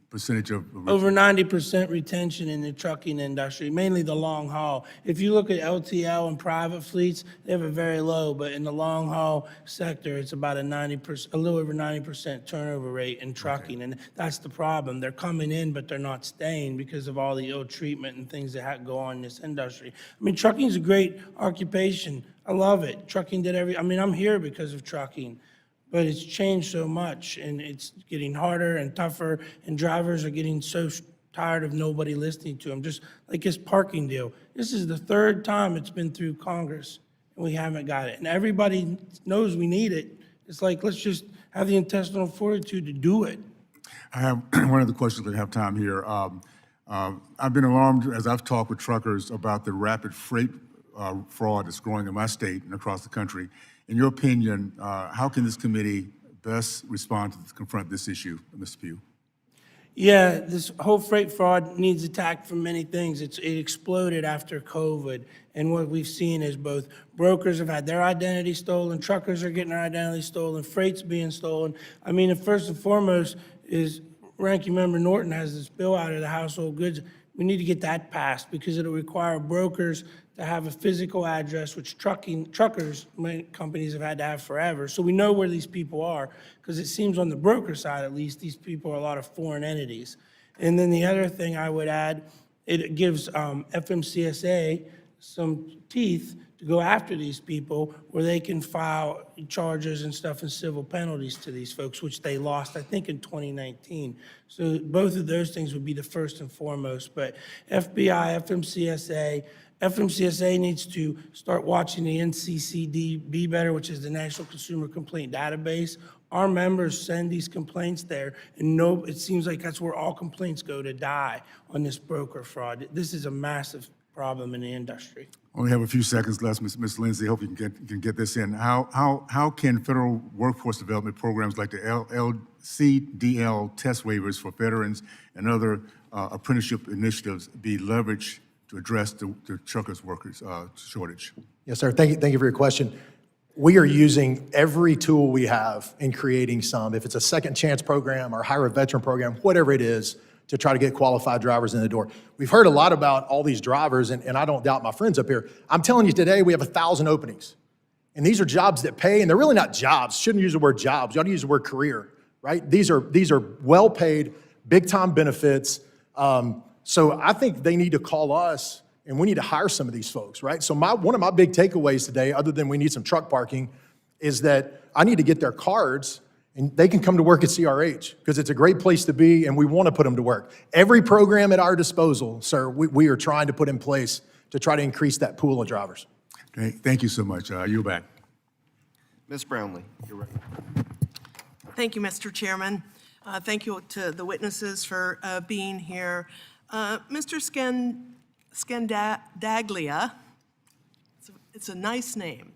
Speaker 12: percentage of?
Speaker 4: Over 90% retention in the trucking industry, mainly the long haul. If you look at LTL and private fleets, they have a very low, but in the long haul sector, it's about a little over 90% turnover rate in trucking, and that's the problem. They're coming in, but they're not staying because of all the ill treatment and things that go on in this industry. I mean, trucking is a great occupation. I love it. Trucking I'm here because of trucking. But it's changed so much, and it's getting harder and tougher, and drivers are getting so tired of nobody listening to them, just like this parking deal. This is the third time it's been through Congress, and we haven't got it. And everybody knows we need it. It's like, let's just have the intestinal fortitude to do it.
Speaker 12: I have one of the questions that I have time here. I've been alarmed as I've talked with truckers about the rapid freight fraud that's growing in my state and across the country. In your opinion, how can this committee best respond to confront this issue, Mr. Pugh?
Speaker 4: Yeah, this whole freight fraud needs attack from many things. It exploded after COVID, and what we've seen is both brokers have had their identity stolen, truckers are getting their identity stolen, freight's being stolen. I mean, first and foremost is Ranking Member Norton has this bill out of the household goods. We need to get that passed because it'll require brokers to have a physical address, which truckers, companies have had to have forever. So we know where these people are, because it seems on the broker side, at least, these people are a lot of foreign entities. And then the other thing I would add, it gives FMCSA some teeth to go after these people, where they can file charges and stuff and civil penalties to these folks, which they lost, I think, in 2019. So both of those things would be the first and foremost. But FBI, FMCSA needs to start watching the NCCD better, which is the National Consumer Complaint Database. Our members send these complaints there, and it seems like that's where all complaints go to die on this broker fraud. This is a massive problem in the industry.
Speaker 12: Only have a few seconds left, Ms. Lindsey. Hope you can get this in. How can federal workforce development programs like the LCDL test waivers for veterans and other apprenticeship initiatives be leveraged to address the truckers' workers shortage?
Speaker 5: Yes, sir. Thank you for your question. We are using every tool we have in creating some, if it's a second chance program or hire a veteran program, whatever it is, to try to get qualified drivers in the door. We've heard a lot about all these drivers, and I don't doubt my friends up here. I'm telling you today, we have 1,000 openings. And these are jobs that pay, and they're really not jobs. Shouldn't use the word jobs. You ought to use the word career, right? These are well-paid, big-time benefits. So I think they need to call us, and we need to hire some of these folks, right? So one of my big takeaways today, other than we need some truck parking, is that I need to get their cards, and they can come to work at CRH, because it's a great place to be, and we want to put them to work. Every program at our disposal, sir, we are trying to put in place to try to increase that pool of drivers.
Speaker 12: Okay, thank you so much. You're back.
Speaker 1: Ms. Brownlee, you're right.
Speaker 13: Thank you, Mr. Chairman. Thank you to the witnesses for being here. Mr. Scandaglia, it's a nice name.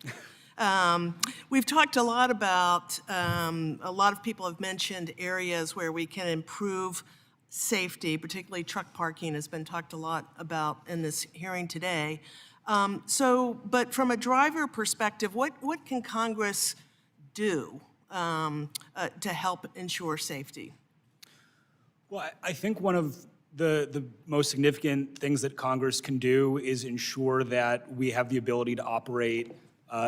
Speaker 13: We've talked a lot about, a lot of people have mentioned areas where we can improve safety, particularly truck parking has been talked a lot about in this hearing today. But from a driver perspective, what can Congress do to help ensure safety?
Speaker 7: Well, I think one of the most significant things that Congress can do is ensure that we have the ability to operate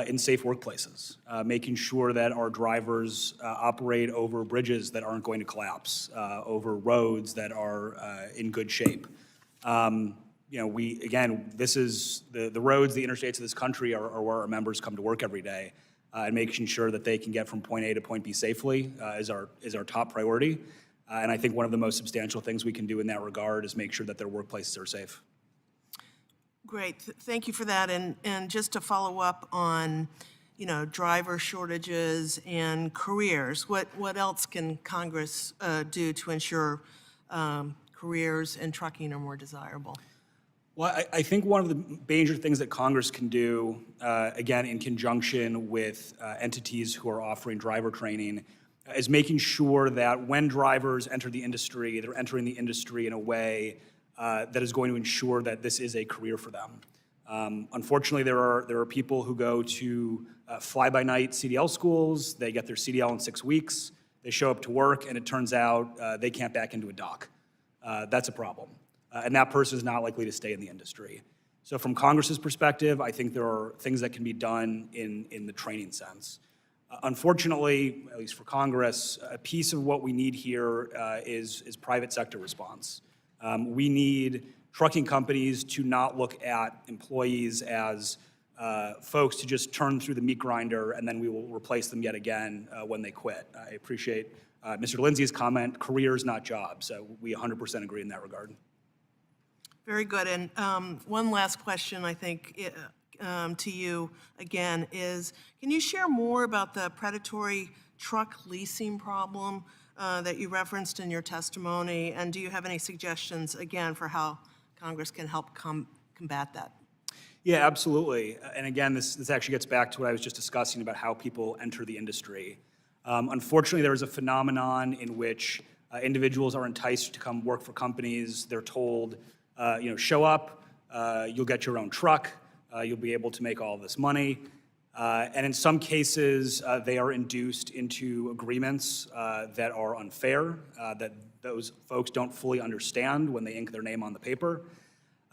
Speaker 7: in safe workplaces, making sure that our drivers operate over bridges that aren't going to collapse, over roads that are in good shape. You know, this is the roads, the interstates of this country are where our members come to work every day, and making sure that they can get from point A to point B safely is our top priority. And I think one of the most substantial things we can do in that regard is make sure that their workplaces are safe.
Speaker 13: Great, thank you for that. And just to follow up on, you know, driver shortages and careers, what else can Congress do to ensure careers in trucking are more desirable?
Speaker 7: Well, I think one of the major things that Congress can do, again, in conjunction with entities who are offering driver training, is making sure that when drivers enter the industry, they're entering the industry in a way that is going to ensure that this is a career for them. Unfortunately, there are people who go to fly-by-night CDL schools. They get their CDL in 6 weeks. They show up to work, and it turns out they can't back into a dock. That's a problem. And that person is not likely to stay in the industry. So from Congress's perspective, I think there are things that can be done in the training sense. Unfortunately, at least for Congress, a piece of what we need here is private sector response. We need trucking companies to not look at employees as folks to just turn through the meat grinder and then we will replace them yet again when they quit. I appreciate Mr. Lindsey's comment, careers, not jobs. So we 100% agree in that regard.
Speaker 13: Very good. And one last question, I think, to you again is, can you share more about the predatory truck leasing problem that you referenced in your testimony? And do you have any suggestions, again, for how Congress can help combat that?
Speaker 7: Yeah, absolutely. And again, this actually gets back to what I was just discussing about how people enter the industry. Unfortunately, there is a phenomenon in which individuals are enticed to come work for companies. They're told, you know, show up, you'll get your own truck, you'll be able to make all this money. And in some cases, they are induced into agreements that are unfair, that those folks don't fully understand when they ink their name on the paper.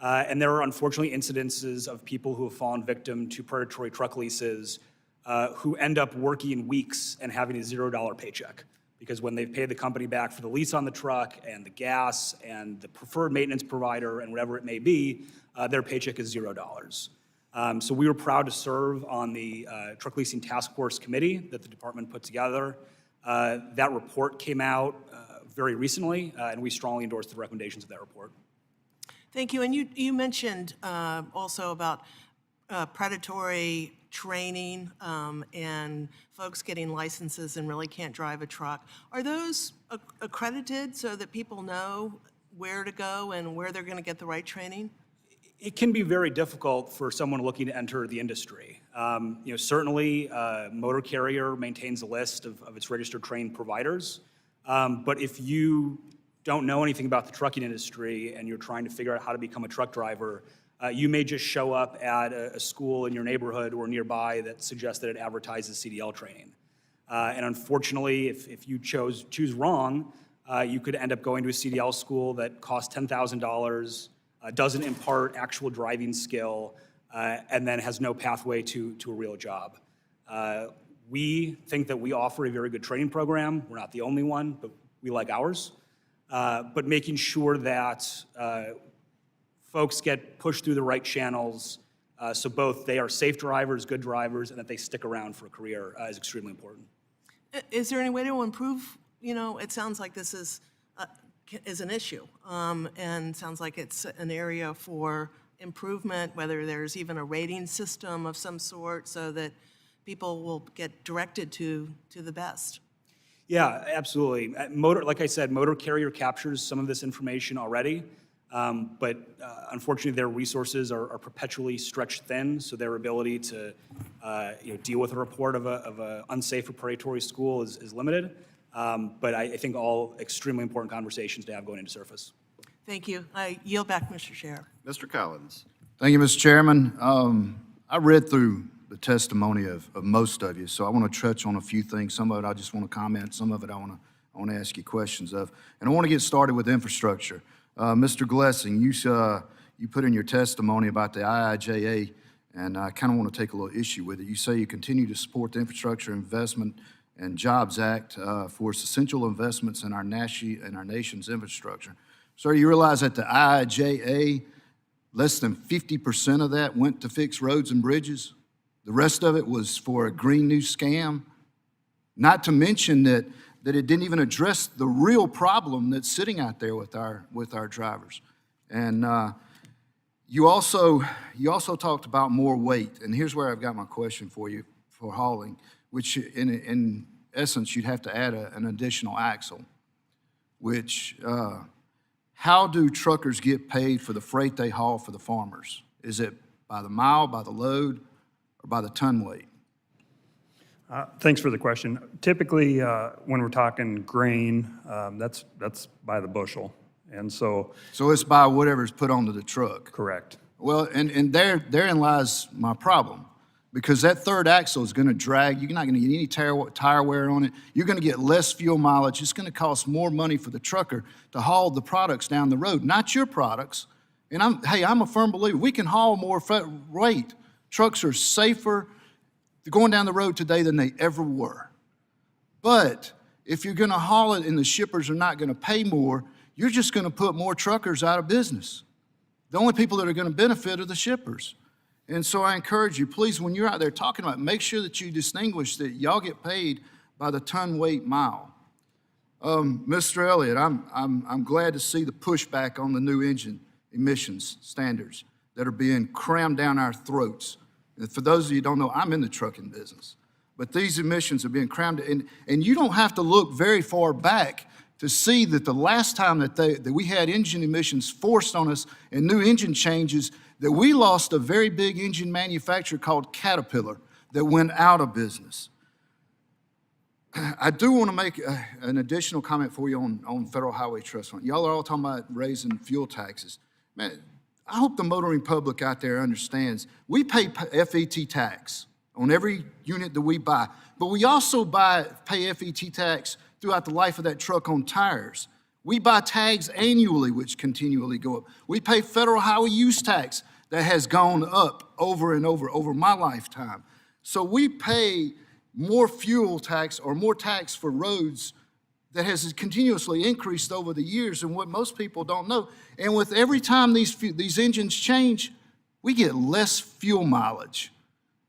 Speaker 7: And there are unfortunately incidences of people who have fallen victim to predatory truck leases who end up working weeks and having a $0 paycheck. Because when they've paid the company back for the lease on the truck and the gas and the preferred maintenance provider and whatever it may be, their paycheck is $0. So we were proud to serve on the Truck Leasing Task Force Committee that the department put together. That report came out very recently, and we strongly endorse the recommendations of that report.
Speaker 13: Thank you. And you mentioned also about predatory training and folks getting licenses and really can't drive a truck. Are those accredited so that people know where to go and where they're going to get the right training?
Speaker 7: It can be very difficult for someone looking to enter the industry. You know, certainly, motor carrier maintains a list of its registered trained providers. But if you don't know anything about the trucking industry and you're trying to figure out how to become a truck driver, you may just show up at a school in your neighborhood or nearby that suggests that it advertises CDL training. And unfortunately, if you choose wrong, you could end up going to a CDL school that costs $10,000, doesn't impart actual driving skill, and then has no pathway to a real job. We think that we offer a very good training program. We're not the only one, but we like ours. But making sure that folks get pushed through the right channels so both they are safe drivers, good drivers, and that they stick around for a career is extremely important.
Speaker 13: Is there any way to improve? You know, it sounds like this is an issue and sounds like it's an area for improvement, whether there's even a rating system of some sort so that people will get directed to the best.
Speaker 7: Yeah, absolutely. Like I said, motor carrier captures some of this information already, but unfortunately their resources are perpetually stretched thin, so their ability to deal with a report of an unsafe or predatory school is limited. But I think all extremely important conversations to have going into surface.
Speaker 13: Thank you. I yield back, Mr. Sheriff.
Speaker 1: Mr. Collins.
Speaker 14: Thank you, Mr. Chairman. I read through the testimony of most of you, so I want to touch on a few things. Some of it I just want to comment, some of it I want to ask you questions of. And I want to get started with infrastructure. Mr. Glessing, you put in your testimony about the IIJA, and I kind of want to take a little issue with it. You say you continue to support the Infrastructure Investment and Jobs Act for its essential investments in our nation's infrastructure. Sir, you realize that the IIJA, less than 50% of that went to fix roads and bridges? The rest of it was for a green new scam? Not to mention that it didn't even address the real problem that's sitting out there with our drivers. And you also talked about more weight, and here's where I've got my question for you for hauling, which in essence you'd have to add an additional axle, which how do truckers get paid for the freight they haul for the farmers? Is it by the mile, by the load, or by the ton weight?
Speaker 6: Thanks for the question. Typically, when we're talking grain, that's by the bushel. And so
Speaker 14: it's by whatever's put onto the truck.
Speaker 6: Correct.
Speaker 14: Well, and therein lies my problem, because that third axle is going to drag. You're not going to get any tire wear on it. You're going to get less fuel mileage. It's going to cost more money for the trucker to haul the products down the road, not your products. And I'm a firm believer we can haul more weight. Trucks are safer going down the road today than they ever were. But if you're going to haul it and the shippers are not going to pay more, you're just going to put more truckers out of business. The only people that are going to benefit are the shippers. And so I encourage you, please, when you're out there talking about it, make sure that you distinguish that y'all get paid by the ton weight mile. Mr. Elliott, I'm glad to see the pushback on the new engine emissions standards that are being crammed down our throats. And for those of you who don't know, I'm in the trucking business. But these emissions are being crammed, and you don't have to look very far back to see that the last time that we had engine emissions forced on us and new engine changes, that we lost a very big engine manufacturer called Caterpillar that went out of business. I do want to make an additional comment for you on Federal Highway Trust Fund. Y'all are all talking about raising fuel taxes. Man, I hope the motoring public out there understands we pay FET tax on every unit that we buy, but we also pay FET tax throughout the life of that truck on tires. We buy tags annually, which continually go up. We pay federal highway use tax that has gone up over and over my lifetime. So we pay more fuel tax or more tax for roads that has continuously increased over the years, and what most people don't know. And with every time these engines change, we get less fuel mileage.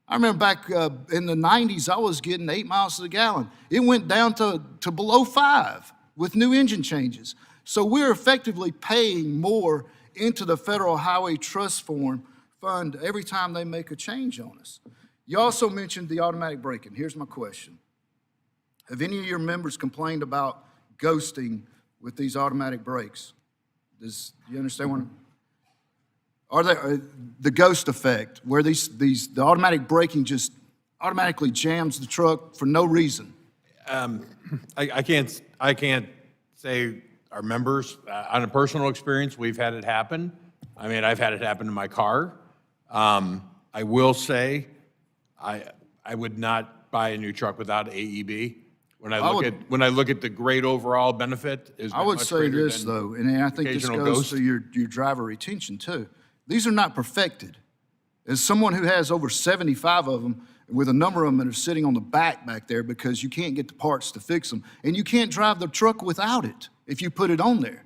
Speaker 14: I remember back in the 90s, I was getting 8 miles to the gallon. It went down to below 5 with new engine changes. So we're effectively paying more into the Federal Highway Trust Fund every time they make a change on us. You also mentioned the automatic braking. Here's my question. Have any of your members complained about ghosting with these automatic brakes? Do you understand what are there the ghost effect, where the automatic braking just automatically jams the truck for no reason?
Speaker 3: I can't say our members. On a personal experience, we've had it happen. I mean, I've had it happen in my car. I will say, I would not buy a new truck without AEB. When I look at the great overall benefit,
Speaker 14: I would say this though, and I think this goes to your driver retention too. These are not perfected. As someone who has over 75 of them, with a number of them that are sitting on the back there because you can't get the parts to fix them, and you can't drive the truck without it if you put it on there.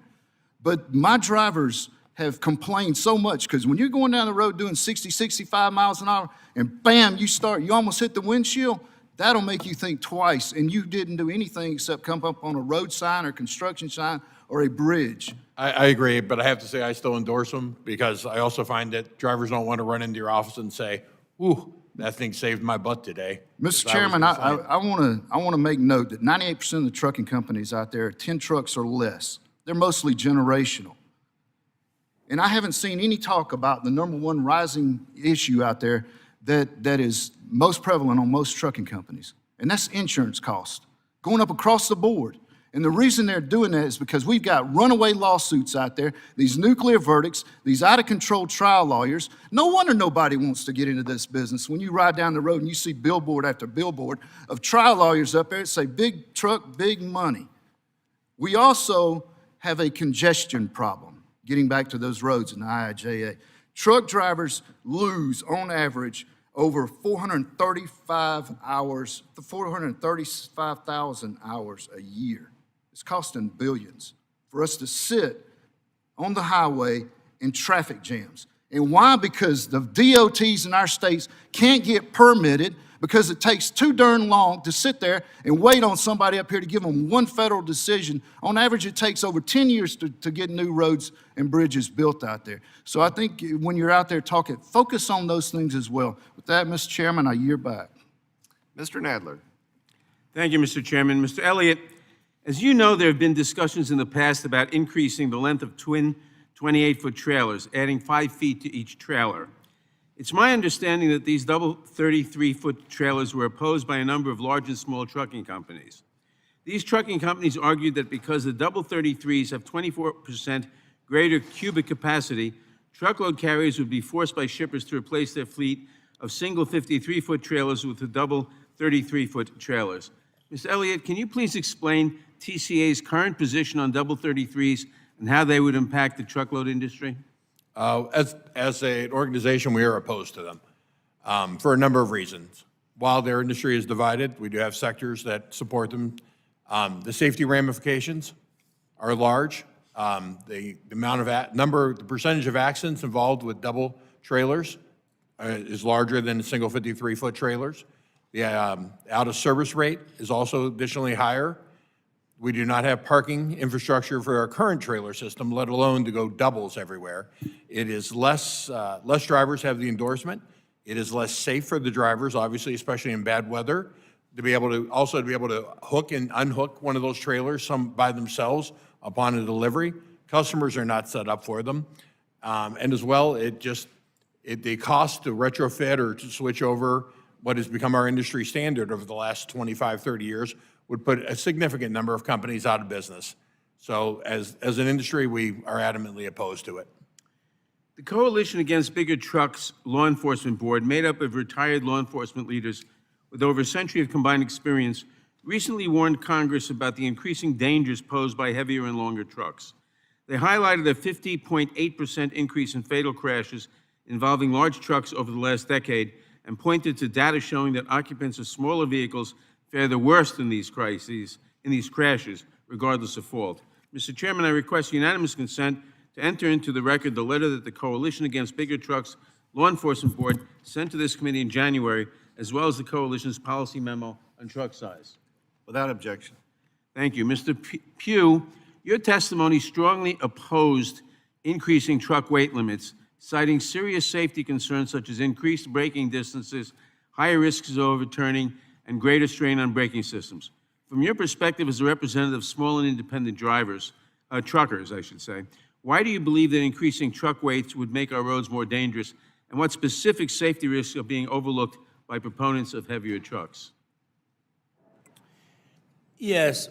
Speaker 14: But my drivers have complained so much because when you're going down the road doing 60, 65 miles an hour, and bam, you almost hit the windshield, that'll make you think twice, and you didn't do anything except come up on a road sign or construction sign or a bridge.
Speaker 3: I agree, but I have to say I still endorse them because I also find that drivers don't want to run into your office and say, ooh, that thing saved my butt today.
Speaker 14: Mr. Chairman, I want to make note that 98% of the trucking companies out there are 10 trucks or less. They're mostly generational. And I haven't seen any talk about the number one rising issue out there that is most prevalent on most trucking companies, and that's insurance cost, going up across the board. And the reason they're doing that is because we've got runaway lawsuits out there, these nuclear verdicts, these out-of-control trial lawyers. No wonder nobody wants to get into this business. When you ride down the road and you see billboard after billboard of trial lawyers up there that say, big truck, big money. We also have a congestion problem, getting back to those roads in the IIJA. Truck drivers lose, on average, over 435,000 hours a year. It's costing billions for us to sit on the highway in traffic jams. And why? Because the DOTs in our states can't get permitted because it takes too darn long to sit there and wait on somebody up here to give them one federal decision. On average, it takes over 10 years to get new roads and bridges built out there. So I think when you're out there talking, focus on those things as well. With that, Mr. Chairman, I yield back.
Speaker 1: Mr. Nadler.
Speaker 15: Thank you, Mr. Chairman. Mr. Elliott, as you know, there have been discussions in the past about increasing the length of twin 28-foot trailers, adding 5 feet to each trailer. It's my understanding that these double 33-foot trailers were opposed by a number of large and small trucking companies. These trucking companies argued that because the double 33s have 24% greater cubic capacity, truckload carriers would be forced by shippers to replace their fleet of single 53-foot trailers with the double 33-foot trailers. Mr. Elliott, can you please explain TCA's current position on double 33s and how they would impact the truckload industry?
Speaker 3: As an organization, we are opposed to them for a number of reasons. While their industry is divided, we do have sectors that support them. The safety ramifications are large. The percentage of accidents involved with double trailers is larger than the single 53-foot trailers. The out-of-service rate is also additionally higher. We do not have parking infrastructure for our current trailer system, let alone to go doubles everywhere. It is less drivers have the endorsement. It is less safe for the drivers, obviously, especially in bad weather, to be able to hook and unhook one of those trailers, some by themselves upon a delivery. Customers are not set up for them. And as well, the cost to retrofit or to switch over what has become our industry standard over the last 25, 30 years would put a significant number of companies out of business. So as an industry, we are adamantly opposed to it.
Speaker 15: The Coalition Against Bigger Trucks Law Enforcement Board, made up of retired law enforcement leaders with over a century of combined experience, recently warned Congress about the increasing dangers posed by heavier and longer trucks. They highlighted a 50.8% increase in fatal crashes involving large trucks over the last decade and pointed to data showing that occupants of smaller vehicles fare the worst in these crashes, regardless of fault. Mr. Chairman, I request unanimous consent to enter into the record the letter that the Coalition Against Bigger Trucks Law Enforcement Board sent to this committee in January, as well as the Coalition's policy memo on truck size.
Speaker 1: Without objection.
Speaker 15: Thank you. Mr. Pugh, your testimony strongly opposed increasing truck weight limits, citing serious safety concerns such as increased braking distances, higher risks of overturning, and greater strain on braking systems. From your perspective as a representative of small and independent truckers, I should say, why do you believe that increasing truck weights would make our roads more dangerous, and what specific safety risks are being overlooked by proponents of heavier trucks?
Speaker 4: Yes.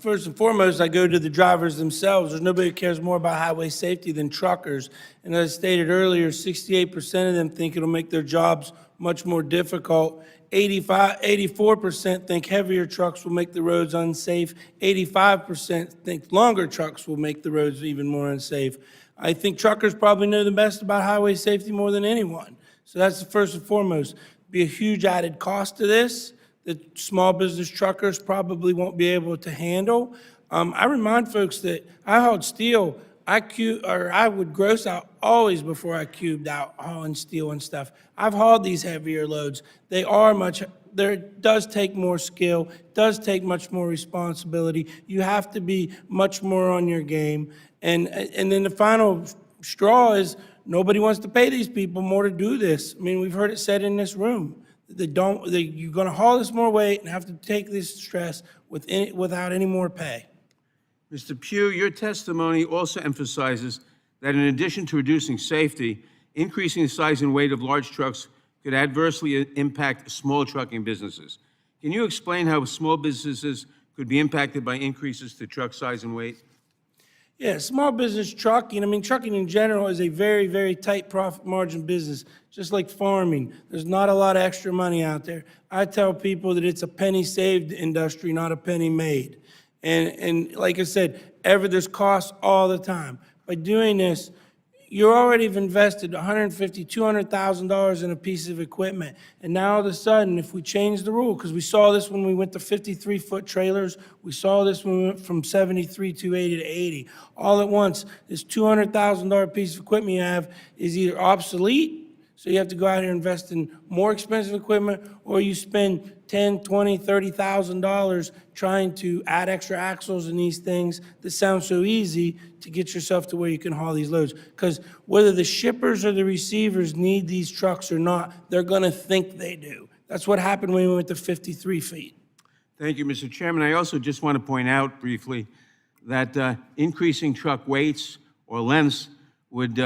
Speaker 4: First and foremost, I go to the drivers themselves. There's nobody who cares more about highway safety than truckers. And as I stated earlier, 68% of them think it'll make their jobs much more difficult. 84% think heavier trucks will make the roads unsafe. 85% think longer trucks will make the roads even more unsafe. I think truckers probably know the best about highway safety more than anyone. So that's the first and foremost. Be a huge added cost to this that small business truckers probably won't be able to handle. I remind folks that I hauled steel. I would gross out always before I cubed out hauling steel and stuff. I've hauled these heavier loads. There does take more skill, does take much more responsibility. You have to be much more on your game. And then the final straw is nobody wants to pay these people more to do this. I mean, we've heard it said in this room. You're going to haul this more weight and have to take this stress without any more pay.
Speaker 15: Mr. Pugh, your testimony also emphasizes that in addition to reducing safety, increasing the size and weight of large trucks could adversely impact small trucking businesses. Can you explain how small businesses could be impacted by increases to truck size and weight?
Speaker 4: Yeah, small business trucking, I mean, trucking in general is a very, very tight profit margin business, just like farming. There's not a lot of extra money out there. I tell people that it's a penny saved industry, not a penny made. And like I said, there's costs all the time. By doing this, you already have invested $150,000, $200,000 in a piece of equipment. And now all of a sudden, if we change the rule, because we saw this when we went to 53-foot trailers, we saw this when we went from 73, 280 to 80. All at once, this $200,000 piece of equipment you have is either obsolete, so you have to go out here and invest in more expensive equipment, or you spend $10,000, $20,000, $30,000 trying to add extra axles in these things that sound so easy to get yourself to where you can haul these loads. Because whether the shippers or the receivers need these trucks or not, they're gonna think they do. That's what happened when we went to 53 feet.
Speaker 15: Thank you, Mr. Chairman. I also just want to point out briefly that increasing truck weights or lengths would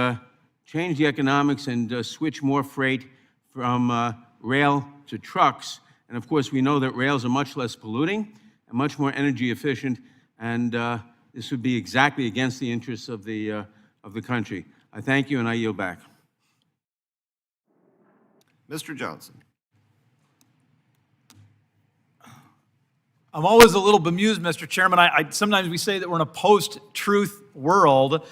Speaker 15: change the economics and switch more freight from rail to trucks. And of course, we know that rails are much less polluting and much more energy efficient, and this would be exactly against the interests of the country. I thank you, and I yield back.
Speaker 1: Mr. Johnson.
Speaker 16: I'm always a little bemused, Mr. Chairman. Sometimes we say that we're in a post-truth world.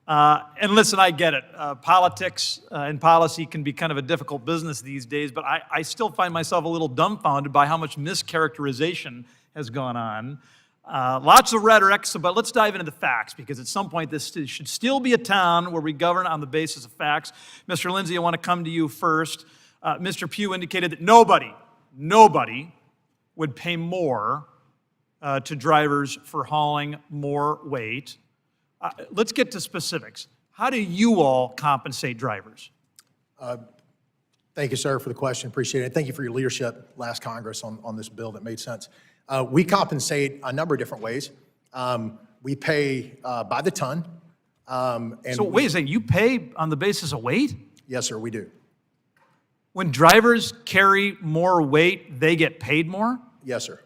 Speaker 16: And listen, I get it. Politics and policy can be kind of a difficult business these days, but I still find myself a little dumbfounded by how much mischaracterization has gone on. Lots of rhetoric, but let's dive into the facts, because at some point this should still be a town where we govern on the basis of facts. Mr. Lindsey, I want to come to you first. Mr. Pugh indicated that nobody would pay more to drivers for hauling more weight. Let's get to specifics. How do you all compensate drivers?
Speaker 5: Thank you, sir, for the question. Appreciate it. Thank you for your leadership last Congress on this bill that made sense. We compensate a number of different ways. We pay by the ton.
Speaker 16: So wait a second, you pay on the basis of weight?
Speaker 5: Yes, sir, we do.
Speaker 16: When drivers carry more weight, they get paid more?
Speaker 5: Yes, sir.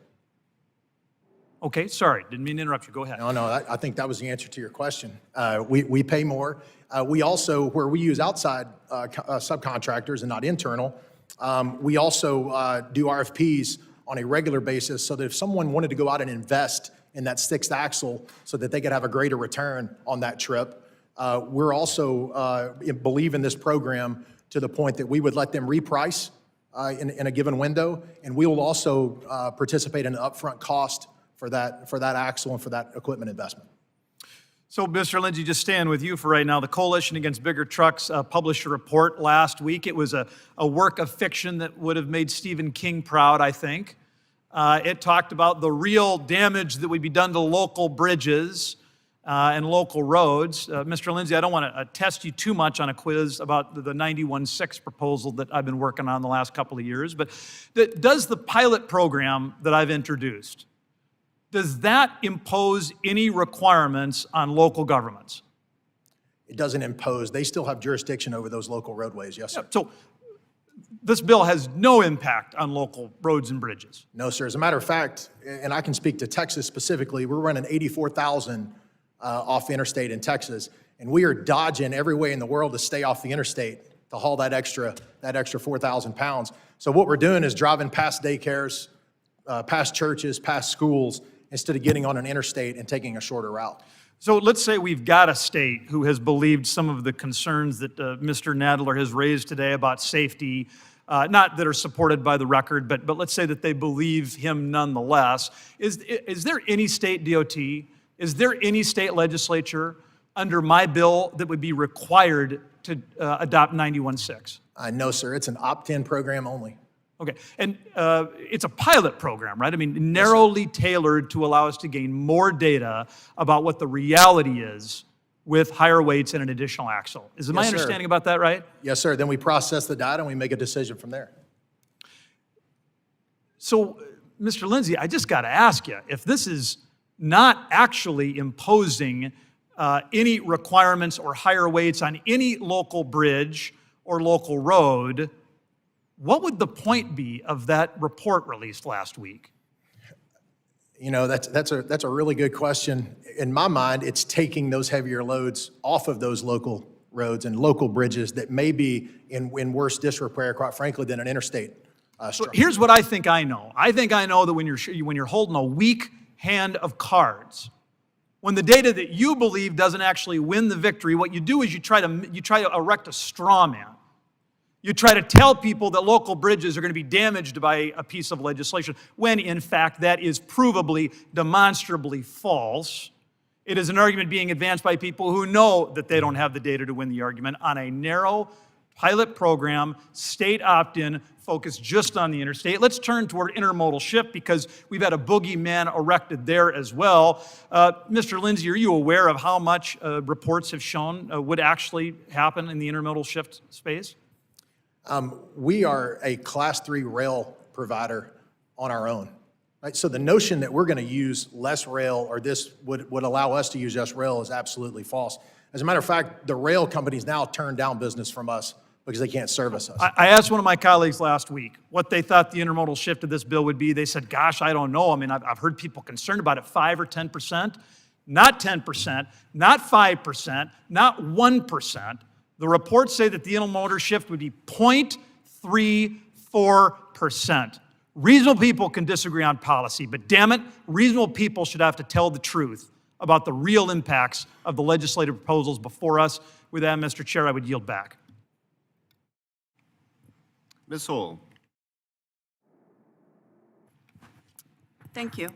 Speaker 16: Okay, sorry, didn't mean to interrupt you. Go ahead.
Speaker 5: No, I think that was the answer to your question. We pay more. We also, where we use outside subcontractors and not internal, we also do RFPs on a regular basis, so that if someone wanted to go out and invest in that sixth axle so that they could have a greater return on that trip, we're also believe in this program to the point that we would let them reprice in a given window, and we will also participate in the upfront cost for that axle and for that equipment investment.
Speaker 16: So, Mr. Lindsey, just staying with you for right now, the Coalition Against Bigger Trucks published a report last week. It was a work of fiction that would have made Stephen King proud, I think. It talked about the real damage that would be done to local bridges and local roads. Mr. Lindsey, I don't want to test you too much on a quiz about the 91.6 proposal that I've been working on the last couple of years, but does the pilot program that I've introduced, does that impose any requirements on local governments?
Speaker 5: It doesn't impose. They still have jurisdiction over those local roadways, yes, sir.
Speaker 16: Yeah, so this bill has no impact on local roads and bridges?
Speaker 5: No, sir. As a matter of fact, and I can speak to Texas specifically, we're running 84,000 off the interstate in Texas, and we are dodging every way in the world to stay off the interstate to haul that extra 4,000 pounds. So what we're doing is driving past daycares, past churches, past schools, instead of getting on an interstate and taking a shorter route.
Speaker 16: So let's say we've got a state who has believed some of the concerns that Mr. Nadler has raised today about safety, not that are supported by the record, but let's say that they believe him nonetheless. Is there any state DOT, is there any state legislature under my bill that would be required to adopt 91.6?
Speaker 5: No, sir. It's an opt-in program only.
Speaker 16: Okay, and it's a pilot program, right? I mean, narrowly tailored to allow us to gain more data about what the reality is with higher weights and an additional axle. Is my understanding about that right?
Speaker 5: Yes, sir. Then we process the data and we make a decision from there.
Speaker 16: So, Mr. Lindsey, I just got to ask you, if this is not actually imposing any requirements or higher weights on any local bridge or local road, what would the point be of that report released last week?
Speaker 5: You know, that's a really good question. In my mind, it's taking those heavier loads off of those local roads and local bridges that may be in worse disrepair, quite frankly, than an interstate structure.
Speaker 16: Here's what I think I know. I think I know that when you're holding a weak hand of cards, when the data that you believe doesn't actually win the victory, what you do is you try to erect a straw man. You try to tell people that local bridges are going to be damaged by a piece of legislation, when in fact that is provably, demonstrably false. It is an argument being advanced by people who know that they don't have the data to win the argument on a narrow pilot program, state opt-in, focused just on the interstate. Let's turn toward intermodal shift because we've had a boogeyman erected there as well. Mr. Lindsey, are you aware of how much reports have shown would actually happen in the intermodal shift space?
Speaker 5: We are a Class 3 rail provider on our own. Right? So the notion that we're going to use less rail or this would allow us to use less rail is absolutely false. As a matter of fact, the rail companies now turn down business from us because they can't service us.
Speaker 16: I asked one of my colleagues last week what they thought the intermodal shift of this bill would be. They said, gosh, I don't know. I mean, I've heard people concerned about it, 5 or 10%. Not 10%, not 5%, not 1%. The reports say that the intermodal shift would be 0.34%. Reasonable people can disagree on policy, but damn it, reasonable people should have to tell the truth about the real impacts of the legislative proposals before us. With that, Mr. Chair, I would yield back.
Speaker 1: Ms. Hull.
Speaker 17: Thank you.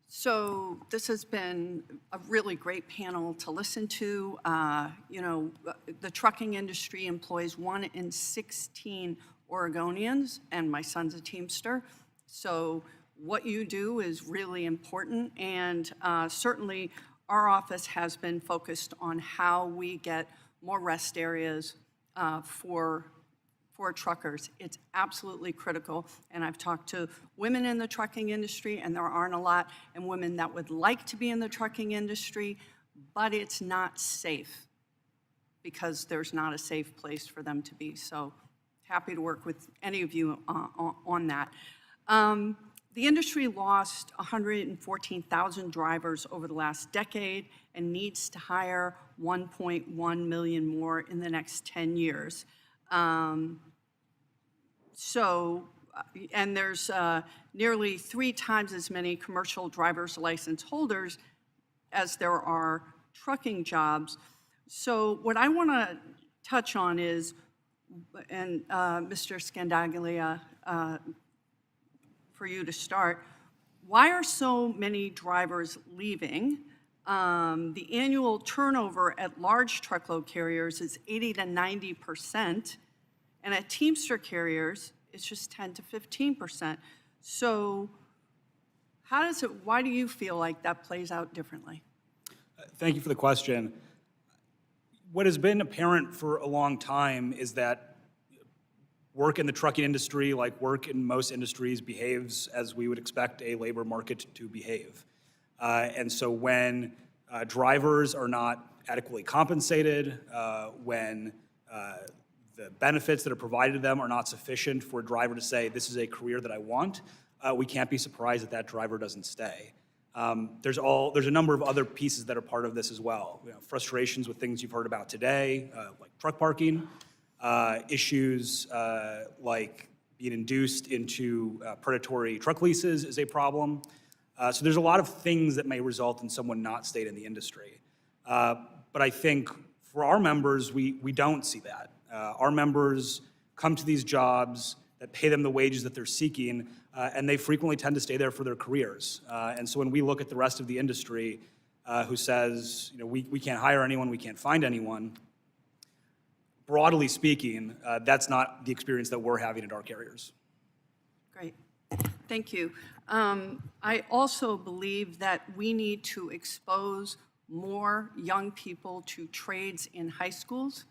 Speaker 17: So this has been a really great panel to listen to. You know, the trucking industry employs 1 in 16 Oregonians, and my son's a Teamster. So what you do is really important, and certainly our office has been focused on how we get more rest areas for truckers. It's absolutely critical, and I've talked to women in the trucking industry, and there aren't a lot, and women that would like to be in the trucking industry, but it's not safe because there's not a safe place for them to be. So happy to work with any of you on that. The industry lost 114,000 drivers over the last decade and needs to hire 1.1 million more in the next 10 years. And there's nearly 3 times as many commercial driver's license holders as there are trucking jobs. So what I want to touch on is, and Mr. Scandaglia, for you to start, why are so many drivers leaving? The annual turnover at large truckload carriers is 80 to 90%, and at Teamster carriers, it's just 10 to 15%. So why do you feel like that plays out differently?
Speaker 7: Thank you for the question. What has been apparent for a long time is that work in the trucking industry, like work in most industries, behaves as we would expect a labor market to behave. And so when drivers are not adequately compensated, when the benefits that are provided to them are not sufficient for a driver to say, this is a career that I want, we can't be surprised that that driver doesn't stay. There's a number of other pieces that are part of this as well. You know, frustrations with things you've heard about today, like truck parking, issues like being induced into predatory truck leases is a problem. So there's a lot of things that may result in someone not staying in the industry. But I think for our members, we don't see that. Our members come to these jobs that pay them the wages that they're seeking, and they frequently tend to stay there for their careers. And so when we look at the rest of the industry who says, you know, we can't hire anyone, we can't find anyone, broadly speaking, that's not the experience that we're having at our carriers.
Speaker 17: Great, thank you. I also believe that we need to expose more young people to trades in high schools.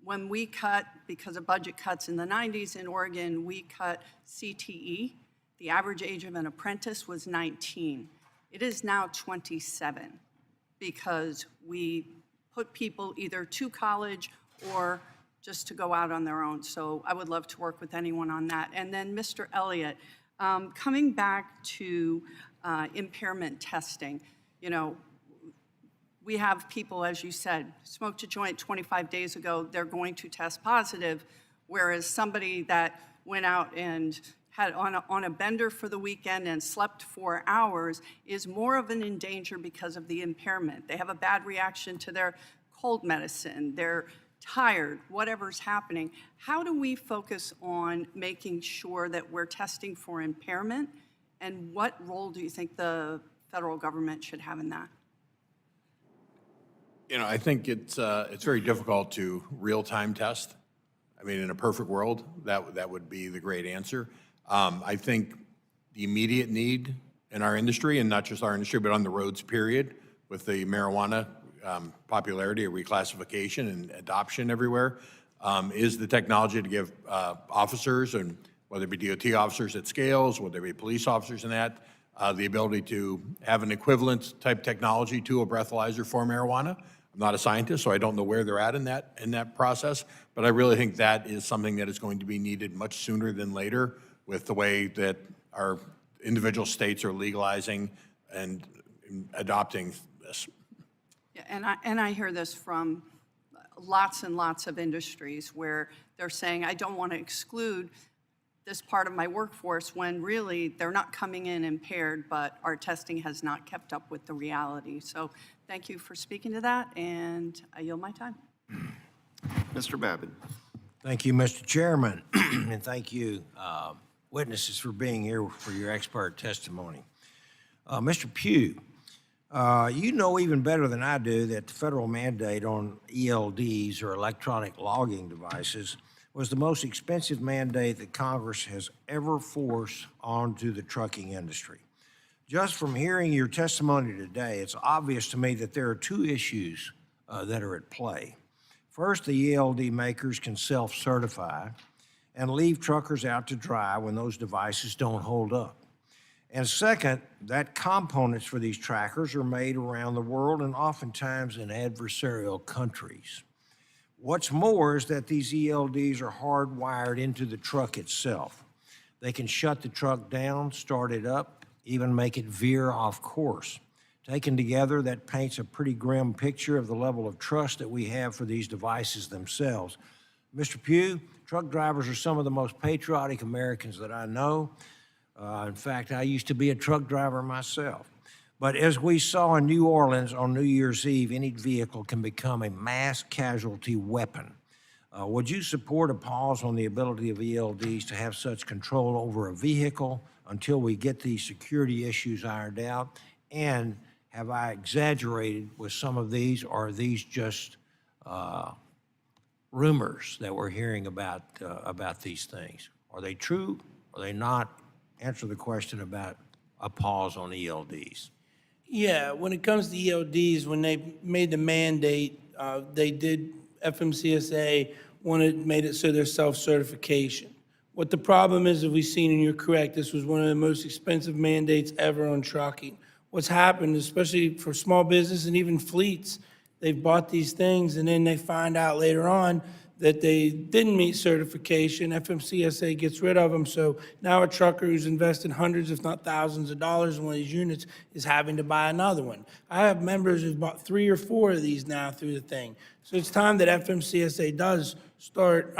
Speaker 17: When we cut, because of budget cuts in the 90s in Oregon, we cut CTE. The average age of an apprentice was 19. It is now 27 because we put people either to college or just to go out on their own. So I would love to work with anyone on that. And then Mr. Elliott, Coming back to impairment testing, you know, we have people, as you said, smoked a joint 25 days ago, they're going to test positive, whereas somebody that went out and had on a bender for the weekend and slept 4 hours is more of an in danger because of the impairment. They have a bad reaction to their cold medicine, they're tired, whatever's happening. How do we focus on making sure that we're testing for impairment? And what role do you think the federal government should have in that?
Speaker 3: You know, I think it's very difficult to real-time test. I mean, in a perfect world, that would be the great answer. I think the immediate need in our industry, and not just our industry, but on the roads, period, with the marijuana popularity or reclassification and adoption everywhere, is the technology to give officers, and whether it be DOT officers at scales, whether it be police officers in that, the ability to have an equivalent type technology to a breathalyzer for marijuana. I'm not a scientist, so I don't know where they're at in that process, but I really think that is something that is going to be needed much sooner than later with the way that our individual states are legalizing and adopting this.
Speaker 17: Yeah, and I hear this from lots and lots of industries where they're saying, I don't want to exclude this part of my workforce, when really they're not coming in impaired, but our testing has not kept up with the reality. So thank you for speaking to that, and I yield my time.
Speaker 1: Mr. Babbitt.
Speaker 18: Thank you, Mr. Chairman, and thank you, witnesses, for being here for your expert testimony. Mr. Pugh, you know even better than I do that the federal mandate on ELDs, or electronic logging devices, was the most expensive mandate that Congress has ever forced onto the trucking industry. Just from hearing your testimony today, it's obvious to me that there are two issues that are at play. First, the ELD makers can self-certify and leave truckers out to dry when those devices don't hold up. And second, that components for these trackers are made around the world and oftentimes in adversarial countries. What's more is that these ELDs are hardwired into the truck itself. They can shut the truck down, start it up, even make it veer off course. Taken together, that paints a pretty grim picture of the level of trust that we have for these devices themselves. Mr. Pugh, truck drivers are some of the most patriotic Americans that I know. In fact, I used to be a truck driver myself. But as we saw in New Orleans on New Year's Eve, any vehicle can become a mass casualty weapon. Would you support a pause on the ability of ELDs to have such control over a vehicle until we get these security issues ironed out? And have I exaggerated with some of these, or are these just rumors that we're hearing about these things? Are they true? Are they not? Answer the question about a pause on ELDs.
Speaker 4: Yeah, when it comes to ELDs, when they made the mandate, FMCSA made it so there's self-certification. What the problem is, if we've seen, and you're correct, this was one of the most expensive mandates ever on trucking. What's happened, especially for small business and even fleets, they've bought these things and then they find out later on that they didn't meet certification. FMCSA gets rid of them, so now a trucker who's invested hundreds, if not thousands of dollars in one of these units is having to buy another one. I have members who've bought 3 or 4 of these now through the thing. So it's time that FMCSA does start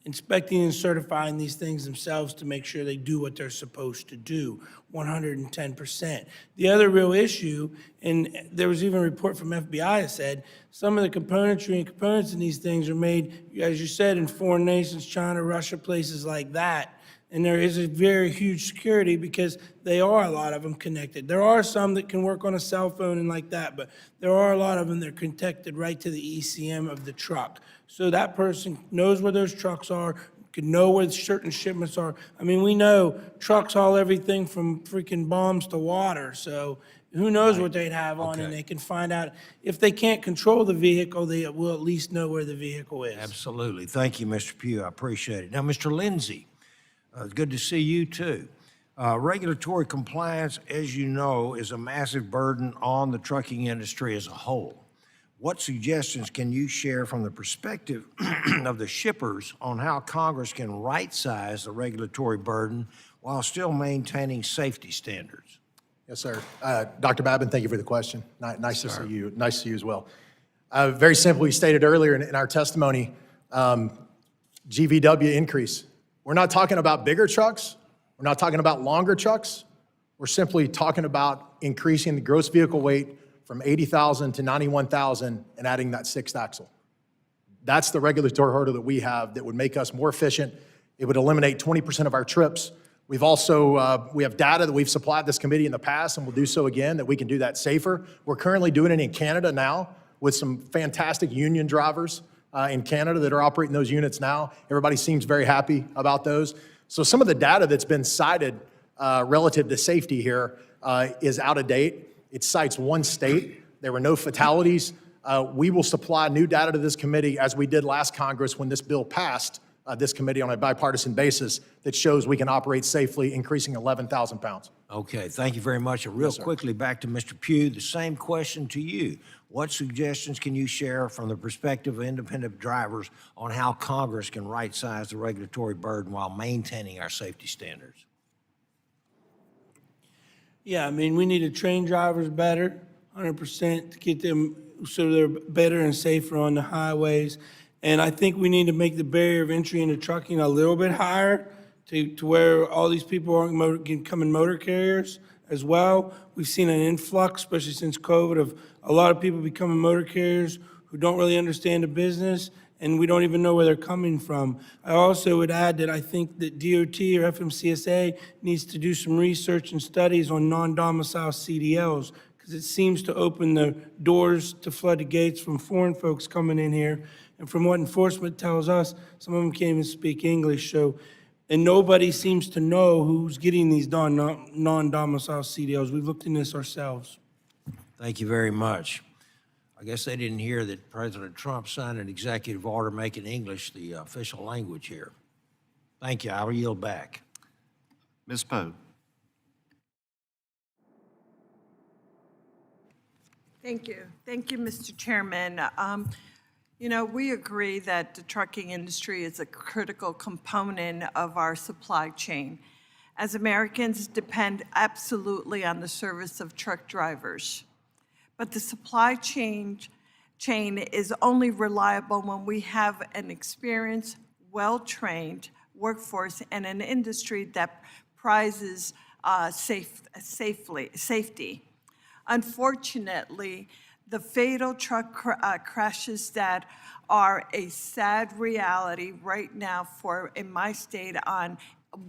Speaker 4: inspecting and certifying these things themselves to make sure they do what they're supposed to do, 110%. The other real issue, and there was even a report from FBI that said some of the componentry and components in these things are made, as you said, in foreign nations, China, Russia, places like that. And there is a very huge security because they are, a lot of them, connected. There are some that can work on a cell phone and like that, but there are a lot of them that are connected right to the ECM of the truck. So that person knows where those trucks are, can know where certain shipments are. I mean, we know trucks haul everything from freaking bombs to water, so who knows what they'd have on, and they can find out. If they can't control the vehicle, they will at least know where the vehicle is.
Speaker 18: Absolutely. Thank you, Mr. Pugh. I appreciate it. Now, Mr. Lindsey, it's good to see you too. Regulatory compliance, as you know, is a massive burden on the trucking industry as a whole. What suggestions can you share from the perspective of the shippers on how Congress can right-size the regulatory burden while still maintaining safety standards?
Speaker 5: Yes, sir. Dr. Babin, thank you for the question. Nice to see you. Nice to see you as well. Very simply stated earlier in our testimony, GVW increase. We're not talking about bigger trucks. We're not talking about longer trucks. We're simply talking about increasing the gross vehicle weight from 80,000 to 91,000 and adding that sixth axle. That's the regulatory hurdle that we have that would make us more efficient. It would eliminate 20% of our trips. We've also, we have data that we've supplied this committee in the past and we'll do so again, that we can do that safer. We're currently doing it in Canada now with some fantastic union drivers in Canada that are operating those units now. Everybody seems very happy about those. So some of the data that's been cited relative to safety here is out of date. It cites one state. There were no fatalities. We will supply new data to this committee as we did last Congress when this bill passed this committee on a bipartisan basis that shows we can operate safely, increasing 11,000 pounds.
Speaker 18: Okay, thank you very much. And real quickly, back to Mr. Pugh, the same question to you. What suggestions can you share from the perspective of independent drivers on how Congress can right-size the regulatory burden while maintaining our safety standards?
Speaker 4: Yeah, I mean, we need to train drivers better, 100%, to get them so they're better and safer on the highways. And I think we need to make the barrier of entry into trucking a little bit higher to where all these people aren't becoming motor carriers as well. We've seen an influx, especially since COVID, of a lot of people becoming motor carriers who don't really understand the business, and we don't even know where they're coming from. I also would add that I think that DOT or FMCSA needs to do some research and studies on non-domicile CDLs, because it seems to open the doors to flood the gates from foreign folks coming in here. And from what enforcement tells us, some of them can't even speak English. And nobody seems to know who's getting these non-domicile CDLs. We've looked into this ourselves.
Speaker 18: Thank you very much. I guess they didn't hear that President Trump signed an executive order making English the official language here. Thank you. I'll yield back.
Speaker 1: Ms. Poe.
Speaker 13: Thank you. Thank you, Mr. Chairman. You know, we agree that the trucking industry is a critical component of our supply chain, as Americans depend absolutely on the service of truck drivers. But the supply chain is only reliable when we have an experienced, well-trained workforce and an industry that prizes safety. Unfortunately, the fatal truck crashes that are a sad reality right now in my state on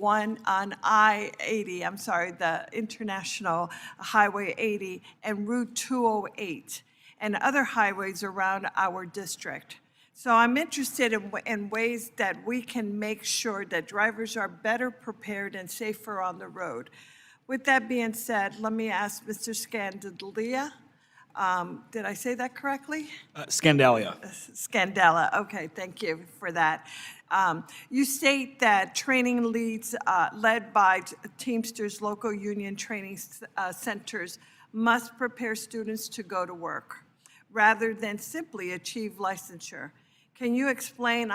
Speaker 13: I-80, I'm sorry, the International Highway 80 and Route 208 and other highways around our district. So I'm interested in ways that we can make sure that drivers are better prepared and safer on the road. With that being said, let me ask Mr. Scandaglia. Did I say that correctly?
Speaker 7: Scandaglia.
Speaker 13: Scandaglia, okay, thank you for that. You state that training leads led by Teamsters local union training centers must prepare students to go to work rather than simply achieve licensure. Can you expand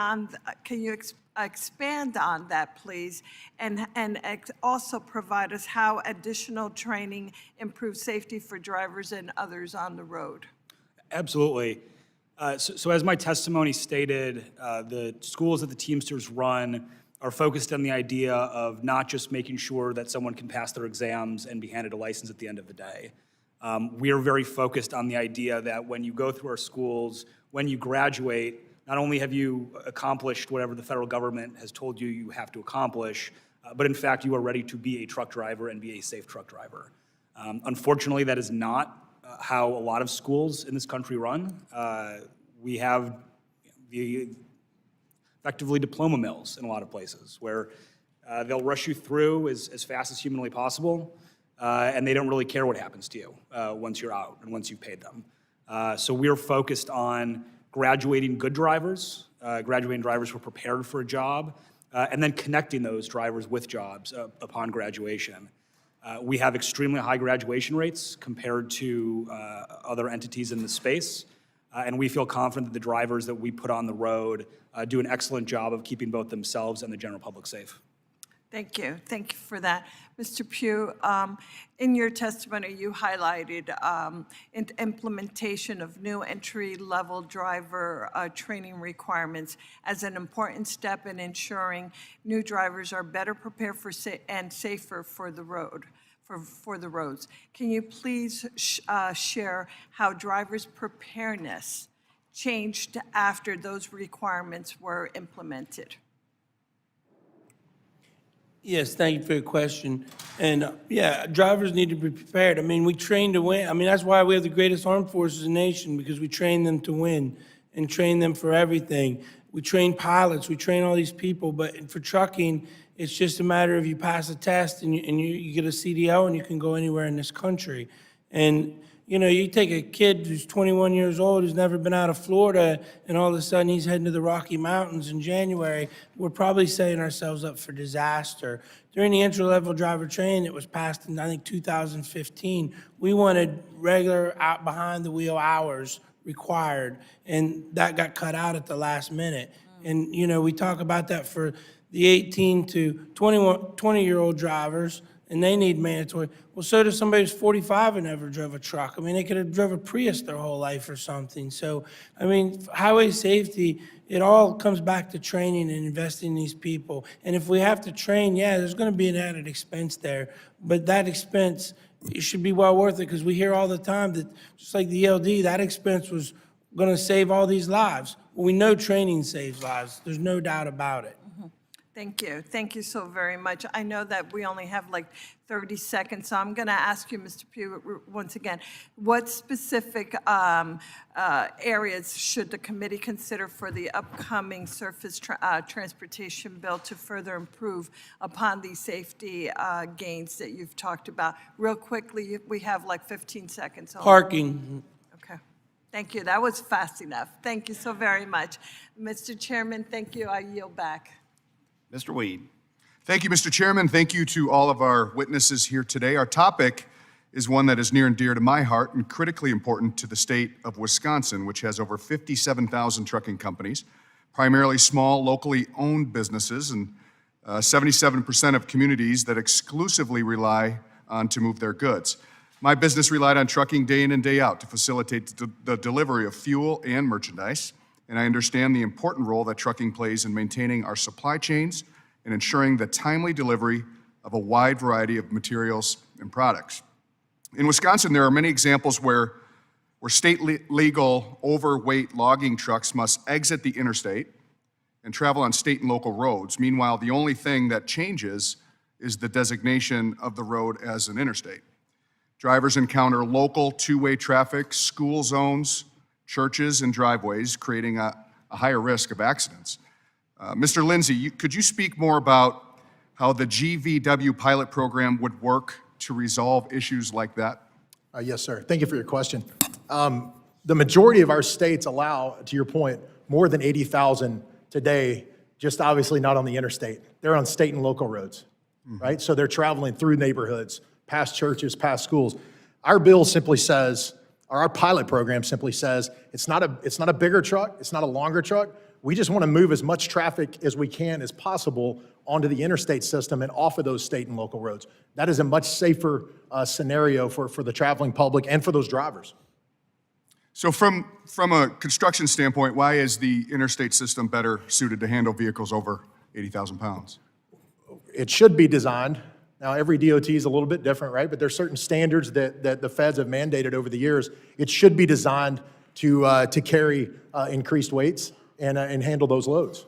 Speaker 13: on that, please? And also provide us how additional training improves safety for drivers and others on the road?
Speaker 7: Absolutely. So as my testimony stated, the schools that the Teamsters run are focused on the idea of not just making sure that someone can pass their exams and be handed a license at the end of the day. We are very focused on the idea that when you go through our schools, when you graduate, not only have you accomplished whatever the federal government has told you you have to accomplish, but in fact you are ready to be a truck driver and be a safe truck driver. Unfortunately, that is not how a lot of schools in this country run. We have effectively diploma mills in a lot of places where they'll rush you through as fast as humanly possible, and they don't really care what happens to you once you're out and once you've paid them. So we're focused on graduating good drivers, graduating drivers who are prepared for a job, and then connecting those drivers with jobs upon graduation. We have extremely high graduation rates compared to other entities in the space, and we feel confident that the drivers that we put on the road do an excellent job of keeping both themselves and the general public safe.
Speaker 19: Thank you. Thank you for that. Mr. Pugh, in your testimony, you highlighted implementation of new entry-level driver training requirements as an important step in ensuring new drivers are better prepared for and safer for the road. For the roads. Can you please share how drivers' preparedness changed after those requirements were implemented?
Speaker 4: Yes, thank you for your question. And yeah, drivers need to be prepared. I mean, we train to win. I mean, that's why we have the greatest armed forces in the nation, because we train them to win and train them for everything. We train pilots, we train all these people, but for trucking, it's just a matter of you pass a test and you get a CDL and you can go anywhere in this country. And you know, you take a kid who's 21 years old, who's never been out of Florida, and all of a sudden he's heading to the Rocky Mountains in January, we're probably setting ourselves up for disaster. During the entry-level driver training that was passed in, I think, 2015, we wanted regular out behind the wheel hours required, and that got cut out at the last minute. And, you know, we talk about that for the 18 to 20-year-old drivers, and they need mandatory. Well, so does somebody who's 45 and never drove a truck. I mean, they could have drove a Prius their whole life or something. So, I mean, highway safety, it all comes back to training and investing in these people. And if we have to train, yeah, there's going to be an added expense there. But that expense, it should be well worth it, because we hear all the time that, just like the ELD, that expense was going to save all these lives. Well, we know training saves lives. There's no doubt about it.
Speaker 19: Thank you. Thank you so very much. I know that we only have like 30 seconds, so I'm going to ask you, Mr. Pugh, once again, what specific areas should the committee consider for the upcoming surface transportation bill to further improve upon these safety gains that you've talked about? Real quickly, we have like 15 seconds.
Speaker 4: Parking.
Speaker 19: Okay. Thank you. That was fast enough. Thank you so very much. Mr. Chairman, thank you. I yield back.
Speaker 1: Mr. Weed.
Speaker 20: Thank you, Mr. Chairman. Thank you to all of our witnesses here today. Our topic is one that is near and dear to my heart and critically important to the state of Wisconsin, which has over 57,000 trucking companies, primarily small, locally owned businesses, and 77% of communities that exclusively rely on to move their goods. My business relied on trucking day in and day out to facilitate the delivery of fuel and merchandise, and I understand the important role that trucking plays in maintaining our supply chains and ensuring the timely delivery of a wide variety of materials and products. In Wisconsin, there are many examples where state legal overweight logging trucks must exit the interstate and travel on state and local roads. Meanwhile, the only thing that changes is the designation of the road as an interstate. Drivers encounter local two-way traffic, school zones, churches, and driveways, creating a higher risk of accidents. Mr. Lindsey, could you speak more about how the GVW pilot program would work to resolve issues like that?
Speaker 5: Yes, sir. Thank you for your question. The majority of our states allow, to your point, more than 80,000 today, just obviously not on the interstate. They're on state and local roads, right? So they're traveling through neighborhoods, past churches, past schools. Our bill simply says, or our pilot program simply says, it's not a bigger truck, it's not a longer truck. We just want to move as much traffic as we can as possible onto the interstate system and off of those state and local roads. That is a much safer scenario for the traveling public and for those drivers.
Speaker 20: So from a construction standpoint, why is the interstate system better suited to handle vehicles over 80,000 pounds?
Speaker 5: It should be designed. Now, every DOT is a little bit different, right? But there's certain standards that the feds have mandated over the years. It should be designed to carry increased weights and handle those loads.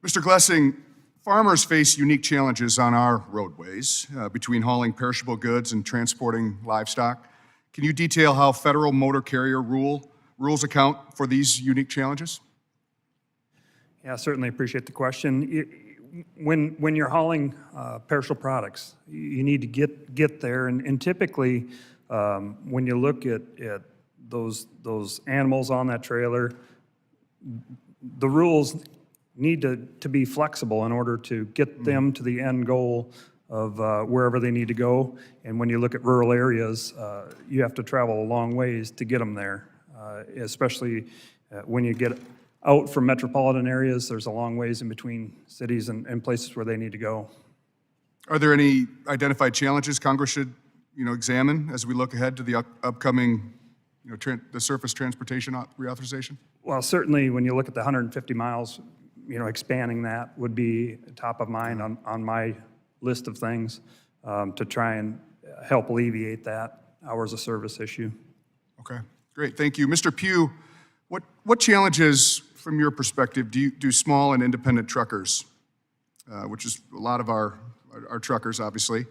Speaker 20: Mr. Glessing, farmers face unique challenges on our roadways between hauling perishable goods and transporting livestock. Can you detail how federal motor carrier rules account for these unique challenges?
Speaker 6: Yeah, certainly appreciate the question. When you're hauling perishable products, you need to get there, and typically, when you look at those animals on that trailer, the rules need to be flexible in order to get them to the end goal of wherever they need to go. And when you look at rural areas, you have to travel a long ways to get them there, especially when you get out from metropolitan areas. There's a long ways in between cities and places where they need to go.
Speaker 20: Are there any identified challenges Congress should, examine as we look ahead to the upcoming, the surface transportation reauthorization?
Speaker 6: Well, certainly when you look at the 150 miles, expanding that would be top of mind on my list of things to try and help alleviate that hours of service issue.
Speaker 20: Okay, great, thank you. Mr. Pugh, what challenges, from your perspective, do small and independent truckers, which is a lot of our truckers, obviously,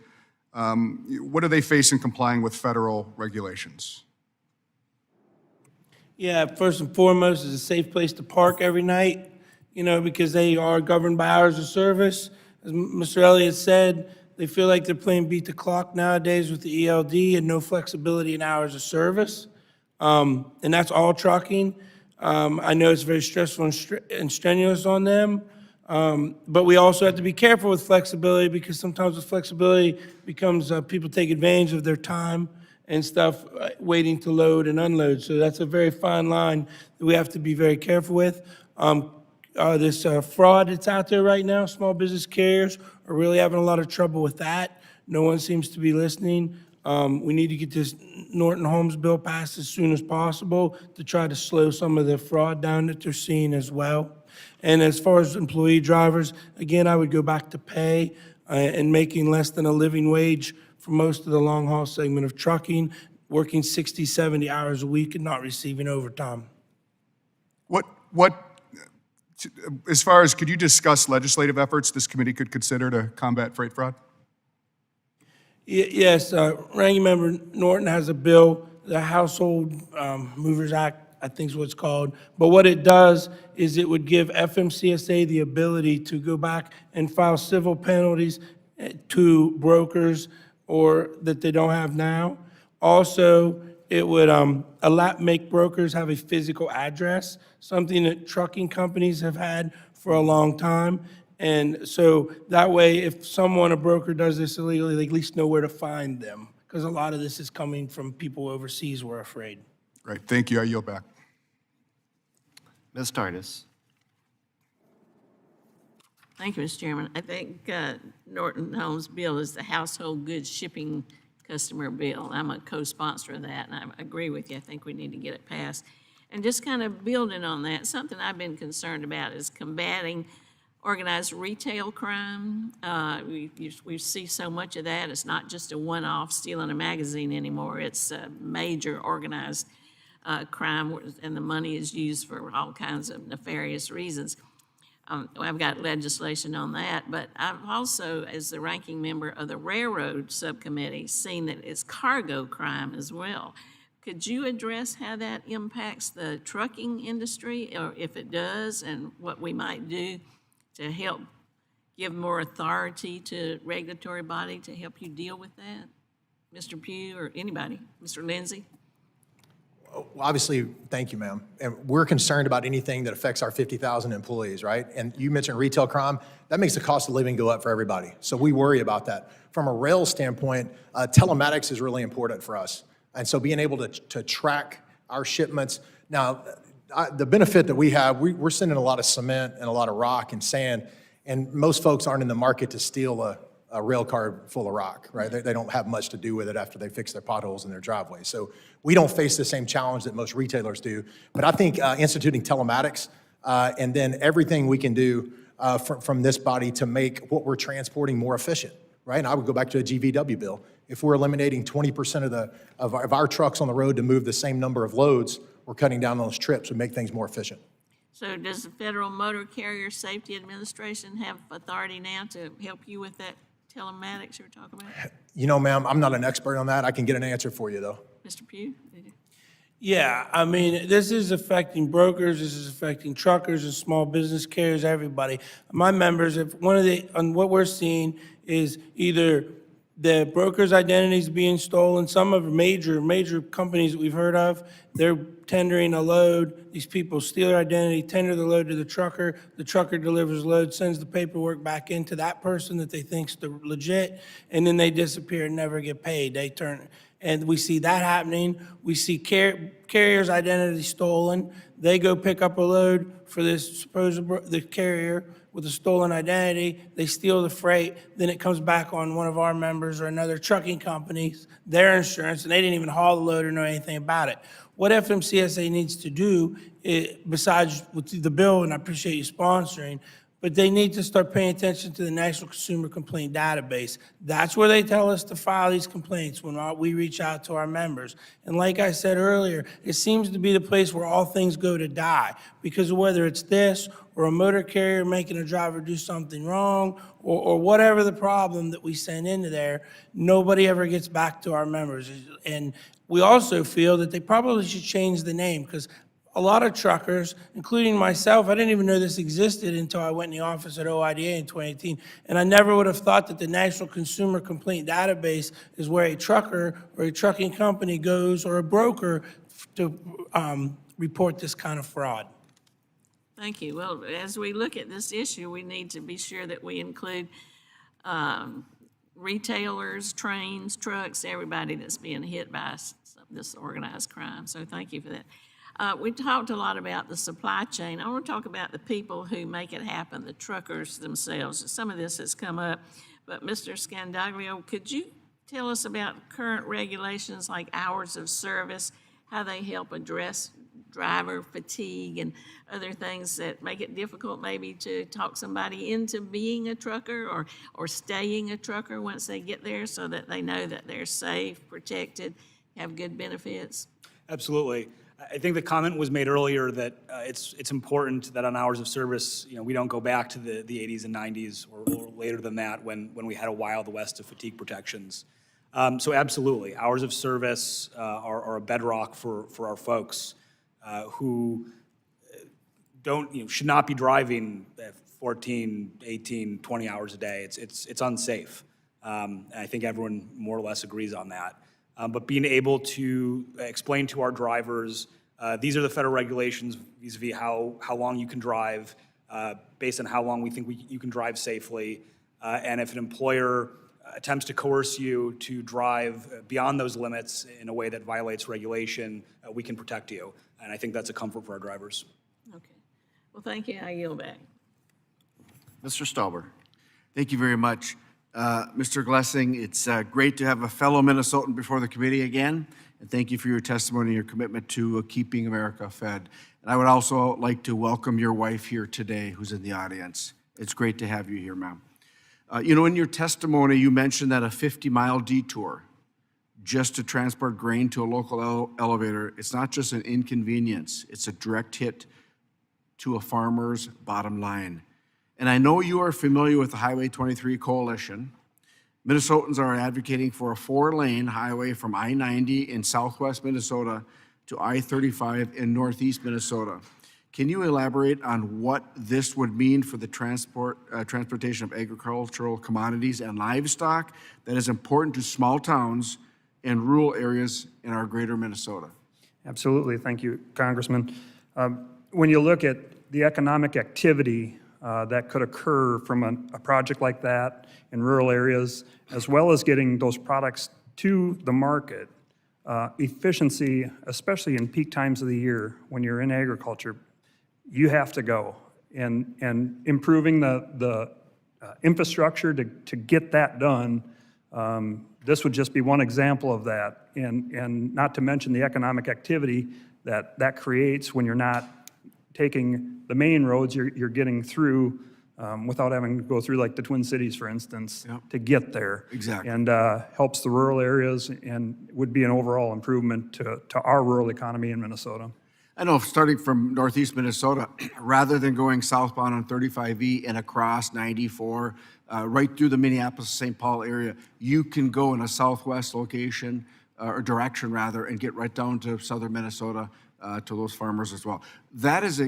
Speaker 20: what do they face in complying with federal regulations?
Speaker 4: Yeah, first and foremost, is a safe place to park every night, because they are governed by hours of service. As Mr. Elliott said, they feel like they're playing beat the clock nowadays with the ELD and no flexibility in hours of service. And that's all trucking. I know it's very stressful and strenuous on them. But we also have to be careful with flexibility, because sometimes with flexibility becomes people take advantage of their time and stuff, waiting to load and unload. So that's a very fine line that we have to be very careful with. This fraud that's out there right now, small business carriers are really having a lot of trouble with that. No one seems to be listening. We need to get this Norton Holmes bill passed as soon as possible to try to slow some of the fraud down that they're seeing as well. And as far as employee drivers, again, I would go back to pay and making less than a living wage for most of the long haul segment of trucking, working 60, 70 hours a week and not receiving overtime.
Speaker 20: As far as, could you discuss legislative efforts this committee could consider to combat freight fraud?
Speaker 4: Yes, Ranking Member Norton has a bill, the Household Movers Act, I think is what it's called. But what it does is it would give FMCSA the ability to go back and file civil penalties to brokers or that they don't have now. Also, it would make brokers have a physical address, something that trucking companies have had for a long time. And so that way, if a broker does this illegally, they at least know where to find them, because a lot of this is coming from people overseas, we're afraid.
Speaker 20: Great, thank you. I yield back.
Speaker 1: Ms. Titus.
Speaker 21: Thank you, Mr. Chairman. I think Norton Holmes' bill is the household goods shipping customer bill. I'm a co-sponsor of that, and I agree with you. I think we need to get it passed. And just kind of building on that, something I've been concerned about is combating organized retail crime. We see so much of that. It's not just a one-off stealing a magazine anymore. It's a major organized crime, and the money is used for all kinds of nefarious reasons. I've got legislation on that, but I've also, as the ranking member of the Railroad Subcommittee, seen that it's cargo crime as well. Could you address how that impacts the trucking industry, or if it does, and what we might do to help give more authority to regulatory body to help you deal with that? Mr. Pugh or anybody, Mr. Lindsey?
Speaker 5: Well, obviously, thank you, ma'am. And we're concerned about anything that affects our 50,000 employees, right? And you mentioned retail crime. That makes the cost of living go up for everybody. So we worry about that. From a rail standpoint, telematics is really important for us. And so being able to track our shipments. Now, the benefit that we have, we're sending a lot of cement and a lot of rock and sand, and most folks aren't in the market to steal a rail car full of rock, right? They don't have much to do with it after they fix their potholes in their driveway. So we don't face the same challenge that most retailers do. But I think instituting telematics and then everything we can do from this body to make what we're transporting more efficient, right? And I would go back to a GVW bill. If we're eliminating 20% of our trucks on the road to move the same number of loads, we're cutting down on those trips and make things more efficient.
Speaker 21: So does the Federal Motor Carrier Safety Administration have authority now to help you with that telematics you were talking about?
Speaker 5: You know, ma'am, I'm not an expert on that. I can get an answer for you, though.
Speaker 21: Mr. Pugh?
Speaker 4: Yeah, I mean, this is affecting brokers, this is affecting truckers and small business carriers, everybody. My members, if what we're seeing is either The brokers' identities being stolen. Some of the major companies that we've heard of, they're tendering a load. These people steal their identity, tender the load to the trucker delivers the load, sends the paperwork back into that person that they think's the legit, and then they disappear and never get paid. And we see that happening. We see carrier's identity stolen. They go pick up a load for this the carrier with a stolen identity. They steal the freight. Then it comes back on one of our members or another trucking company's, their insurance, and they didn't even haul the load or know anything about it. What FMCSA needs to do, besides with the bill, and I appreciate you sponsoring, but they need to start paying attention to the National Consumer Complaint Database. That's where they tell us to file these complaints when we reach out to our members. And like I said earlier, it seems to be the place where all things go to die, because of whether it's this or a motor carrier making a driver do something wrong, or whatever the problem that we send into there, nobody ever gets back to our members. And we also feel that they probably should change the name, because a lot of truckers, including myself, I didn't even know this existed until I went in the office at OOIDA in 2018, and I never would have thought that the National Consumer Complaint Database is where a trucker or a trucking company goes, or a broker, to report this kind of fraud.
Speaker 21: Thank you. Well, as we look at this issue, we need to be sure that we include retailers, trains, trucks, everybody that's being hit by this organized crime. So thank you for that. We talked a lot about the supply chain. I want to talk about the people who make it happen, the truckers themselves. Some of this has come up, but Mr. Scandaglia, could you tell us about current regulations like hours of service, how they help address driver fatigue and other things that make it difficult maybe to talk somebody into being a trucker or staying a trucker once they get there, so that they know that they're safe, protected, have good benefits?
Speaker 7: Absolutely. I think the comment was made earlier that it's important that on hours of service, we don't go back to the 80s and 90s or later than that when we had a Wild West of fatigue protections. So absolutely, hours of service are a bedrock for our folks who should not be driving 14, 18, 20 hours a day. It's unsafe. And I think everyone more or less agrees on that. But being able to explain to our drivers, these are the federal regulations vis-a-vis how long you can drive, based on how long we think you can drive safely. And if an employer attempts to coerce you to drive beyond those limits in a way that violates regulation, we can protect you. And I think that's a comfort for our drivers.
Speaker 21: Okay. Well, thank you. I yield back.
Speaker 1: Mr. Stauber.
Speaker 2: Thank you very much. Mr. Glessing, it's great to have a fellow Minnesotan before the committee again, and thank you for your testimony and your commitment to keeping America fed. And I would also like to welcome your wife here today, who's in the audience. It's great to have you here, ma'am. In your testimony, you mentioned that a 50-mile detour just to transport grain to a local elevator, it's not just an inconvenience, it's a direct hit to a farmer's bottom line. And I know you are familiar with the Highway 23 Coalition. Minnesotans are advocating for a 4-lane highway from I-90 in southwest Minnesota to I-35 in northeast Minnesota. Can you elaborate on what this would mean for the transportation of agricultural commodities and livestock that is important to small towns and rural areas in our greater Minnesota?
Speaker 6: Absolutely. Thank you, Congressman. When you look at the economic activity that could occur from a project like that in rural areas, as well as getting those products to the market, efficiency, especially in peak times of the year when you're in agriculture, you have to go. And improving the infrastructure to get that done, this would just be one example of that. And not to mention the economic activity that creates when you're not taking the main roads you're getting through without having to go through like the Twin Cities, for instance, to get there.
Speaker 2: Exactly.
Speaker 6: And helps the rural areas and would be an overall improvement to our rural economy in Minnesota.
Speaker 2: I know, starting from northeast Minnesota, rather than going southbound on 35E and across 94, right through the Minneapolis-St. Paul area, you can go in a southwest location, or direction rather, and get right down to southern Minnesota to those farmers as well. That is,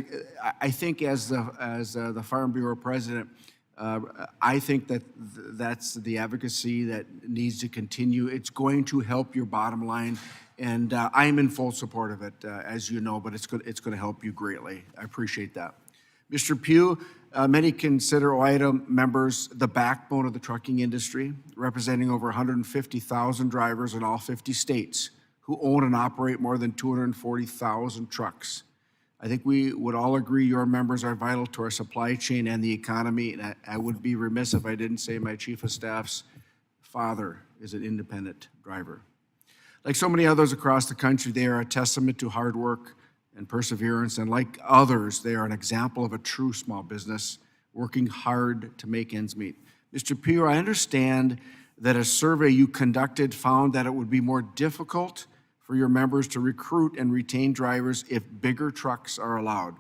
Speaker 2: I think, as the Farm Bureau president, I think that that's the advocacy that needs to continue. It's going to help your bottom line, and I am in full support of it, as you know, but it's going to help you greatly. I appreciate that. Mr. Pugh, many consider OOIDA members the backbone of the trucking industry, representing over 150,000 drivers in all 50 states who own and operate more than 240,000 trucks. I think we would all agree your members are vital to our supply chain and the economy, and I would be remiss if I didn't say my chief of staff's father is an independent driver. Like so many others across the country, they are a testament to hard work and perseverance, and like others, they are an example of a true small business working hard to make ends meet. Mr. Pugh, I understand that a survey you conducted found that it would be more difficult for your members to recruit and retain drivers if bigger trucks are allowed.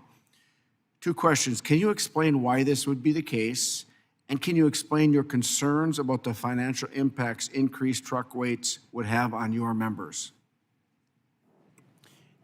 Speaker 2: Two questions. Can you explain why this would be the case? And can you explain your concerns about the financial impacts increased truck weights would have on your members?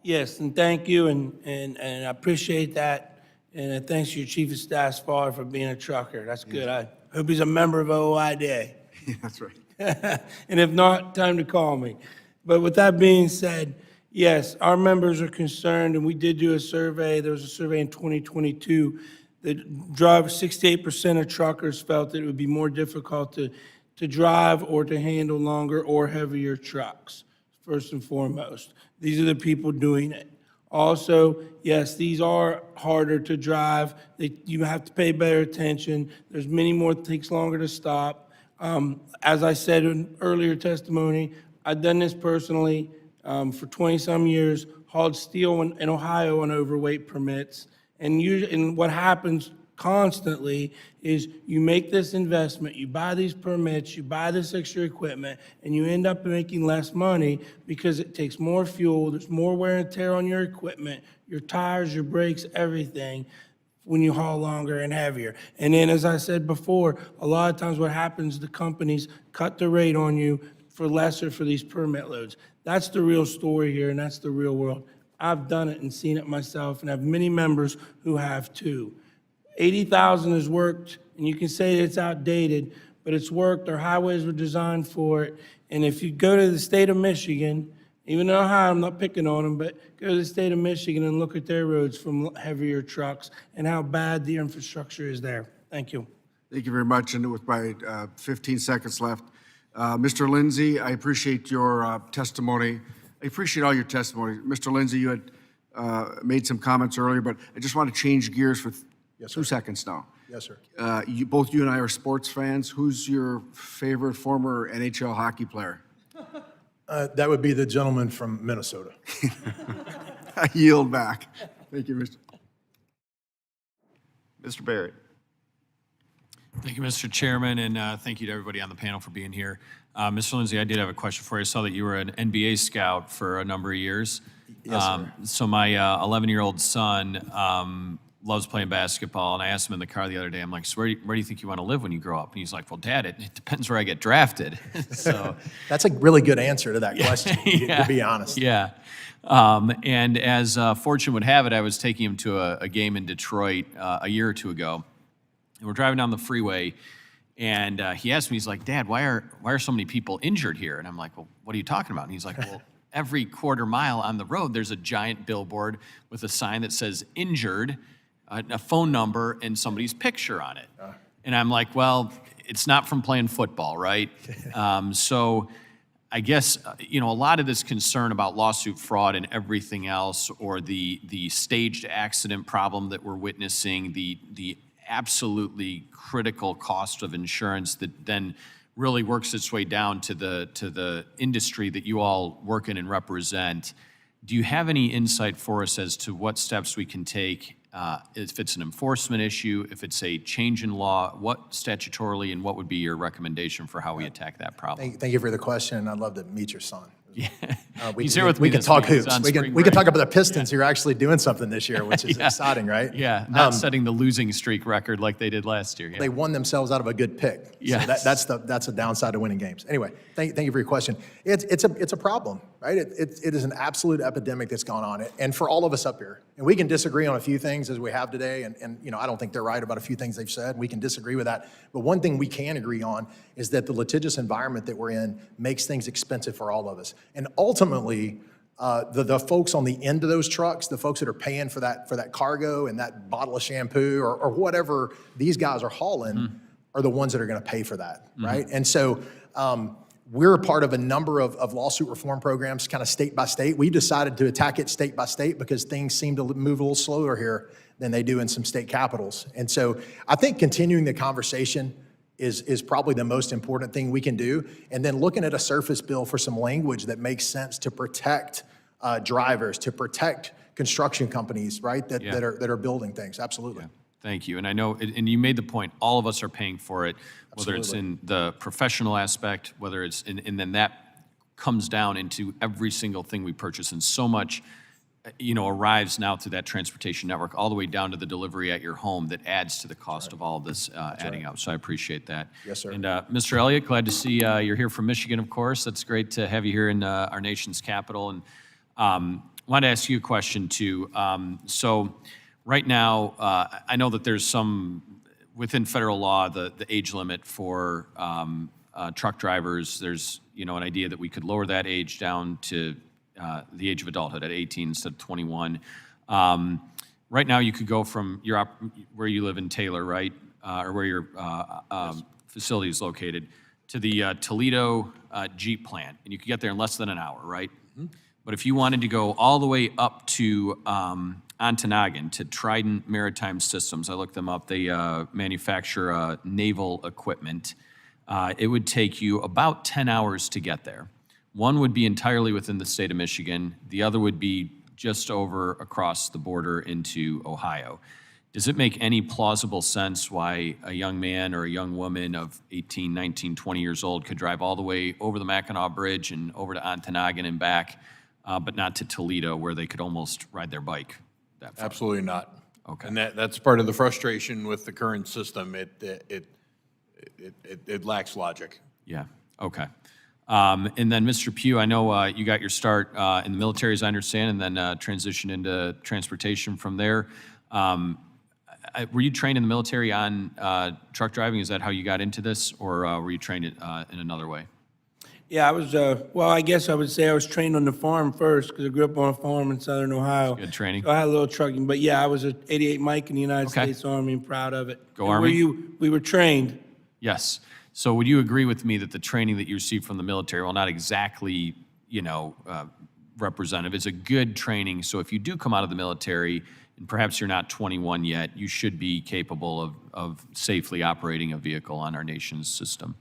Speaker 4: Yes, and thank you, and I appreciate that. And thanks to your chief of staff's father for being a trucker. That's good. I hope he's a member of OOIDA.
Speaker 2: That's right.
Speaker 4: And if not, time to call me. But with that being said, yes, our members are concerned, and we did do a survey. There was a survey in 2022 that 68% of truckers felt that it would be more difficult to drive or to handle longer or heavier trucks, first and foremost. These are the people doing it. Also, yes, these are harder to drive. You have to pay better attention. There's many more, it takes longer to stop. As I said in earlier testimony, I've done this personally for 20-some years, hauled steel in Ohio on overweight permits. And what happens constantly is you make this investment, you buy these permits, you buy this extra equipment, and you end up making less money because it takes more fuel, there's more wear and tear on your equipment, your tires, your brakes, everything, when you haul longer and heavier. And then, as I said before, a lot of times what happens, the companies cut the rate on you for lesser for these permit loads. That's the real story here, and that's the real world. I've done it and seen it myself, and have many members who have too. 80,000 has worked, and you can say it's outdated, but it's worked. Our highways were designed for it. And if you go to the state of Michigan, even though Ohio, I'm not picking on them, but go to the state of Michigan and look at their roads from heavier trucks and how bad the infrastructure is there. Thank you.
Speaker 2: Thank you very much. And with my 15 seconds left, Mr. Lindsey, I appreciate your testimony. I appreciate all your testimony. Mr. Lindsey, you had made some comments earlier, but I just want to change gears for 2 seconds now.
Speaker 5: Yes, sir.
Speaker 2: Both you and I are sports fans. Who's your favorite former NHL hockey player?
Speaker 5: That would be the gentleman from Minnesota.
Speaker 2: I yield back. Thank you, Mr.
Speaker 1: Mr. Barrett.
Speaker 8: Thank you, Mr. Chairman, and thank you to everybody on the panel for being here. Mr. Lindsey, I did have a question for you. I saw that you were an NBA scout for a number of years.
Speaker 5: Yes, sir.
Speaker 8: So my 11-year-old son loves playing basketball, and I asked him in the car the other day, I'm like, so where do you think you want to live when you grow up? And he's like, well, Dad, it depends where I get drafted. So
Speaker 5: That's a really good answer to that question, to be honest.
Speaker 8: Yeah. And as fortune would have it, I was taking him to a game in Detroit a year or two ago. And we're driving down the freeway, and he asked me, he's like, Dad, why are so many people injured here? And I'm like, well, what are you talking about? And he's like, well, every quarter mile on the road, there's a giant billboard with a sign that says injured, a phone number, and somebody's picture on it. And I'm like, well, it's not from playing football, right? So I guess, a lot of this concern about lawsuit fraud and everything else, or the staged accident problem that we're witnessing, the absolutely critical cost of insurance that then really works its way down to the industry that you all work in and represent. Do you have any insight for us as to what steps we can take, if it's an enforcement issue, if it's a change in law, what statutorily, and what would be your recommendation for how we attack that problem?
Speaker 5: Thank you for the question, and I'd love to meet your son.
Speaker 8: Yeah.
Speaker 5: He's here with me. We can talk hoops. We can talk about the Pistons who are actually doing something this year, which is exciting, right?
Speaker 8: Yeah, not setting the losing streak record like they did last year. Yeah.
Speaker 5: They won themselves out of a good pick.
Speaker 8: Yes.
Speaker 5: So that's a downside of winning games. Anyway, thank you for your question. It's a problem. right? It is an absolute epidemic that's gone on, and for all of us up here. And we can disagree on a few things as we have today, and you know, I don't think they're right about a few things they've said. We can disagree with that. But one thing we can agree on is that the litigious environment that we're in makes things expensive for all of us. And ultimately, the folks on the end of those trucks, the folks that are paying for that cargo and that bottle of shampoo or whatever these guys are hauling are the ones that are going to pay for that, right? And so we're a part of a number of lawsuit reform programs, kind of state by state. We decided to attack it state by state because things seem to move a little slower here than they do in some state capitals. And so I think continuing the conversation is probably the most important thing we can do. And then looking at a surface bill for some language that makes sense to protect drivers, to protect construction companies, right, that are building things. Absolutely.
Speaker 8: Thank you. And I know, and you made the point, all of us are paying for it, whether it's in the professional aspect, whether it's and then that comes down into every single thing we purchase. And so much, you know, arrives now through that transportation network, all the way down to the delivery at your home that adds to the cost of all of this adding up. So I appreciate that.
Speaker 5: Yes, sir.
Speaker 8: And Mr. Elliott, glad to see you're here from Michigan, of course. That's great to have you here in our nation's capital. And wanted to ask you a question, too. So right now, I know that there's some, within federal law, the age limit for truck drivers. There's, you know, an idea that we could lower that age down to the age of adulthood at 18 instead of 21. Right now, you could go from where you live in Taylor, right, or where your facility is located, to the Toledo Jeep plant, and you could get there in less than an hour, right? But if you wanted to go all the way up to Ontonagon, to Trident Maritime Systems, I looked them up, they manufacture naval equipment, it would take you about 10 hours to get there. One would be entirely within the state of Michigan. The other would be just over across the border into Ohio. Does it make any plausible sense why a young man or a young woman of 18, 19, 20 years old could drive all the way over the Mackinac Bridge and over to Ontonagon and back, but not to Toledo, where they could almost ride their bike that far?
Speaker 3: Absolutely not.
Speaker 8: Okay.
Speaker 3: And that's part of the frustration with the current system. It lacks logic.
Speaker 8: Yeah, okay. And then, Mr. Pugh, I know you got your start in the military, as I understand, and then transitioned into transportation from there. Were you trained in the military on truck driving? Is that how you got into this, or were you trained in another way?
Speaker 4: Yeah, I was, well, I guess I would say I was trained on the farm first, because I grew up on a farm in southern Ohio.
Speaker 8: Good training.
Speaker 4: So I had a little trucking, but yeah, I was an 88 Mike in the United States Army, and proud of it.
Speaker 8: Go
Speaker 4: And
Speaker 8: Army.
Speaker 4: We were trained.
Speaker 8: Yes. So would you agree with me that the training that you received from the military, well, not exactly, you know, representative, it's a good training. So if you do come out of the military, and perhaps you're not 21 yet, you should be capable of safely operating a vehicle on our nation's system.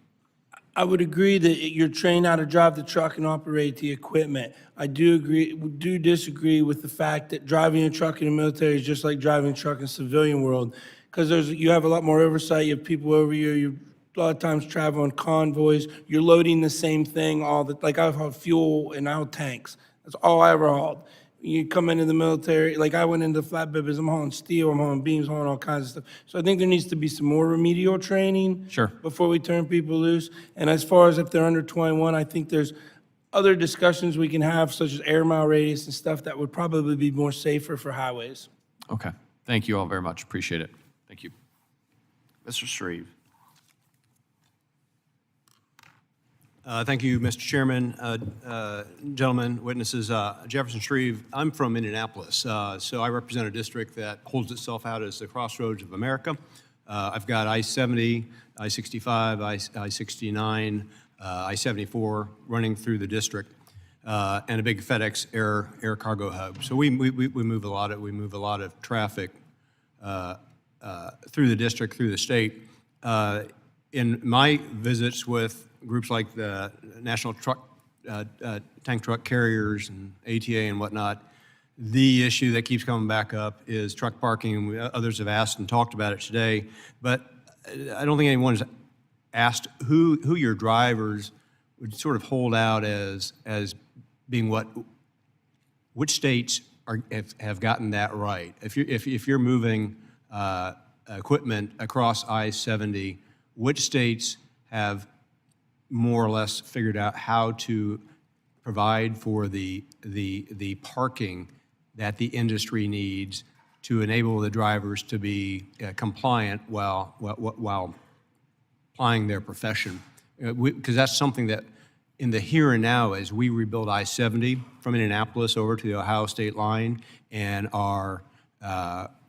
Speaker 4: I would agree that you're trained how to drive the truck and operate the equipment. I do disagree with the fact that driving a truck in the military is just like driving a truck in the civilian world, because you have a lot more oversight. You have people over you. You a lot of times travel on convoys. You're loading the same thing like I've hauled fuel and out tanks. That's all I ever hauled. You come into the military, like I went into flatbed business, I'm hauling steel, I'm hauling beams, hauling all kinds of stuff. So I think there needs to be some more remedial training before we turn people loose. And as far as if they're under 21, I think there's other discussions we can have, such as air mile radius and stuff that would probably be more safer for highways.
Speaker 8: Okay. Thank you all very much. Appreciate it. Thank you.
Speaker 1: Mr. Shreve.
Speaker 9: Thank you, Mr. Chairman, gentlemen, witnesses. Jefferson Shreve, I'm from Indianapolis, so I represent a district that holds itself out as the crossroads of America. I've got I-70, I-65, I-69, I-74 running through the district, and a big FedEx air cargo hub. So we move a lot of traffic through the district, through the state. In my visits with groups like the National Tank Truck Carriers and ATA and whatnot, the issue that keeps coming back up is truck parking, and others have asked and talked about it today, but I don't think anyone's asked who your drivers would sort of hold out as being which states have gotten that right. If you're moving equipment across I-70, which states have more or less figured out how to provide for the parking that the industry needs to enable the drivers to be compliant while applying their profession. Because that's something that in the here and now, as we rebuild I-70 from Indianapolis over to the Ohio state line and are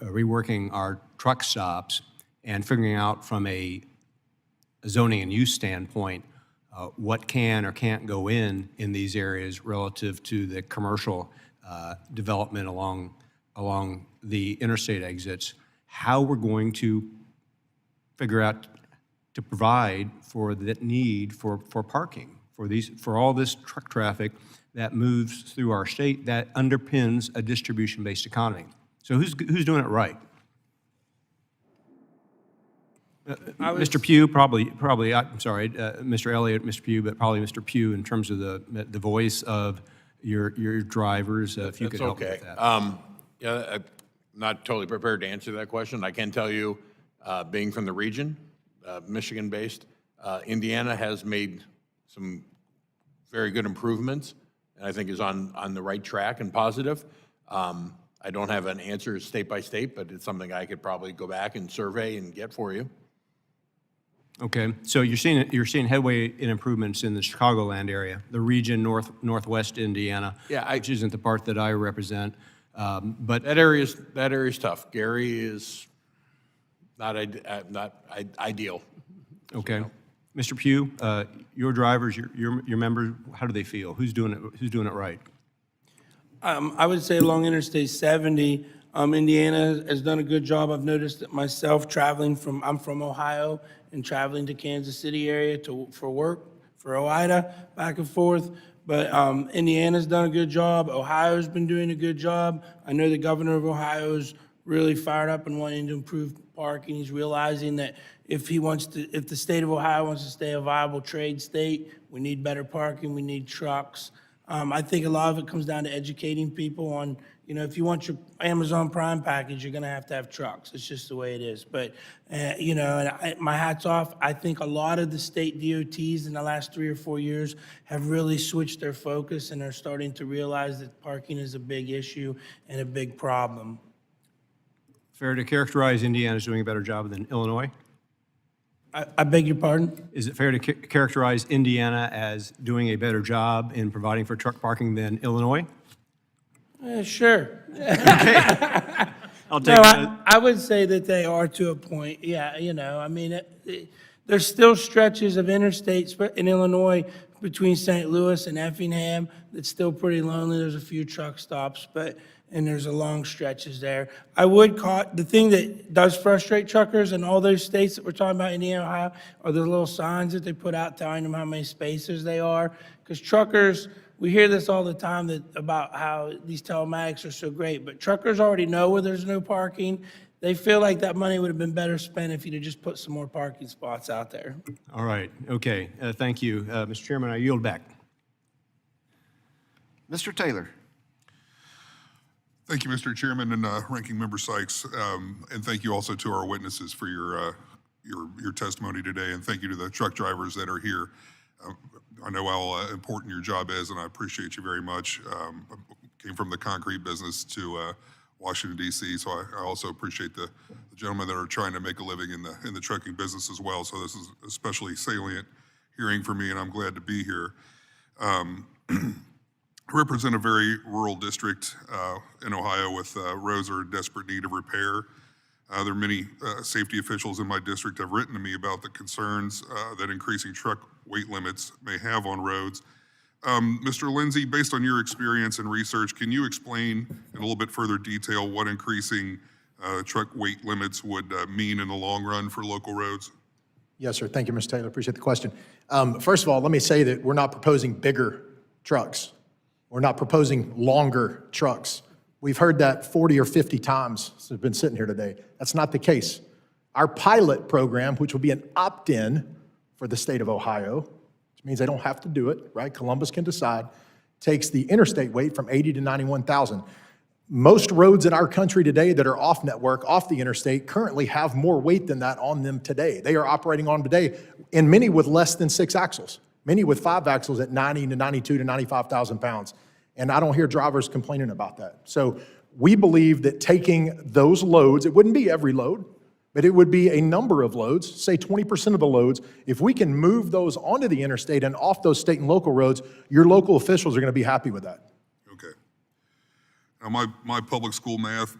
Speaker 9: reworking our truck stops and figuring out from a zoning and use standpoint what can or can't go in these areas relative to the commercial development along the interstate exits, how we're going to figure out to provide for that need for parking, for all this truck traffic that moves through our state that underpins a distribution-based economy. So who's doing it right? Mr. Pugh, probably. I'm sorry, Mr. Elliott, Mr. Pugh, but probably Mr. Pugh in terms of the voice of your drivers. If you could help me with that.
Speaker 3: Yeah, I'm not totally prepared to answer that question. I can tell you, being from the region, Michigan-based, Indiana has made some very good improvements, and I think is on the right track and positive. I don't have an answer state by state, but it's something I could probably go back and survey and get for you.
Speaker 9: Okay, so you're seeing headway in improvements in the Chicagoland area, the region northwest Indiana, which isn't the part that I represent. But
Speaker 3: that area's tough. Gary is not ideal.
Speaker 9: Okay, Mr. Pugh, your drivers, your members, how do they feel? Who's doing it right?
Speaker 4: I would say along Interstate 70, Indiana has done a good job. I've noticed that myself I'm from Ohio, and traveling to Kansas City area for work, for OOIDA, back and forth. But Indiana's done a good job. Ohio's been doing a good job. I know the governor of Ohio's really fired up and wanting to improve parking. He's realizing that if the state of Ohio wants to stay a viable trade state, we need better parking, we need trucks. I think a lot of it comes down to educating people on, if you want your Amazon Prime package, you're going to have trucks. It's just the way it is. But, my hat's off. I think a lot of the state DOTs in the last 3 or 4 years have really switched their focus and are starting to realize that parking is a big issue and a big problem.
Speaker 9: Fair to characterize Indiana as doing a better job than Illinois?
Speaker 4: I beg your pardon?
Speaker 9: Is it fair to characterize Indiana as doing a better job in providing for truck parking than Illinois?
Speaker 4: Sure.
Speaker 9: I'll take
Speaker 4: I would say that they are to a point. Yeah, there's still stretches of interstates in Illinois between St. Louis and Effingham that's still pretty lonely. There's a few truck stops, and there's a long stretches there. The thing that does frustrate truckers in all those states that we're talking about, Indiana, Ohio, are the little signs that they put out telling them how many spaces they are. Because truckers, we hear this all the time about how these telematics are so great, but truckers already know where there's no parking. They feel like that money would have been better spent if you'd have just put some more parking spots out there.
Speaker 9: All right, okay, thank you. Mr. Chairman, I yield back.
Speaker 1: Mr. Taylor.
Speaker 10: Thank you, Mr. Chairman and Ranking Member Sykes, and thank you also to our witnesses for your testimony today, and thank you to the truck drivers that are here. I know how important your job is, and I appreciate you very much. I came from the concrete business to Washington, D.C., so I also appreciate the gentlemen that are trying to make a living in the trucking business as well. So this is especially salient hearing for me, and I'm glad to be here. I represent a very rural district in Ohio with roads that are in desperate need of repair. There are many safety officials in my district have written to me about the concerns that increasing truck weight limits may have on roads. Mr. Lindsey, based on your experience and research, can you explain in a little bit further detail what increasing truck weight limits would mean in the long run for local roads?
Speaker 5: Yes, sir. Thank you, Mr. Taylor. Appreciate the question. First of all, let me say that we're not proposing bigger trucks. We're not proposing longer trucks. We've heard that 40 or 50 times since we've been sitting here today. That's not the case. Our pilot program, which will be an opt-in for the state of Ohio, which means they don't have to do it, right? Columbus can decide, takes the interstate weight from 80 to 91,000. Most roads in our country today that are off network, off the interstate, currently have more weight than that on them today. They are operating on today, in many with less than 6 axles. many with 5 axles at 90 to 92 to 95,000 pounds. And I don't hear drivers complaining about that. So we believe that taking those loads, it wouldn't be every load, but it would be a number of loads, say 20% of the loads. If we can move those onto the interstate and off those state and local roads, your local officials are going to be happy with that.
Speaker 10: Okay. Now, my public school math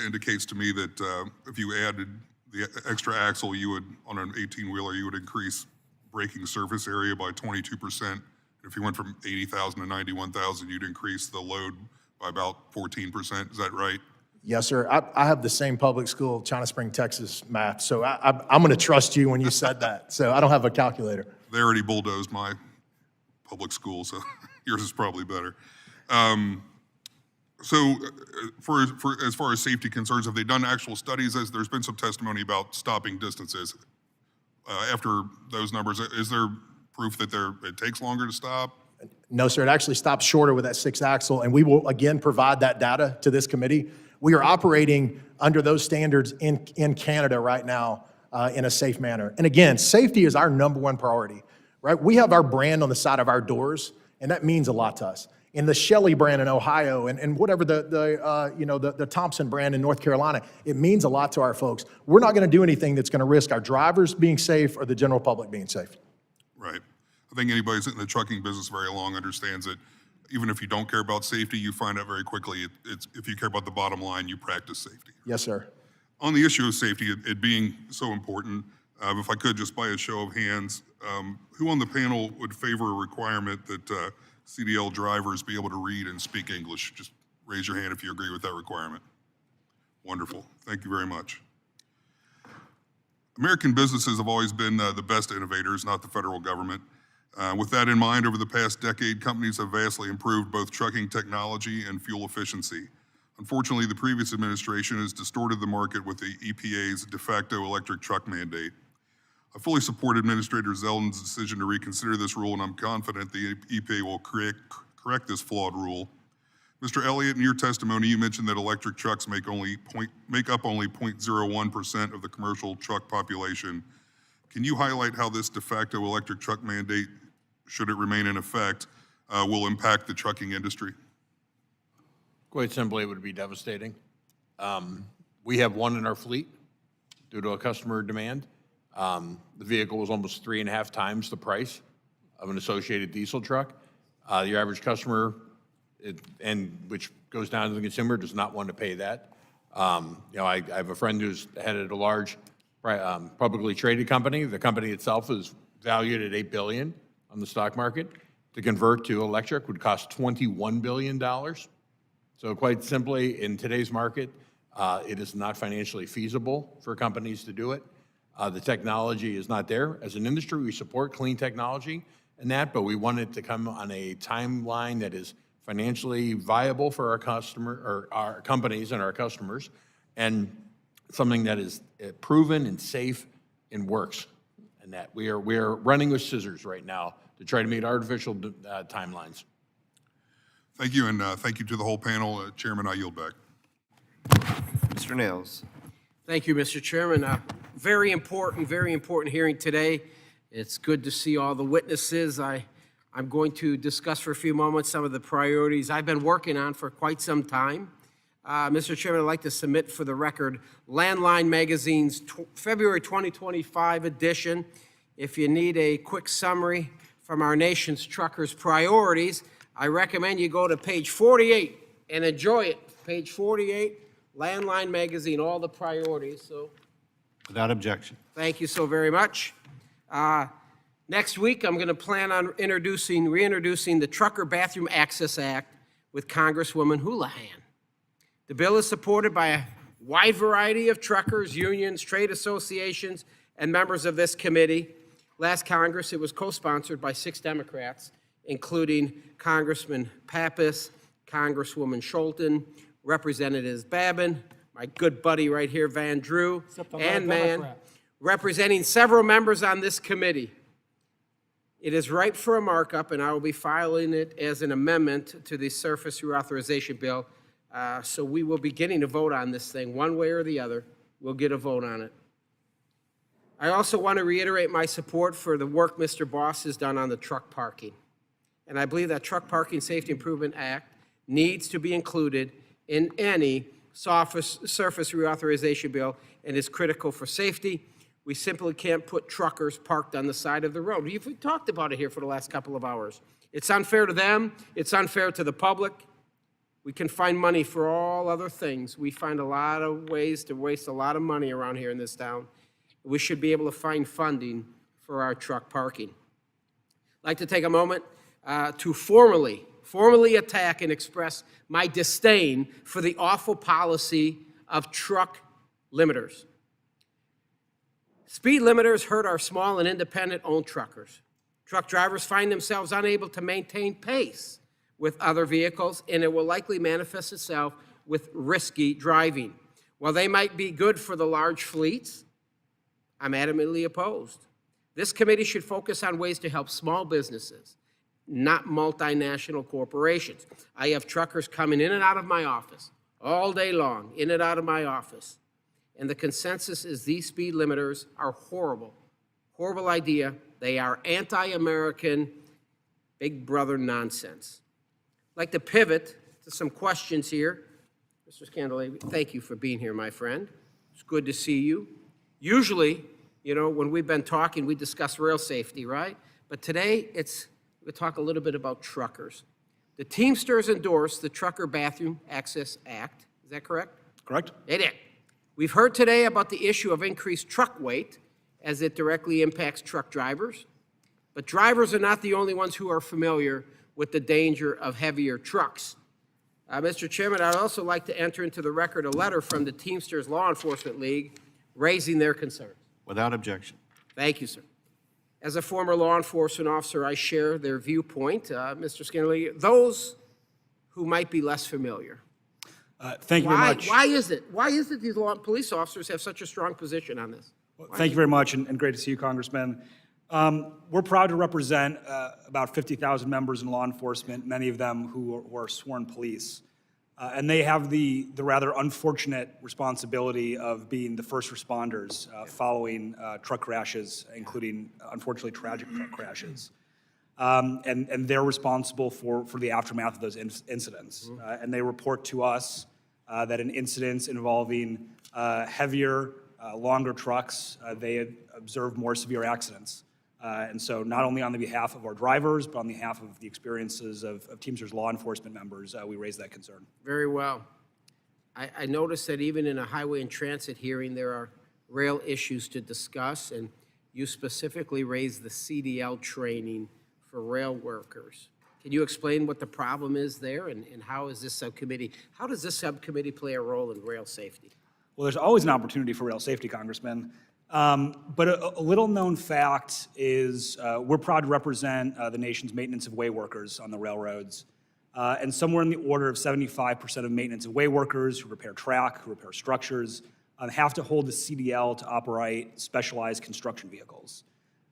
Speaker 10: indicates to me that if you added the extra axle, you would, on an 18-wheeler, you would increase braking surface area by 22%. If you went from 80,000 to 91,000, you'd increase the load by about 14%. Is that right?
Speaker 5: Yes, sir. I have the same public school, China Spring, Texas math, so I'm going to trust you when you said that. So I don't have a calculator.
Speaker 10: They already bulldozed my public school, so yours is probably better. So for as far as safety concerns, have they done actual studies? As there's been some testimony about stopping distances. After those numbers, is there proof that it takes longer to stop?
Speaker 5: No, sir. It actually stops shorter with that 6-axle, and we will again provide that data to this committee. We are operating under those standards in Canada right now in a safe manner. And again, safety is our #1 priority, right? We have our brand on the side of our doors, and that means a lot to us. In the Shelley brand in Ohio, and whatever the Thompson brand in North Carolina, it means a lot to our folks. We're not going to do anything that's going to risk our drivers being safe or the general public being safe.
Speaker 10: Right. I think anybody who's in the trucking business very long understands that even if you don't care about safety, you find out very quickly if you care about the bottom line, you practice safety.
Speaker 5: Yes, sir.
Speaker 10: On the issue of safety, it being so important, if I could, just by a show of hands, who on the panel would favor a requirement that CDL drivers be able to read and speak English? Just raise your hand if you agree with that requirement. Wonderful. Thank you very much. American businesses have always been the best innovators, not the federal government. With that in mind, over the past decade, companies have vastly improved both trucking technology and fuel efficiency. Unfortunately, the previous administration has distorted the market with the EPA's de facto electric truck mandate. I fully support Administrator Zeldin's decision to reconsider this rule, and I'm confident the EPA will correct this flawed rule. Mr. Elliott, in your testimony, you mentioned that electric trucks make up only 0.01% of the commercial truck population. Can you highlight how this de facto electric truck mandate, should it remain in effect, will impact the trucking industry?
Speaker 3: Quite simply, it would be devastating. We have one in our fleet due to a customer demand. The vehicle was almost 3.5 times the price of an associated diesel truck. Your average customer, which goes down to the consumer, does not want to pay that. I have a friend who's headed a large publicly traded company. The company itself is valued at $8 billion on the stock market. To convert to electric would cost $21 billion. So quite simply, in today's market, it is not financially feasible for companies to do it. The technology is not there. As an industry, we support clean technology and that, but we want it to come on a timeline that is financially viable for our customer or our companies and our customers, and something that is proven and safe and works. And that we are running with scissors right now to try to meet artificial timelines.
Speaker 10: Thank you, and thank you to the whole panel. Chairman, I yield back.
Speaker 1: Mr. Nails.
Speaker 11: Thank you, Mr. Chairman. Very important hearing today. It's good to see all the witnesses. I'm going to discuss for a few moments some of the priorities I've been working on for quite some time. Mr. Chairman, I'd like to submit for the record Landline Magazine's February 2025 edition. If you need a quick summary from our nation's truckers' priorities, I recommend you go to page 48 and enjoy it. Page 48, Landline Magazine, all the priorities. So,
Speaker 1: without objection.
Speaker 11: Thank you so very much. Next week, I'm going to plan on reintroducing the Trucker Bathroom Access Act with Congresswoman Houlihan. The bill is supported by a wide variety of truckers, unions, trade associations, and members of this committee. Last Congress, it was co-sponsored by 6 Democrats, including Congressman Pappas, Congresswoman Scholten, Representatives Babin, my good buddy right here, Van Drew, and Mann, representing several members on this committee. It is ripe for a markup, and I will be filing it as an amendment to the Surface Reauthorization Bill. So we will be getting a vote on this thing, one way or the other. We'll get a vote on it. I also want to reiterate my support for the work Mr. Boss has done on the truck parking. And I believe that Truck Parking Safety Improvement Act needs to be included in any surface reauthorization bill and is critical for safety. We simply can't put truckers parked on the side of the road. We've talked about it here for the last couple of hours. It's unfair to them. It's unfair to the public. We can find money for all other things. We find a lot of ways to waste a lot of money around here in this town. We should be able to find funding for our truck parking. I'd like to take a moment to formally attack and express my disdain for the awful policy of truck limiters. Speed limiters hurt our small and independent-owned truckers. Truck drivers find themselves unable to maintain pace with other vehicles, and it will likely manifest itself with risky driving. While they might be good for the large fleets, I'm adamantly opposed. This committee should focus on ways to help small businesses, not multinational corporations. I have truckers coming in and out of my office all day long, in and out of my office. And the consensus is these speed limiters are horrible, horrible idea. They are anti-American, big brother nonsense. I'd like to pivot to some questions here. Mr. Scandaglia, thank you for being here, my friend. It's good to see you. Usually, you know, when we've been talking, we discuss rail safety, right? But today, we'll talk a little bit about truckers. The Teamsters endorsed the Trucker Bathroom Access Act. Is that correct?
Speaker 7: Correct.
Speaker 11: They did. We've heard today about the issue of increased truck weight as it directly impacts truck drivers. But drivers are not the only ones who are familiar with the danger of heavier trucks. Mr. Chairman, I'd also like to enter into the record a letter from the Teamsters Law Enforcement League raising their concerns.
Speaker 1: Without objection.
Speaker 11: Thank you, sir. As a former law enforcement officer, I share their viewpoint. Mr. Scandaglia, those who might be less familiar.
Speaker 7: Thank you very much.
Speaker 11: Why is it these police officers have such a strong position on this?
Speaker 7: Thank you very much, and great to see you, Congressman. We're proud to represent about 50,000 members in law enforcement, many of them who are sworn police. And they have the rather unfortunate responsibility of being the first responders following truck crashes, including, unfortunately, tragic truck crashes. And they're responsible for the aftermath of those incidents. And they report to us that in incidents involving heavier, longer trucks, they had observed more severe accidents. And so not only on the behalf of our drivers, but on behalf of the experiences of Teamsters law enforcement members, we raise that concern.
Speaker 11: Very well. I noticed that even in a highway and transit hearing, there are rail issues to discuss, and you specifically raised the CDL training for rail workers. Can you explain what the problem is there, and how does this subcommittee play a role in rail safety?
Speaker 7: Well, there's always an opportunity for rail safety, Congressman. But a little-known fact is we're proud to represent the nation's maintenance of way workers on the railroads. And somewhere in the order of 75% of maintenance of way workers who repair track, who repair structures, have to hold the CDL to operate specialized construction vehicles.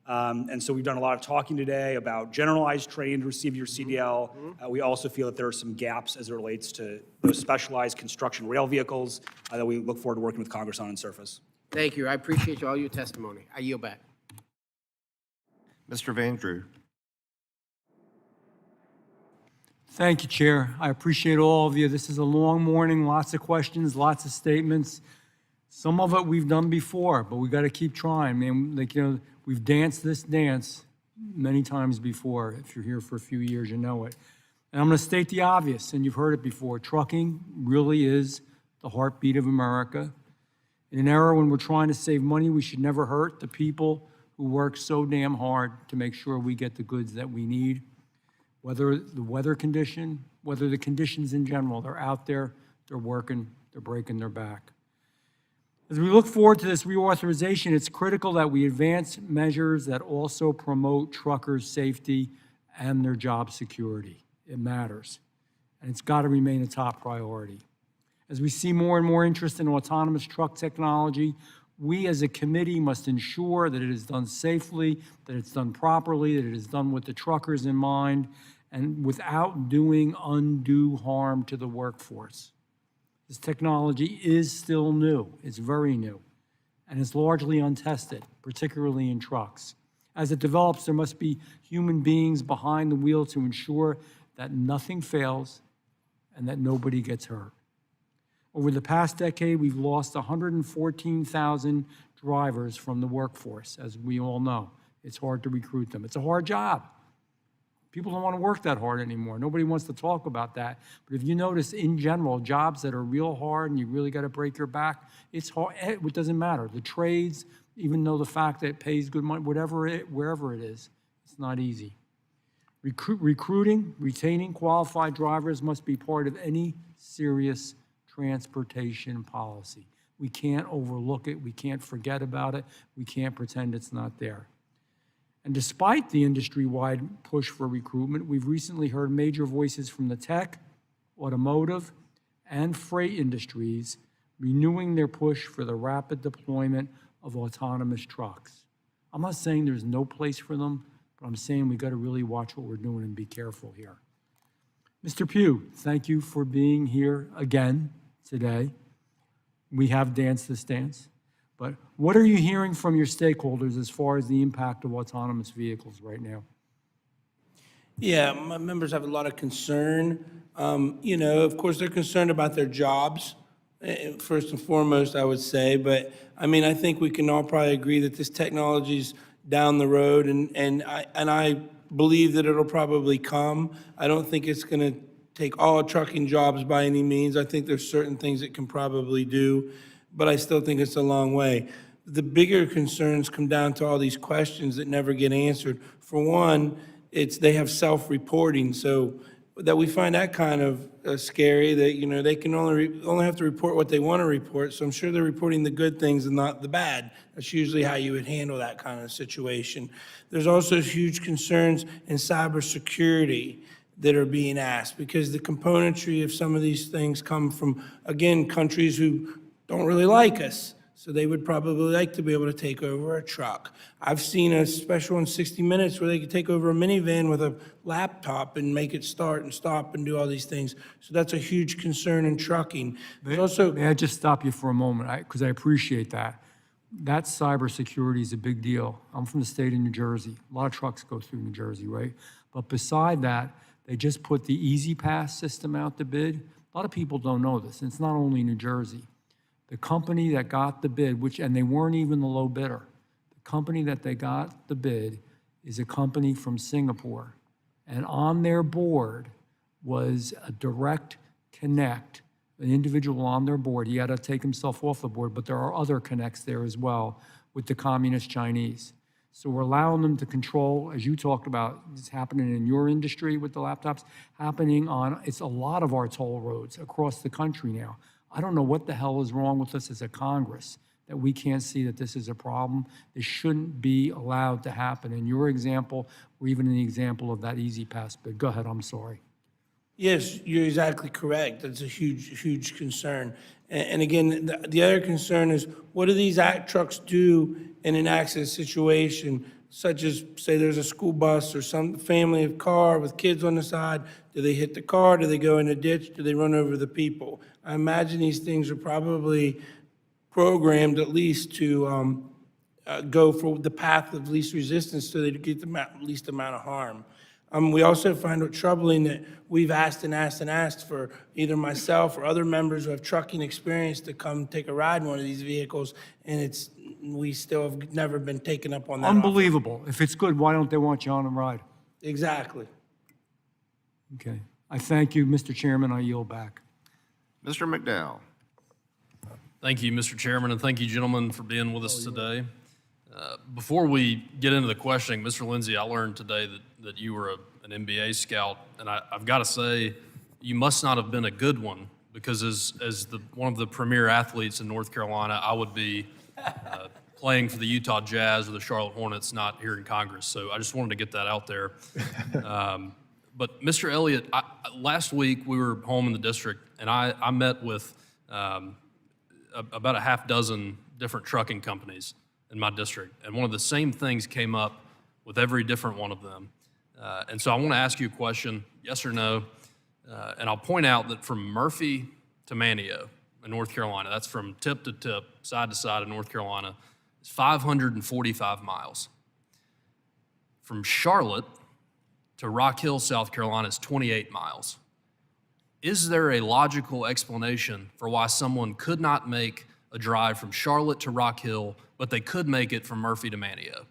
Speaker 7: And so we've done a lot of talking today about generalized training to receive your CDL. We also feel that there are some gaps as it relates to those specialized construction rail vehicles that we look forward to working with Congress on and surface.
Speaker 11: Thank you. I appreciate all your testimony. I yield back.
Speaker 1: Mr. Van Drew.
Speaker 12: Thank you, Chair. I appreciate all of you. This is a long morning, lots of questions, lots of statements. Some of it we've done before, but we got to keep trying, man. Like, you know, we've danced this dance many times before. If you're here for a few years, you know it. And I'm going to state the obvious, and you've heard it before. Trucking really is the heartbeat of America. In an era when we're trying to save money, we should never hurt the people who work so damn hard to make sure we get the goods that we need. Whether the weather condition, whether the conditions in general, they're out there, they're working, they're breaking their back. As we look forward to this reauthorization, it's critical that we advance measures that also promote truckers' safety and their job security. It matters, and it's got to remain a top priority. As we see more and more interest in autonomous truck technology, we as a committee must ensure that it is done safely, that it's done properly, that it is done with the truckers in mind, and without doing undue harm to the workforce. This technology is still new. It's very new. and is largely untested, particularly in trucks. As it develops, there must be human beings behind the wheel to ensure that nothing fails and that nobody gets hurt. Over the past decade, we've lost 114,000 drivers from the workforce, as we all know. It's hard to recruit them. It's a hard job. People don't want to work that hard anymore. Nobody wants to talk about that. But if you notice, in general, jobs that are real hard and you really got to break your back, it's hard. It doesn't matter. The trades, even though the fact that it pays good money, wherever it is, it's not easy. Recruiting, retaining qualified drivers must be part of any serious transportation policy. We can't overlook it. We can't forget about it. We can't pretend it's not there. And despite the industry-wide push for recruitment, we've recently heard major voices from the tech, automotive, and freight industries renewing their push for the rapid deployment of autonomous trucks. I'm not saying there's no place for them, but I'm saying we got to really watch what we're doing and be careful here. Mr. Pugh, thank you for being here again today. We have danced this dance. But what are you hearing from your stakeholders as far as the impact of autonomous vehicles right now?
Speaker 4: Yeah, my members have a lot of concern. Of course, they're concerned about their jobs, first and foremost, I would say. But, I think we can all probably agree that this technology's down the road, and I believe that it'll probably come. I don't think it's going to take all trucking jobs by any means. I think there's certain things it can probably do, but I still think it's a long way. The bigger concerns come down to all these questions that never get answered. For one, they have self-reporting, so that we find that kind of scary, that, they can only have to report what they want to report, so I'm sure they're reporting the good things and not the bad. That's usually how you would handle that kind of situation. There's also huge concerns in cybersecurity that are being asked, because the componentry of some of these things come from, again, countries who don't really like us. So they would probably like to be able to take over a truck. I've seen a special in 60 Minutes where they could take over a minivan with a laptop and make it start and stop and do all these things. So that's a huge concern in trucking. There's also,
Speaker 12: May I just stop you for a moment, because I appreciate that. That cybersecurity is a big deal. I'm from the state of New Jersey. A lot of trucks go through New Jersey, right? But beside that, they just put the Easy Pass system out to bid. A lot of people don't know this, and it's not only New Jersey. The company that got the bid, and they weren't even the low bidder, the company that they got the bid is a company from Singapore. And on their board was a direct connect, an individual on their board. He had to take himself off the board, but there are other connects there as well with the communist Chinese. So we're allowing them to control, as you talked about, it's happening in your industry with the laptops, it's a lot of our toll roads across the country now. I don't know what the hell is wrong with us as a Congress that we can't see that this is a problem. This shouldn't be allowed to happen. In your example, or even in the example of that Easy Pass bid. Go ahead, I'm sorry.
Speaker 4: yes, you're exactly correct. That's a huge, huge concern. And again, the other concern is, what do these trucks do in an accident situation, such as, say, there's a school bus or some family of car with kids on the side? Do they hit the car? Do they go in a ditch? Do they run over the people? I imagine these things are probably programmed at least to go for the path of least resistance so they get the least amount of harm. We also find it troubling that we've asked and asked and asked for either myself or other members who have trucking experience to come take a ride in one of these vehicles, and we still have never been taken up on that offer.
Speaker 12: Unbelievable. If it's good, why don't they want you on a ride?
Speaker 4: Exactly.
Speaker 12: Okay. I thank you, Mr. Chairman. I yield back.
Speaker 1: Mr. McDowell.
Speaker 14: Thank you, Mr. Chairman, and thank you, gentlemen, for being with us today. Before we get into the questioning, Mr. Lindsey, I learned today that you were an NBA scout, and I've got to say, you must not have been a good one, because as one of the premier athletes in North Carolina, I would be playing for the Utah Jazz or the Charlotte Hornets, not here in Congress. So I just wanted to get that out there. But Mr. Elliott, last week we were home in the district, and I met with about a half dozen different trucking companies in my district, and one of the same things came up with every different one of them. And so I want to ask you a question, yes or no, and I'll point out that from Murphy to Manteo, in North Carolina, that's from tip to tip, side to side in North Carolina, is 545 miles. From Charlotte to Rock Hill, South Carolina is 28 miles. Is there a logical explanation for why someone could not make a drive from Charlotte to Rock Hill, but they could make it from Murphy to Manteo?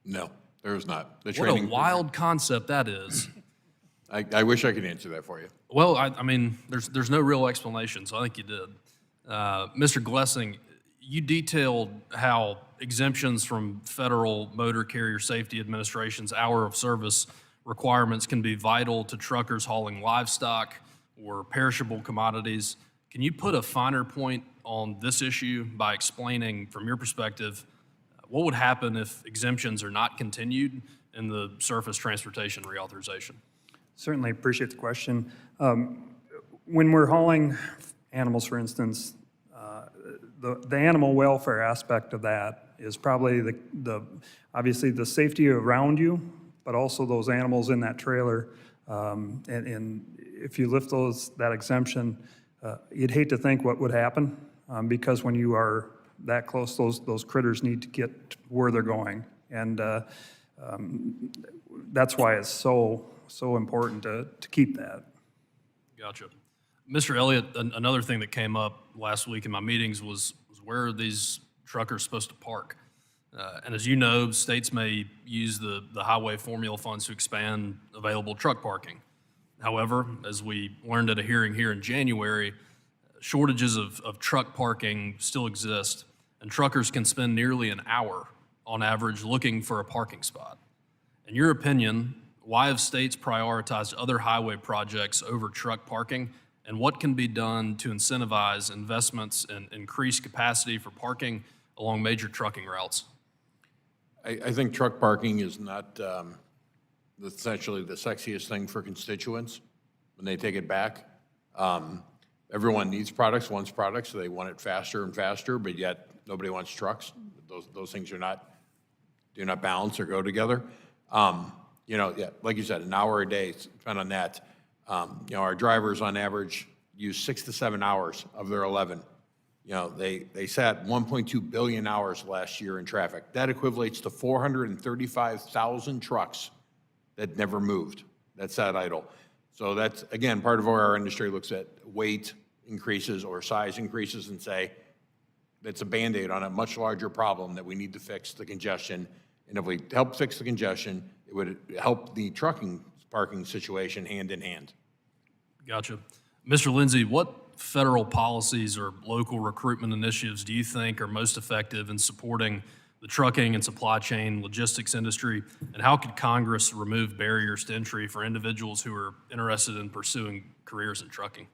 Speaker 3: No, there is not.
Speaker 14: What a wild concept that is.
Speaker 3: I wish I could answer that for you.
Speaker 14: Well, I mean, there's no real explanation, so I think you did. Mr. Glessing, you detailed how exemptions from Federal Motor Carrier Safety Administration's hour of service requirements can be vital to truckers hauling livestock or perishable commodities. Can you put a finer point on this issue by explaining, from your perspective, what would happen if exemptions are not continued in the surface transportation reauthorization?
Speaker 6: Certainly appreciate the question. When we're hauling animals, for instance, the animal welfare aspect of that is probably obviously the safety around you, but also those animals in that trailer. And if you lift that exemption, you'd hate to think what would happen, because when you are that close, those critters need to get to where they're going. And that's why it's so important to keep that.
Speaker 14: Gotcha. Mr. Elliott, another thing that came up last week in my meetings was where are these truckers supposed to park? And as you know, states may use the highway formula funds to expand available truck parking. However, as we learned at a hearing here in January, shortages of truck parking still exist, and truckers can spend nearly an hour on average looking for a parking spot. In your opinion, why have states prioritized other highway projects over truck parking, and what can be done to incentivize investments and increase capacity for parking along major trucking routes?
Speaker 3: I think truck parking is not essentially the sexiest thing for constituents when they take it back. Everyone needs products, wants products, so they want it faster and faster, but yet nobody wants trucks. Those things do not balance or go together. Like you said, an hour a day, spend on that. Our drivers on average use 6 to 7 hours of their 11. They sat 1.2 billion hours last year in traffic. That equates to 435,000 trucks that never moved, that sat idle. So that's, again, part of where our industry looks at weight increases or size increases and say, that's a Band-Aid on a much larger problem that we need to fix the congestion. And if we help fix the congestion, it would help the trucking parking situation hand in hand.
Speaker 14: Gotcha. Mr. Lindsey, what federal policies or local recruitment initiatives do you think are most effective in supporting the trucking and supply chain logistics industry, and how could Congress remove barriers to entry for individuals who are interested in pursuing careers in trucking?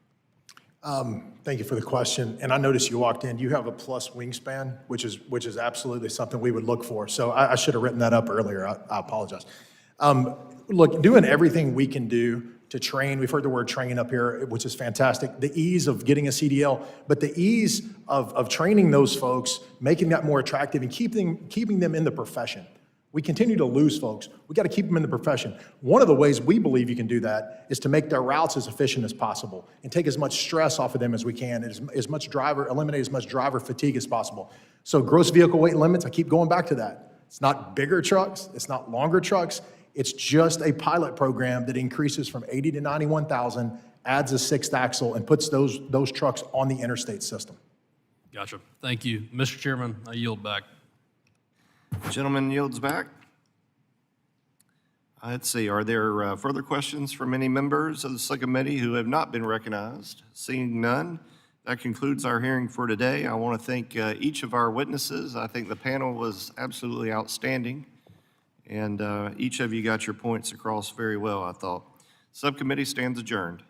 Speaker 5: Thank you for the question. And I noticed you walked in. You have a plus wingspan, which is absolutely something we would look for. So I should have written that up earlier. I apologize. Look, doing everything we can do to train, we've heard the word train up here, which is fantastic. The ease of getting a CDL, but the ease of training those folks, making that more attractive and keeping them in the profession. We continue to lose folks. We got to keep them in the profession. One of the ways we believe you can do that is to make their routes as efficient as possible and take as much stress off of them as we can, eliminate as much driver fatigue as possible. So gross vehicle weight limits, I keep going back to that. It's not bigger trucks, it's not longer trucks. It's just a pilot program that increases from 80 to 91,000, adds a sixth axle, and puts those trucks on the interstate system.
Speaker 14: Gotcha. Thank you. Mr. Chairman, I yield back.
Speaker 1: Gentleman yields back. Let's see, are there further questions from any members of the subcommittee who have not been recognized? Seeing none, that concludes our hearing for today. I want to thank each of our witnesses. I think the panel was absolutely outstanding, and each of you got your points across very well, I thought. Subcommittee stands adjourned.